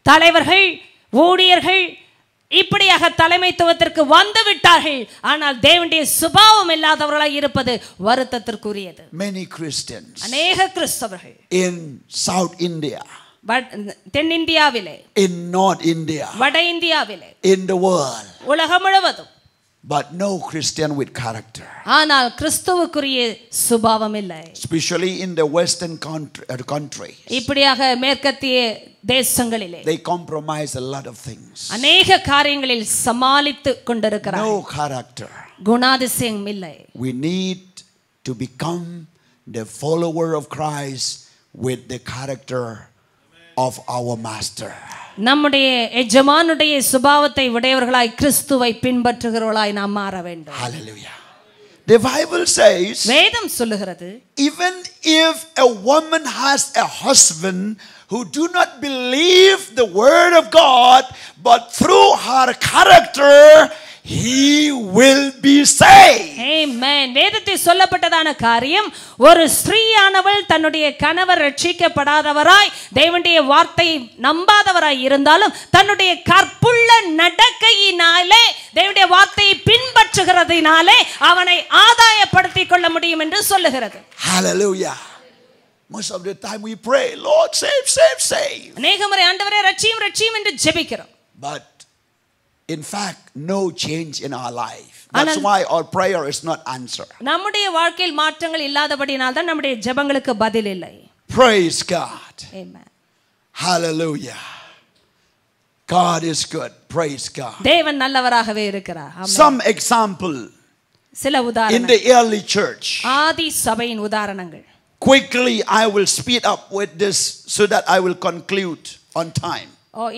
[SPEAKER 2] தலைவர்கள், ஊழியர்கள் இப்படியாக தலைமைத்துவத்திற்கு வந்து விட்டார்கள். ஆனால் தேவனுடைய சுபாவம் இல்லாதவர்களாய் இருப்பது வருத்தத்திற்குரியது.
[SPEAKER 1] Many Christians
[SPEAKER 2] அநேக கிறிஸ்தவர்கள்
[SPEAKER 1] in South India,
[SPEAKER 2] தென்னிந்தியாவிலே,
[SPEAKER 1] in North India,
[SPEAKER 2] வட இந்தியாவிலே,
[SPEAKER 1] in the world,
[SPEAKER 2] உலகம் முழுவதும்
[SPEAKER 1] but no Christian with character.
[SPEAKER 2] ஆனால் கிறிஸ்துவுக்குரிய சுபாவம் இல்லை.
[SPEAKER 1] Especially in the western countries.
[SPEAKER 2] இப்படியாக மேற்கத்திய தேசங்களிலே
[SPEAKER 1] they compromise a lot of things.
[SPEAKER 2] அநேக காரியங்களில் சமாளித்து கொண்டிருக்கிறார்கள்.
[SPEAKER 1] No character.
[SPEAKER 2] குணாதிசயம் இல்லை.
[SPEAKER 1] We need to become the follower of Christ with the character of our master.
[SPEAKER 2] நம்முடைய எஜமானுடைய சுபாவத்தை உடையவர்களாய் கிறிஸ்துவை பின்பற்றுகிறவர்களாய் நாம் மாற வேண்டும்.
[SPEAKER 1] Hallelujah. The Bible says,
[SPEAKER 2] வேதம் சொல்லுகிறது,
[SPEAKER 1] even if a woman has a husband who do not believe the word of God, but through her character he will be saved.
[SPEAKER 2] Amen. வேதத்தில் சொல்லப்பட்டதான காரியம், ஒரு ஸ்திரீயானவள் தன்னுடைய கணவர் ரட்சிக்கப்படாதவராய் தேவனுடைய வார்த்தையை நம்பாதவராய் இருந்தாலும் தன்னுடைய கற்புள்ள நடக்கையினாலே தேவனுடைய வார்த்தையை பின்பற்றுகிறதினாலே அவனை ஆதாயப்படுத்திக் கொள்ள முடியும் என்று சொல்லுகிறது.
[SPEAKER 1] Hallelujah. Most of the time we pray, Lord save, save, save.
[SPEAKER 2] அநேக முறை ஆண்டவரே ரட்சியும் ரட்சியும் என்று ஜெபிக்கிறோம்.
[SPEAKER 1] But in fact, no change in our life. That's why our prayer is not answered.
[SPEAKER 2] நம்முடைய வாழ்க்கையில் மாற்றங்கள் இல்லாதபடியால் தான் நம்முடைய ஜெபங்களுக்கு பதில் இல்லை.
[SPEAKER 1] Praise God.
[SPEAKER 2] Amen.
[SPEAKER 1] Hallelujah. God is good. Praise God.
[SPEAKER 2] தேவன் நல்லவராகவே இருக்கிறார்.
[SPEAKER 1] Some example
[SPEAKER 2] சில
[SPEAKER 1] in
[SPEAKER 2] உதாரணங்கள்
[SPEAKER 1] the early church.
[SPEAKER 2] ஆதி சபையின் உதாரணங்கள்.
[SPEAKER 1] Quickly I will speed up with this so that I will conclude on time.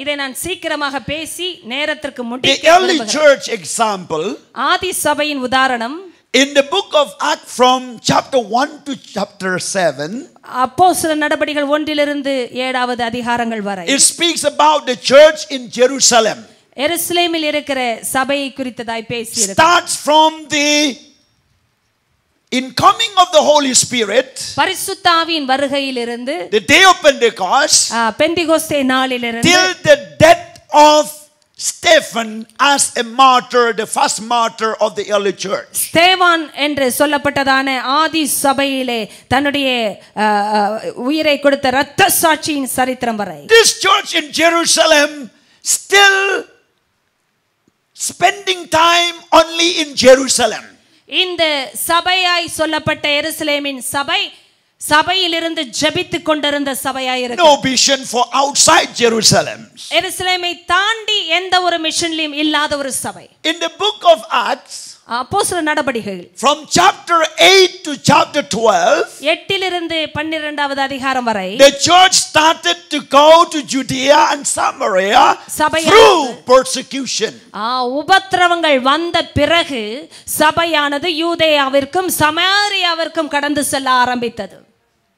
[SPEAKER 2] இதை நான் சீக்கிரமாக பேசி நேரத்திற்கு
[SPEAKER 1] The
[SPEAKER 2] முடிக்க
[SPEAKER 1] early church example
[SPEAKER 2] ஆதி சபையின் உதாரணம்
[SPEAKER 1] in the book of Acts from chapter 1 to chapter 7,
[SPEAKER 2] அப்போஸ்தலர் நடபடிகள் 1 7 அதிகாரங்கள் வரை
[SPEAKER 1] it speaks about the church in Jerusalem.
[SPEAKER 2] எருசலேமில் இருக்கிற சபையை குறித்ததாய் பேசியிருக்கிறது.
[SPEAKER 1] Starts from the incoming of the Holy Spirit,
[SPEAKER 2] பரிசுத்த ஆவியின் வருகையிலிருந்து
[SPEAKER 1] the day of Pentecost,
[SPEAKER 2] பெந்தெகோஸ்தே நாளிலிருந்து
[SPEAKER 1] till the death of Stephen as a martyr, the first martyr of the early church.
[SPEAKER 2] ஸ்தேவான் என்று சொல்லப்பட்டதான ஆதி சபையிலே தன்னுடைய உயிரை கொடுத்த இரத்த சாட்சியின் சரித்திரம் வரை
[SPEAKER 1] This church in Jerusalem still spending time only in Jerusalem.
[SPEAKER 2] இந்த சபையாய் சொல்லப்பட்ட எருசலேமின் சபையிலிருந்து ஜெபித்துக் கொண்டிருந்த சபையாய் இருக்கு.
[SPEAKER 1] No vision for outside Jerusalem.
[SPEAKER 2] எருசலேமை தாண்டி எந்த ஒரு மிஷன்லயும் இல்லாத ஒரு சபை.
[SPEAKER 1] In the book of Acts,
[SPEAKER 2] அப்போஸ்தலர் நடபடிகள்
[SPEAKER 1] from chapter 8 to chapter 12,
[SPEAKER 2] 8 12 அதிகாரம் வரை
[SPEAKER 1] the church started to go to Judea and Samaria through persecution.
[SPEAKER 2] உபத்திரவங்கள் வந்த பிறகு சபையானது யூதேயாவிற்கும் சமாரியாவிற்கும் கடந்து செல்ல ஆரம்பித்தது.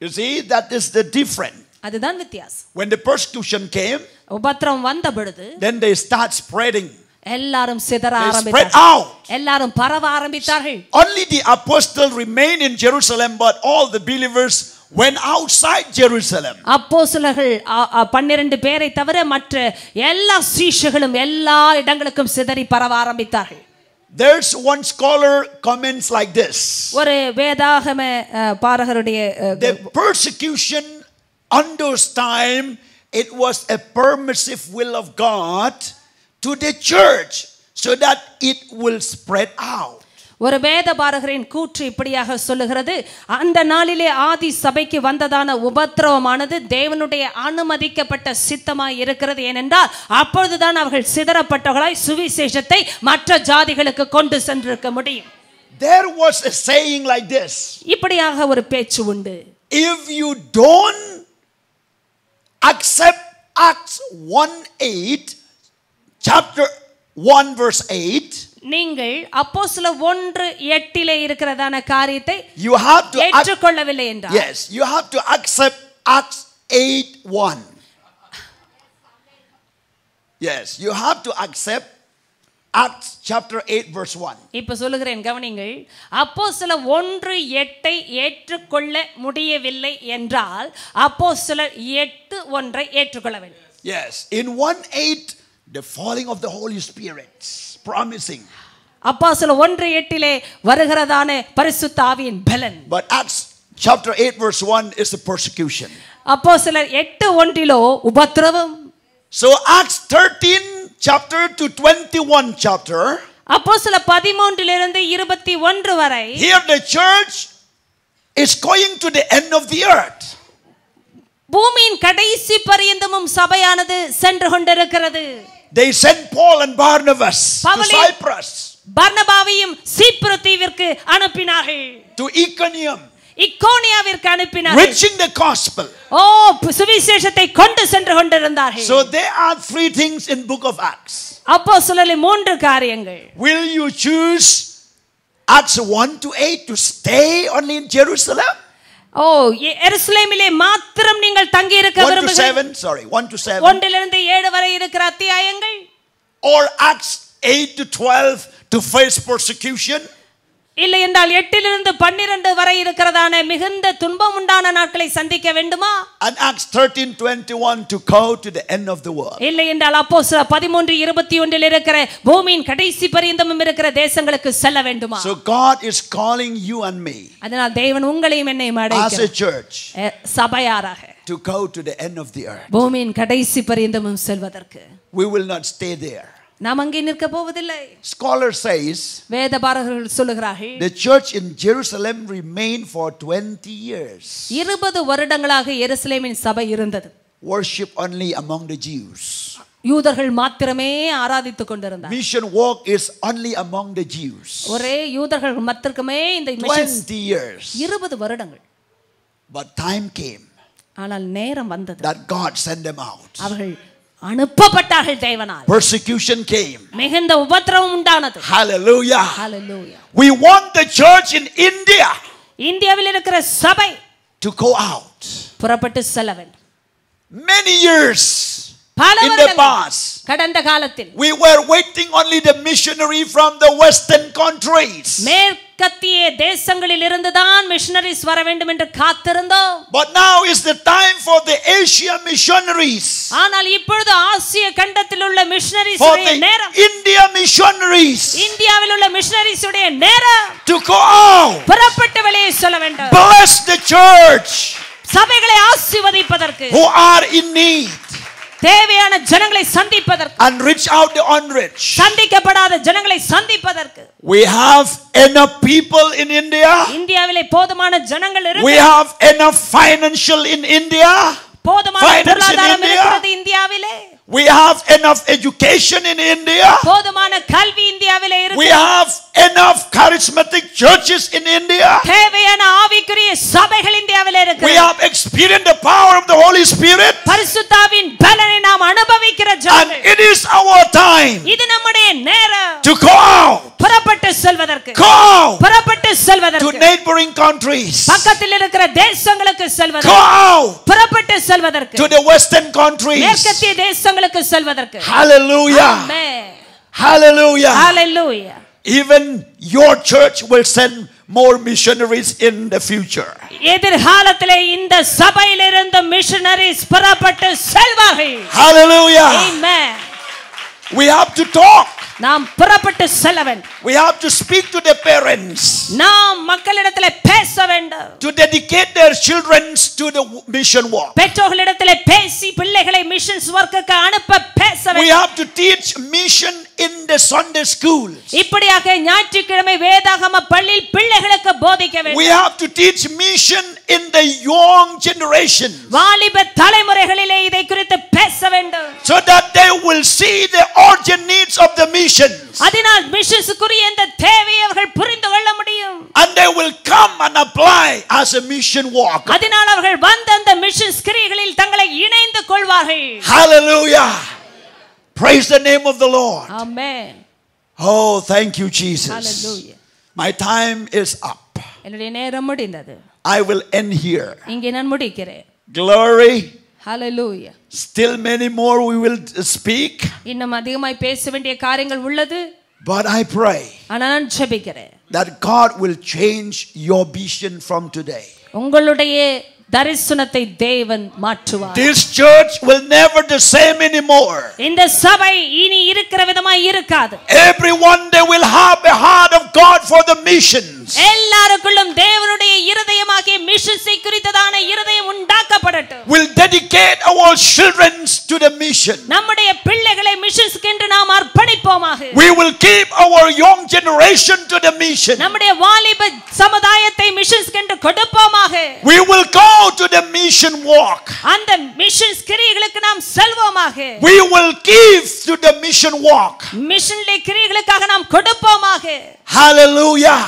[SPEAKER 1] You see, that is the difference.
[SPEAKER 2] அதுதான் வித்தியாசம்.
[SPEAKER 1] When the persecution came,
[SPEAKER 2] உபத்திரவம் வந்த பொழுது
[SPEAKER 1] then they start spreading.
[SPEAKER 2] எல்லாரும் சிதற
[SPEAKER 1] They spread
[SPEAKER 2] ஆரம்பித்தார்கள்.
[SPEAKER 1] out.
[SPEAKER 2] எல்லாரும் பரவ ஆரம்பித்தார்கள்.
[SPEAKER 1] Only the apostle remained in Jerusalem, but all the believers went outside Jerusalem.
[SPEAKER 2] அப்போஸ்தலர்கள் 12 பேரை தவிர மற்ற எல்லா சீஷர்களும் எல்லா இடங்களுக்கும் சிதறி பரவ ஆரம்பித்தார்கள்.
[SPEAKER 1] There's one scholar comments like this.
[SPEAKER 2] ஒரு வேதாகம பாரகருடைய
[SPEAKER 1] The persecution on those time, it was a permissive will of God to the church so that it will spread out.
[SPEAKER 2] ஒரு வேத பாரகரின் கூற்று இப்படியாக சொல்லுகிறது, அந்த நாளிலே ஆதி சபைக்கு வந்ததான உபத்திரவமானது தேவனுடைய அனுமதிக்கப்பட்ட சித்தமாய் இருக்கிறது. ஏனென்றால் அப்பொழுதுதான் அவர்கள் சிதறப்பட்டவர்களாய் சுவிசேஷத்தை மற்ற ஜாதிகளுக்கு கொண்டு சென்றிருக்க முடியும்.
[SPEAKER 1] There was a saying like this.
[SPEAKER 2] இப்படியாக ஒரு பேச்சு உண்டு.
[SPEAKER 1] If you don't accept Acts 1:8, chapter 1 verse 8,
[SPEAKER 2] நீங்கள் அப்போஸ்தலர் 1:8 இருக்கிறதான காரியத்தை
[SPEAKER 1] you have to
[SPEAKER 2] ஏற்றுக்கொள்ளவில்லை என்றால்,
[SPEAKER 1] yes, you have to accept Acts 8:1. Yes, you have to accept Acts chapter 8 verse 1.
[SPEAKER 2] இப்ப சொல்லுகிறேன் கவனிங்கள். அப்போஸ்தலர் 1:8 ஏற்றுக்கொள்ள முடியவில்லை என்றால் அப்போஸ்தலர் 8:1 ஏற்றுக்கொள்ள வேண்டும்.
[SPEAKER 1] Yes, in 1:8 the falling of the Holy Spirit promising.
[SPEAKER 2] அப்போஸ்தலர் 1:8 வருகிறதான பரிசுத்த ஆவியின் பலன்.
[SPEAKER 1] But Acts chapter 8 verse 1 is the persecution.
[SPEAKER 2] அப்போஸ்தலர் 8:1 உபத்திரவம்.
[SPEAKER 1] So Acts 13 chapter to 21 chapter,
[SPEAKER 2] அப்போஸ்தல 13 இலிருந்து 21 வரை.
[SPEAKER 1] Here the church is going to the end of the earth.
[SPEAKER 2] பூமியின் கடைசி பரியந்தமும் சபையானது சென்று கொண்டிருக்கிறது.
[SPEAKER 1] They sent Paul and Barnabas to Cyprus.
[SPEAKER 2] பர்னபாவையும் சீப்ரு தீவிற்கு அனுப்பினார்கள்.
[SPEAKER 1] To Iconium.
[SPEAKER 2] இக்கோனியாவிற்கு அனுப்பினார்கள்.
[SPEAKER 1] Preaching the gospel.
[SPEAKER 2] சுவிசேஷத்தை கொண்டு சென்று கொண்டிருந்தார்கள்.
[SPEAKER 1] So there are three things in book of Acts.
[SPEAKER 2] அப்போஸ்தலரில் 3 காரியங்கள்.
[SPEAKER 1] Will you choose Acts 1 to 8 to stay only in Jerusalem?
[SPEAKER 2] எருசலேமிலே மாத்திரம் நீங்கள் தங்கி இருக்க விரும்புகிறீர்களா?
[SPEAKER 1] 1 to 7.
[SPEAKER 2] 1 இலிருந்து 7 வரை இருக்கிற அத்தியாயங்கள்.
[SPEAKER 1] Or Acts 8 to 12 to face persecution?
[SPEAKER 2] இல்லை என்றால் 8 இலிருந்து 12 வரை இருக்கிறதான மிகுந்த துன்பம் உண்டான நாட்களை சந்திக்க வேண்டுமா?
[SPEAKER 1] And Acts 13:21 to go to the end of the world.
[SPEAKER 2] இல்லை என்றால் அப்போஸ்தலர் 13:21 இல் இருக்கிற பூமியின் கடைசி பரியந்தமும் இருக்கிற தேசங்களுக்கு செல்ல வேண்டுமா?
[SPEAKER 1] So God is calling you and me.
[SPEAKER 2] அதனால் தேவன் உங்களையும் என்னையும் அழைக்கிறார்.
[SPEAKER 1] As a church.
[SPEAKER 2] சபையாராக.
[SPEAKER 1] To go to the end of the earth.
[SPEAKER 2] பூமியின் கடைசி பரியந்தமும் செல்வதற்கு.
[SPEAKER 1] We will not stay there.
[SPEAKER 2] நாம் அங்கே நிற்க போவதில்லை.
[SPEAKER 1] Scholar says
[SPEAKER 2] வேதபாரகர்கள் சொல்லுகிறார்கள்
[SPEAKER 1] the church in Jerusalem remained for 20 years.
[SPEAKER 2] 20 வருடங்களாக எருசலேமின் சபை இருந்தது.
[SPEAKER 1] Worship only among the Jews.
[SPEAKER 2] யூதர்கள் மாத்திரமே ஆராதித்துக் கொண்டிருந்தார்கள்.
[SPEAKER 1] Mission work is only among the Jews.
[SPEAKER 2] ஒரே யூதர்கள் மாத்திரமே இந்த மிஷன்
[SPEAKER 1] 20 years.
[SPEAKER 2] 20 வருடங்கள்.
[SPEAKER 1] But time came.
[SPEAKER 2] ஆனால் நேரம் வந்தது.
[SPEAKER 1] That God sent them out.
[SPEAKER 2] அவர்கள் அனுப்பப்பட்டார்கள் தேவனால்.
[SPEAKER 1] Persecution came.
[SPEAKER 2] மிகுந்த உபத்திரவம் உண்டானது.
[SPEAKER 1] Hallelujah.
[SPEAKER 2] Hallelujah.
[SPEAKER 1] We want the church in India.
[SPEAKER 2] இந்தியாவில் இருக்கிற சபை
[SPEAKER 1] to go out.
[SPEAKER 2] புறப்பட்டு செல்ல வேண்டும்.
[SPEAKER 1] Many years in the past.
[SPEAKER 2] கடந்த காலத்தில்
[SPEAKER 1] we were waiting only the missionary from the western countries.
[SPEAKER 2] மேற்கத்திய தேசங்களில் இருந்து தான் மிஷனரிஸ் வர வேண்டும் என்று காத்திருந்தோம்.
[SPEAKER 1] But now is the time for the Asia missionaries.
[SPEAKER 2] ஆனால் இப்பொழுது ஆசிய கண்டத்தில் உள்ள மிஷனரிஸ் உடைய நேரம்.
[SPEAKER 1] India missionaries.
[SPEAKER 2] இந்தியாவில் உள்ள மிஷனரிஸ் உடைய நேரம்.
[SPEAKER 1] to go out.
[SPEAKER 2] புறப்பட்டு வெளியே செல்ல வேண்டும்.
[SPEAKER 1] Bless the church.
[SPEAKER 2] சபைகளை ஆசீர்வதிப்பதற்கு.
[SPEAKER 1] who are in need.
[SPEAKER 2] தேவையான ஜனங்களை சந்திப்பதற்கு.
[SPEAKER 1] and reach out the unreached.
[SPEAKER 2] சந்திக்கப்படாத ஜனங்களை சந்திப்பதற்கு.
[SPEAKER 1] we have enough people in India.
[SPEAKER 2] இந்தியாவிலே போதுமான ஜனங்கள் இருக்கிறார்கள்.
[SPEAKER 1] we have enough financial in India.
[SPEAKER 2] போதுமான பொருளாதாரம் இருக்கிறது இந்தியாவிலே.
[SPEAKER 1] we have enough education in India.
[SPEAKER 2] போதுமான கல்வி இந்தியாவிலே இருக்கிறது.
[SPEAKER 1] we have enough charismatic churches in India.
[SPEAKER 2] தேவையான ஆவிக்குரிய சபைகள் இந்தியாவிலே இருக்கிறது.
[SPEAKER 1] we have experienced the power of the Holy Spirit.
[SPEAKER 2] பரிசுத்தாவின் பலனை நாம் அனுபவிக்கிற ஜனங்கள்.
[SPEAKER 1] and it is our time.
[SPEAKER 2] இது நம்முடைய நேரம்.
[SPEAKER 1] to go out.
[SPEAKER 2] புறப்பட்டு செல்வதற்கு.
[SPEAKER 1] go out.
[SPEAKER 2] புறப்பட்டு செல்வதற்கு.
[SPEAKER 1] to neighboring countries.
[SPEAKER 2] பக்கத்தில் இருக்கிற தேசங்களுக்கு செல்வதற்கு.
[SPEAKER 1] go out.
[SPEAKER 2] புறப்பட்டு செல்வதற்கு.
[SPEAKER 1] to the western countries.
[SPEAKER 2] மேற்கத்திய தேசங்களுக்கு செல்வதற்கு.
[SPEAKER 1] hallelujah.
[SPEAKER 2] amen.
[SPEAKER 1] hallelujah.
[SPEAKER 2] hallelujah.
[SPEAKER 1] even your church will send more missionaries in the future.
[SPEAKER 2] எதிர்காலத்திலே இந்த சபையிலிருந்து மிஷனரிஸ் புறப்பட்டு செல்வார்கள்.
[SPEAKER 1] hallelujah.
[SPEAKER 2] amen.
[SPEAKER 1] we have to talk.
[SPEAKER 2] நாம் புறப்பட்டு செல்ல வேண்டும்.
[SPEAKER 1] we have to speak to the parents.
[SPEAKER 2] நாம் மக்களிடத்திலே பேச வேண்டும்.
[SPEAKER 1] to dedicate their children to the mission work.
[SPEAKER 2] பெற்றோர்களிடத்திலே பேசி பிள்ளைகளை மிஷன்ஸ் வர்க்குக்கு அனுப்ப பேச வேண்டும்.
[SPEAKER 1] we have to teach mission in the Sunday schools.
[SPEAKER 2] இப்படியாக ஞாயிற்றுக்கிழமை வேதாகம பள்ளியில் பிள்ளைகளுக்கு போதிக்க வேண்டும்.
[SPEAKER 1] we have to teach mission in the young generation.
[SPEAKER 2] வாலிப தலைமுறைகளிலே இதை குறித்து பேச வேண்டும்.
[SPEAKER 1] so that they will see the urgent needs of the missions.
[SPEAKER 2] அதனால் மிஷன்ஸ்க்குரிய இந்த தேவையை அவர்கள் புரிந்து கொள்ள முடியும்.
[SPEAKER 1] and they will come and apply as a mission worker.
[SPEAKER 2] அதனால் அவர்கள் வந்து அந்த மிஷன்ஸ் கிரியைகளில் தங்களை இணைந்து கொள்வார்கள்.
[SPEAKER 1] hallelujah. praise the name of the Lord.
[SPEAKER 2] amen.
[SPEAKER 1] oh thank you Jesus.
[SPEAKER 2] hallelujah.
[SPEAKER 1] my time is up.
[SPEAKER 2] என்னுடைய நேரம் முடிந்தது.
[SPEAKER 1] I will end here.
[SPEAKER 2] இங்கே நான் முடிக்கிறேன்.
[SPEAKER 1] glory.
[SPEAKER 2] hallelujah.
[SPEAKER 1] still many more we will speak.
[SPEAKER 2] இன்னும் அதிகமாய் பேச வேண்டிய காரியங்கள் உள்ளது.
[SPEAKER 1] but I pray
[SPEAKER 2] ஆனால் நான் ஜெபிக்கிறேன்.
[SPEAKER 1] that God will change your vision from today.
[SPEAKER 2] உங்களுடைய தரிசனத்தை தேவன் மாற்றுவார்.
[SPEAKER 1] this church will never the same anymore.
[SPEAKER 2] இந்த சபை இனி இருக்கிற விதமாய் இருக்காது.
[SPEAKER 1] everyone they will have a heart of God for the missions.
[SPEAKER 2] எல்லாருக்குள்ளும் தேவனுடைய இருதயமாகிய மிஷன்ஸை குறித்ததான இருதயம் உண்டாக்கப்படட்டும்.
[SPEAKER 1] will dedicate our children to the mission.
[SPEAKER 2] நம்முடைய பிள்ளைகளை மிஷன்ஸ்க்கு என்று நாம் அர்ப்பணிப்போம். கொடுப்போமாக.
[SPEAKER 1] We will keep our young generation to the mission.
[SPEAKER 2] நம்முடைய வாலிப சமுதாயத்தை மிஷன்ஸ்க்கு என்று கொடுப்போமாக.
[SPEAKER 1] We will go to the mission walk.
[SPEAKER 2] அந்த மிஷன்ஸ் கிரியைகளுக்கு நாம் செல்வோமாக.
[SPEAKER 1] We will give to the mission walk.
[SPEAKER 2] Missionary கிரியைகளுக்காக நாம் கொடுப்போமாக.
[SPEAKER 1] Hallelujah.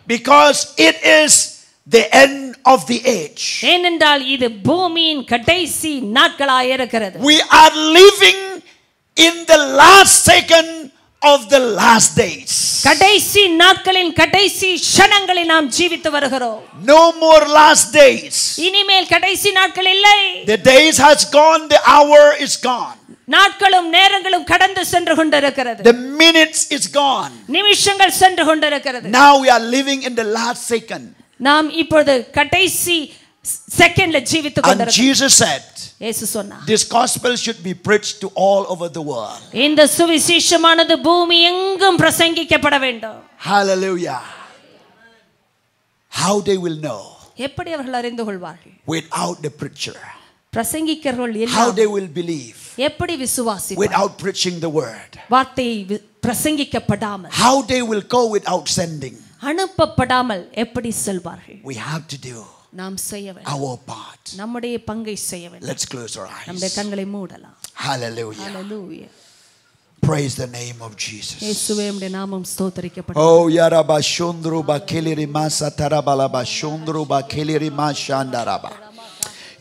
[SPEAKER 1] Because it is the end of the age.
[SPEAKER 2] ஏனென்றால் இது பூமியின் கடைசி நாட்களாய் இருக்கிறது.
[SPEAKER 1] We are living in the last second of the last days.
[SPEAKER 2] கடைசி நாட்களின் கடைசி க்ஷணங்களில் நாம் ஜீவித்து வருகிறோம்.
[SPEAKER 1] No more last days.
[SPEAKER 2] இனிமேல் கடைசி நாட்கள் இல்லை.
[SPEAKER 1] The days has gone, the hour is gone.
[SPEAKER 2] நாட்களும் நேரங்களும் கடந்து சென்று கொண்டிருக்கிறது.
[SPEAKER 1] The minutes is gone.
[SPEAKER 2] நிமிஷங்கள் சென்று கொண்டிருக்கிறது.
[SPEAKER 1] Now we are living in the last second.
[SPEAKER 2] நாம் இப்பொழுது கடைசி செகண்ட்ல ஜீவித்து
[SPEAKER 1] And
[SPEAKER 2] கொண்டிருக்கிறோம்.
[SPEAKER 1] Jesus said,
[SPEAKER 2] இயேசு சொன்னார்,
[SPEAKER 1] this gospel should be preached to all over the world.
[SPEAKER 2] இந்த சுவிசேஷமானது பூமி எங்கும் பிரசங்கிக்கப்பட வேண்டும்.
[SPEAKER 1] Hallelujah. How they will know?
[SPEAKER 2] எப்படி அவர்கள் அறிந்து கொள்வார்கள்?
[SPEAKER 1] Without the preacher.
[SPEAKER 2] பிரசங்கிக்கிறவர்கள்
[SPEAKER 1] How they
[SPEAKER 2] எல்லாம்
[SPEAKER 1] will believe?
[SPEAKER 2] எப்படி விசுவாசிப்பார்கள்?
[SPEAKER 1] Without preaching the word.
[SPEAKER 2] வார்த்தை பிரசங்கிக்கப்படாமல்,
[SPEAKER 1] How they will go without sending.
[SPEAKER 2] அனுப்பப்படாமல் எப்படி செல்வார்கள்?
[SPEAKER 1] We have to do
[SPEAKER 2] நாம் செய்ய வேண்டும்.
[SPEAKER 1] our part.
[SPEAKER 2] நம்முடைய பங்கை செய்ய வேண்டும்.
[SPEAKER 1] Let's close our
[SPEAKER 2] நம்முடைய
[SPEAKER 1] eyes.
[SPEAKER 2] கண்களை மூடலாம்.
[SPEAKER 1] Hallelujah.
[SPEAKER 2] Hallelujah.
[SPEAKER 1] Praise the name of Jesus.
[SPEAKER 2] இயேசுவே உம்முடைய நாமம் ஸ்தோத்திரிக்கப்படட்டும்.
[SPEAKER 1] Oh yaraba shundru ba keliri masa tarabala ba shundru ba keliri ma shandaraba.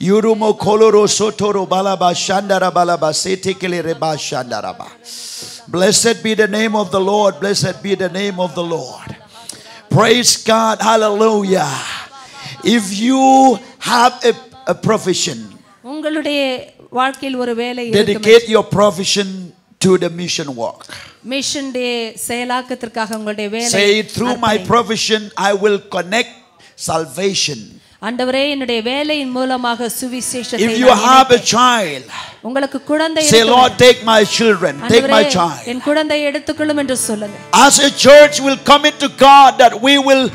[SPEAKER 1] Yurumo koloro sotoro balaba shandarabala ba setekele ba shandaraba. Blessed be the name of the Lord. Blessed be the name of the Lord. Praise God. Hallelujah. If you have a profession,
[SPEAKER 2] உங்களுடைய வாழ்க்கையில் ஒரு வேலை
[SPEAKER 1] dedicate your profession to the mission work.
[SPEAKER 2] Mission day செயலாக்கத்திற்காக உங்களுடைய வேலை.
[SPEAKER 1] Say, through my profession I will connect salvation.
[SPEAKER 2] ஆண்டவரே என்னுடைய வேலையின் மூலமாக சுவிசேஷத்தை.
[SPEAKER 1] If you have a child,
[SPEAKER 2] உங்களுக்கு குழந்தை
[SPEAKER 1] say, Lord, take my children, take my child.
[SPEAKER 2] என் குழந்தையை எடுத்துக்கொள்ளும் என்று சொல்லுங்க.
[SPEAKER 1] As a church will commit to God that we will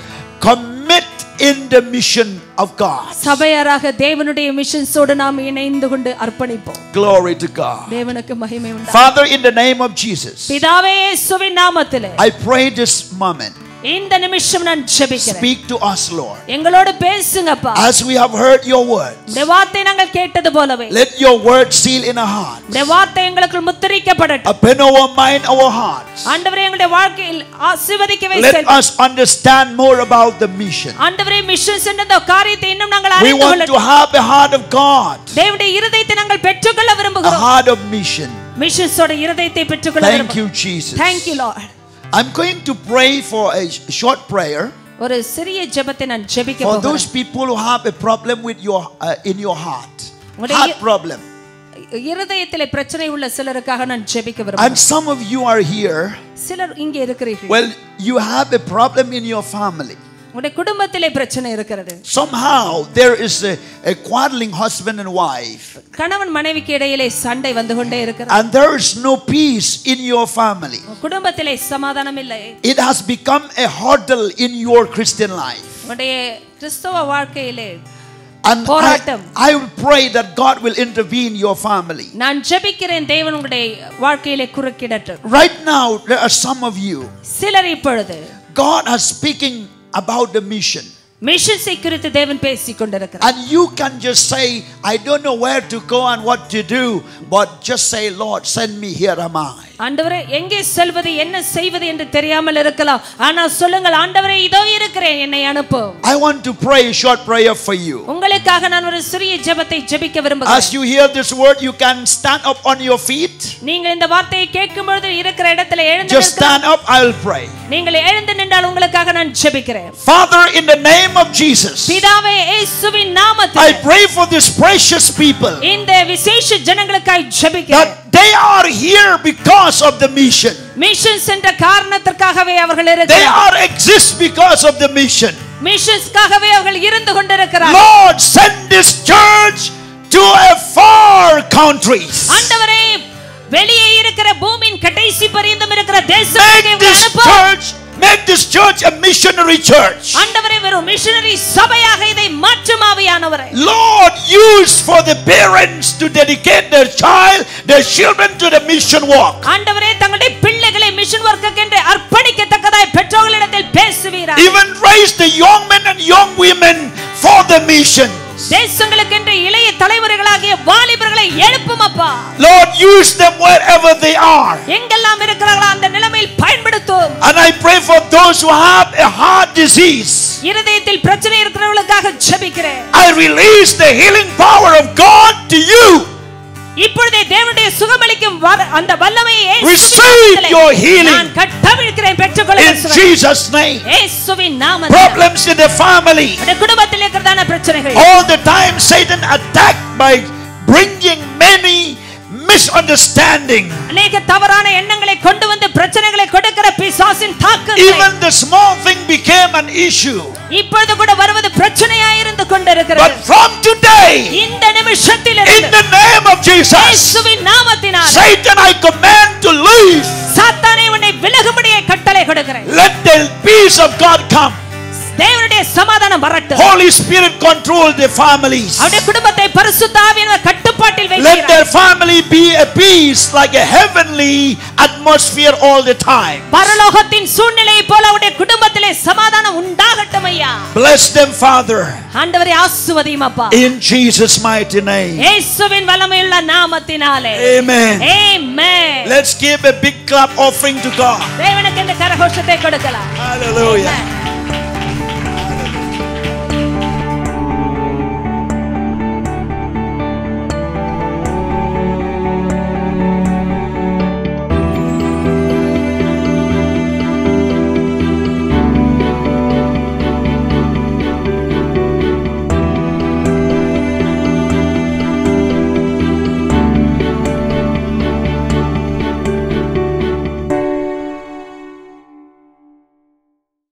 [SPEAKER 1] commit in the mission of God.
[SPEAKER 2] சபையாராக தேவனுடைய மிஷன்ஸோடு நாம் இணைந்து கொண்டு அர்ப்பணிப்போம்.
[SPEAKER 1] Glory to God.
[SPEAKER 2] தேவனுக்கு மகிமை உண்டாகட்டும்.
[SPEAKER 1] Father, in the name of Jesus,
[SPEAKER 2] பிதாவே இயேசுவின் நாமத்திலே
[SPEAKER 1] I pray this moment,
[SPEAKER 2] இந்த நிமிஷம் நான் ஜெபிக்கிறேன்.
[SPEAKER 1] speak to us, Lord.
[SPEAKER 2] எங்களோடு பேசுங்கப்பா.
[SPEAKER 1] As we have heard your words,
[SPEAKER 2] இந்த வார்த்தை நாங்கள் கேட்டது போலவே
[SPEAKER 1] let your word seal in our hearts.
[SPEAKER 2] இந்த வார்த்தை எங்களுக்குள் முத்திரிக்கப்படட்டும்.
[SPEAKER 1] Open our mind, our hearts.
[SPEAKER 2] ஆண்டவரே எங்களுடைய வாழ்க்கையில் ஆசீர்வதிக்கவே
[SPEAKER 1] Let
[SPEAKER 2] செய்யுங்க.
[SPEAKER 1] us understand more about the mission.
[SPEAKER 2] ஆண்டவரே மிஷன்ஸ் என்ற காரியத்தை இன்னும் நாங்கள்
[SPEAKER 1] We
[SPEAKER 2] அறிந்து
[SPEAKER 1] want to
[SPEAKER 2] கொள்ளட்டும்.
[SPEAKER 1] have the heart of God,
[SPEAKER 2] தேவனுடைய இருதயத்தை நாங்கள் பெற்றுக்கொள்ள
[SPEAKER 1] a
[SPEAKER 2] விரும்புகிறோம்.
[SPEAKER 1] heart of mission.
[SPEAKER 2] மிஷன்ஸோட இருதயத்தை பெற்றுக்கொள்ள
[SPEAKER 1] Thank
[SPEAKER 2] விரும்புகிறோம்.
[SPEAKER 1] you, Jesus.
[SPEAKER 2] Thank you, Lord.
[SPEAKER 1] I'm going to pray for a short prayer
[SPEAKER 2] ஒரு சிறிய ஜெபத்தை நான் ஜெபிக்க
[SPEAKER 1] for
[SPEAKER 2] போகிறேன்.
[SPEAKER 1] those people who have a problem with your in your heart.
[SPEAKER 2] உங்களுடைய
[SPEAKER 1] Heart problem.
[SPEAKER 2] இருதயத்திலே பிரச்சனை உள்ள சிலருக்காக நான் ஜெபிக்க விரும்புகிறேன்.
[SPEAKER 1] And some of you are here.
[SPEAKER 2] சிலர் இங்கே இருக்கிறீர்கள்.
[SPEAKER 1] Well, you have a problem in your family.
[SPEAKER 2] உங்களுடைய குடும்பத்திலே பிரச்சனை இருக்கிறது.
[SPEAKER 1] Somehow there is a quarreling husband and wife.
[SPEAKER 2] கணவன் மனைவிக்கு இடையிலே சண்டை வந்து கொண்டே இருக்கிறது.
[SPEAKER 1] And there is no peace in your family.
[SPEAKER 2] குடும்பத்திலே சமாதானம் இல்லை.
[SPEAKER 1] It has become a hurdle in your Christian life.
[SPEAKER 2] உங்களுடைய கிறிஸ்தவ வாழ்க்கையிலே
[SPEAKER 1] And I will pray that God will intervene your family.
[SPEAKER 2] நான் ஜெபிக்கிறேன் தேவன் உங்களுடைய வாழ்க்கையிலே குறுக்கிடட்டும்.
[SPEAKER 1] Right now there are some of you.
[SPEAKER 2] சிலர் இப்பொழுது
[SPEAKER 1] God is speaking about the mission.
[SPEAKER 2] மிஷன்ஸை குறித்து தேவன் பேசிக் கொண்டிருக்கிறார்.
[SPEAKER 1] And you can just say, I don't know where to go and what to do, but just say, Lord, send me, here am I.
[SPEAKER 2] ஆண்டவரே எங்கே செல்வது என்ன செய்வது என்று தெரியாமல் இருக்கலாம். ஆனா சொல்லுங்கள், ஆண்டவரே இதோ இருக்கிறேன், என்னை அனுப்பும்.
[SPEAKER 1] I want to pray a short prayer for you.
[SPEAKER 2] உங்களுக்காக நான் ஒரு சிறிய ஜெபத்தை ஜெபிக்க விரும்புகிறேன்.
[SPEAKER 1] As you hear this word, you can stand up on your feet.
[SPEAKER 2] நீங்கள் இந்த வார்த்தையை கேட்கும்போது இருக்கிற இடத்துல எழுந்து
[SPEAKER 1] Just stand up, I will pray.
[SPEAKER 2] நீங்கள் எழுந்து நின்றால் உங்களுக்காக நான் ஜெபிக்கிறேன்.
[SPEAKER 1] Father, in the name of Jesus,
[SPEAKER 2] பிதாவே இயேசுவின் நாமத்தில்
[SPEAKER 1] I pray for these precious people.
[SPEAKER 2] இந்த விசேஷ ஜனங்களுக்காய் ஜெபிக்கிறேன்.
[SPEAKER 1] That they are here because of the mission.
[SPEAKER 2] Missions என்ற காரணத்திற்காகவே அவர்கள்
[SPEAKER 1] They
[SPEAKER 2] இருக்கிறார்கள்.
[SPEAKER 1] are exist because of the mission.
[SPEAKER 2] மிஷன்ஸ்காகவே அவர்கள் இருந்து கொண்டிருக்கிறார்கள்.
[SPEAKER 1] Lord, send this church to a far countries.
[SPEAKER 2] ஆண்டவரே வெளியே இருக்கிற பூமியின் கடைசி பரியந்தம் இருக்கிற தேசங்களுக்கு அனுப்பு.
[SPEAKER 1] Make this church a missionary church.
[SPEAKER 2] ஆண்டவரே வெறும் மிஷனரி சபையாக இதை மாற்றும் ஆவியானவரே.
[SPEAKER 1] Lord, use for the parents to dedicate their children to the mission walk.
[SPEAKER 2] ஆண்டவரே தங்களுடைய பிள்ளைகள்
[SPEAKER 1] raise the young men and young women for the mission.
[SPEAKER 2] தேசங்களுக்கென்று இளைய தலைவர்களாகிய வாலிபர்களை எழுப்பும் அப்பா.
[SPEAKER 1] Lord, use them wherever they are.
[SPEAKER 2] எங்கெல்லாம் இருக்கிறார்களோ அந்த நிலைமையில் பயன்படுத்தும்.
[SPEAKER 1] And I pray for those who have a heart disease.
[SPEAKER 2] இருதயத்தில் பிரச்சனை இருக்கிறவர்களுக்காக ஜெபிக்கிறேன்.
[SPEAKER 1] I release the healing power of God to you.
[SPEAKER 2] இப்பொழுதே தேவனுடைய சுகமளிக்கும் அந்த வல்லமையை
[SPEAKER 1] receive your healing.
[SPEAKER 2] நான் கட்டவிழ்க்கிறேன், பெற்றுக்கொள்ளுங்கள்.
[SPEAKER 1] In Jesus name.
[SPEAKER 2] இயேசுவின் நாமத்தில்.
[SPEAKER 1] Problems in the family.
[SPEAKER 2] உங்கள் குடும்பத்தில் இருக்கிறதான பிரச்சனைகள்.
[SPEAKER 1] All the time Satan attacked by bringing many misunderstanding.
[SPEAKER 2] அநேக தவறான எண்ணங்களை கொண்டு வந்து பிரச்சனைகளை கொடுக்கிற பிசாசின் தாக்குதல்.
[SPEAKER 1] Even the small thing became an issue.
[SPEAKER 2] இப்பொழுது கூட வருவது பிரச்சனையாய் இருந்து கொண்டிருக்கிறது.
[SPEAKER 1] But from today,
[SPEAKER 2] இந்த நிமிஷத்திலிருந்து,
[SPEAKER 1] in the name of Jesus,
[SPEAKER 2] இயேசுவின் நாமத்தினால்,
[SPEAKER 1] Satan, I command to leave.
[SPEAKER 2] சாத்தானே உன்னை விலகும்படியே கட்டளை கொடுக்கிறேன்.
[SPEAKER 1] Let the peace of God come.
[SPEAKER 2] தேவனுடைய சமாதானம் வரட்டும்.
[SPEAKER 1] Holy Spirit control their families.
[SPEAKER 2] அவருடைய குடும்பத்தை பரிசுத்த ஆவியானவர் கட்டுப்பாட்டில் வைக்கிறார்.
[SPEAKER 1] Let their family be a peace like a heavenly atmosphere all the time.
[SPEAKER 2] பரலோகத்தின் சூழ்நிலையை போல அவருடைய குடும்பத்திலே சமாதானம் உண்டாகட்டும் ஐயா.
[SPEAKER 1] Bless them, Father.
[SPEAKER 2] ஆண்டவரே ஆசீர்வதியும் அப்பா.
[SPEAKER 1] In Jesus' mighty name.
[SPEAKER 2] இயேசுவின் வல்லமையுள்ள நாமத்தினாலே.
[SPEAKER 1] Amen.
[SPEAKER 2] Amen.
[SPEAKER 1] Let's give a big clap offering to God.
[SPEAKER 2] தேவனுக்கு இந்த கரகோஷத்தை கொடுக்கலாம்.
[SPEAKER 1] Hallelujah.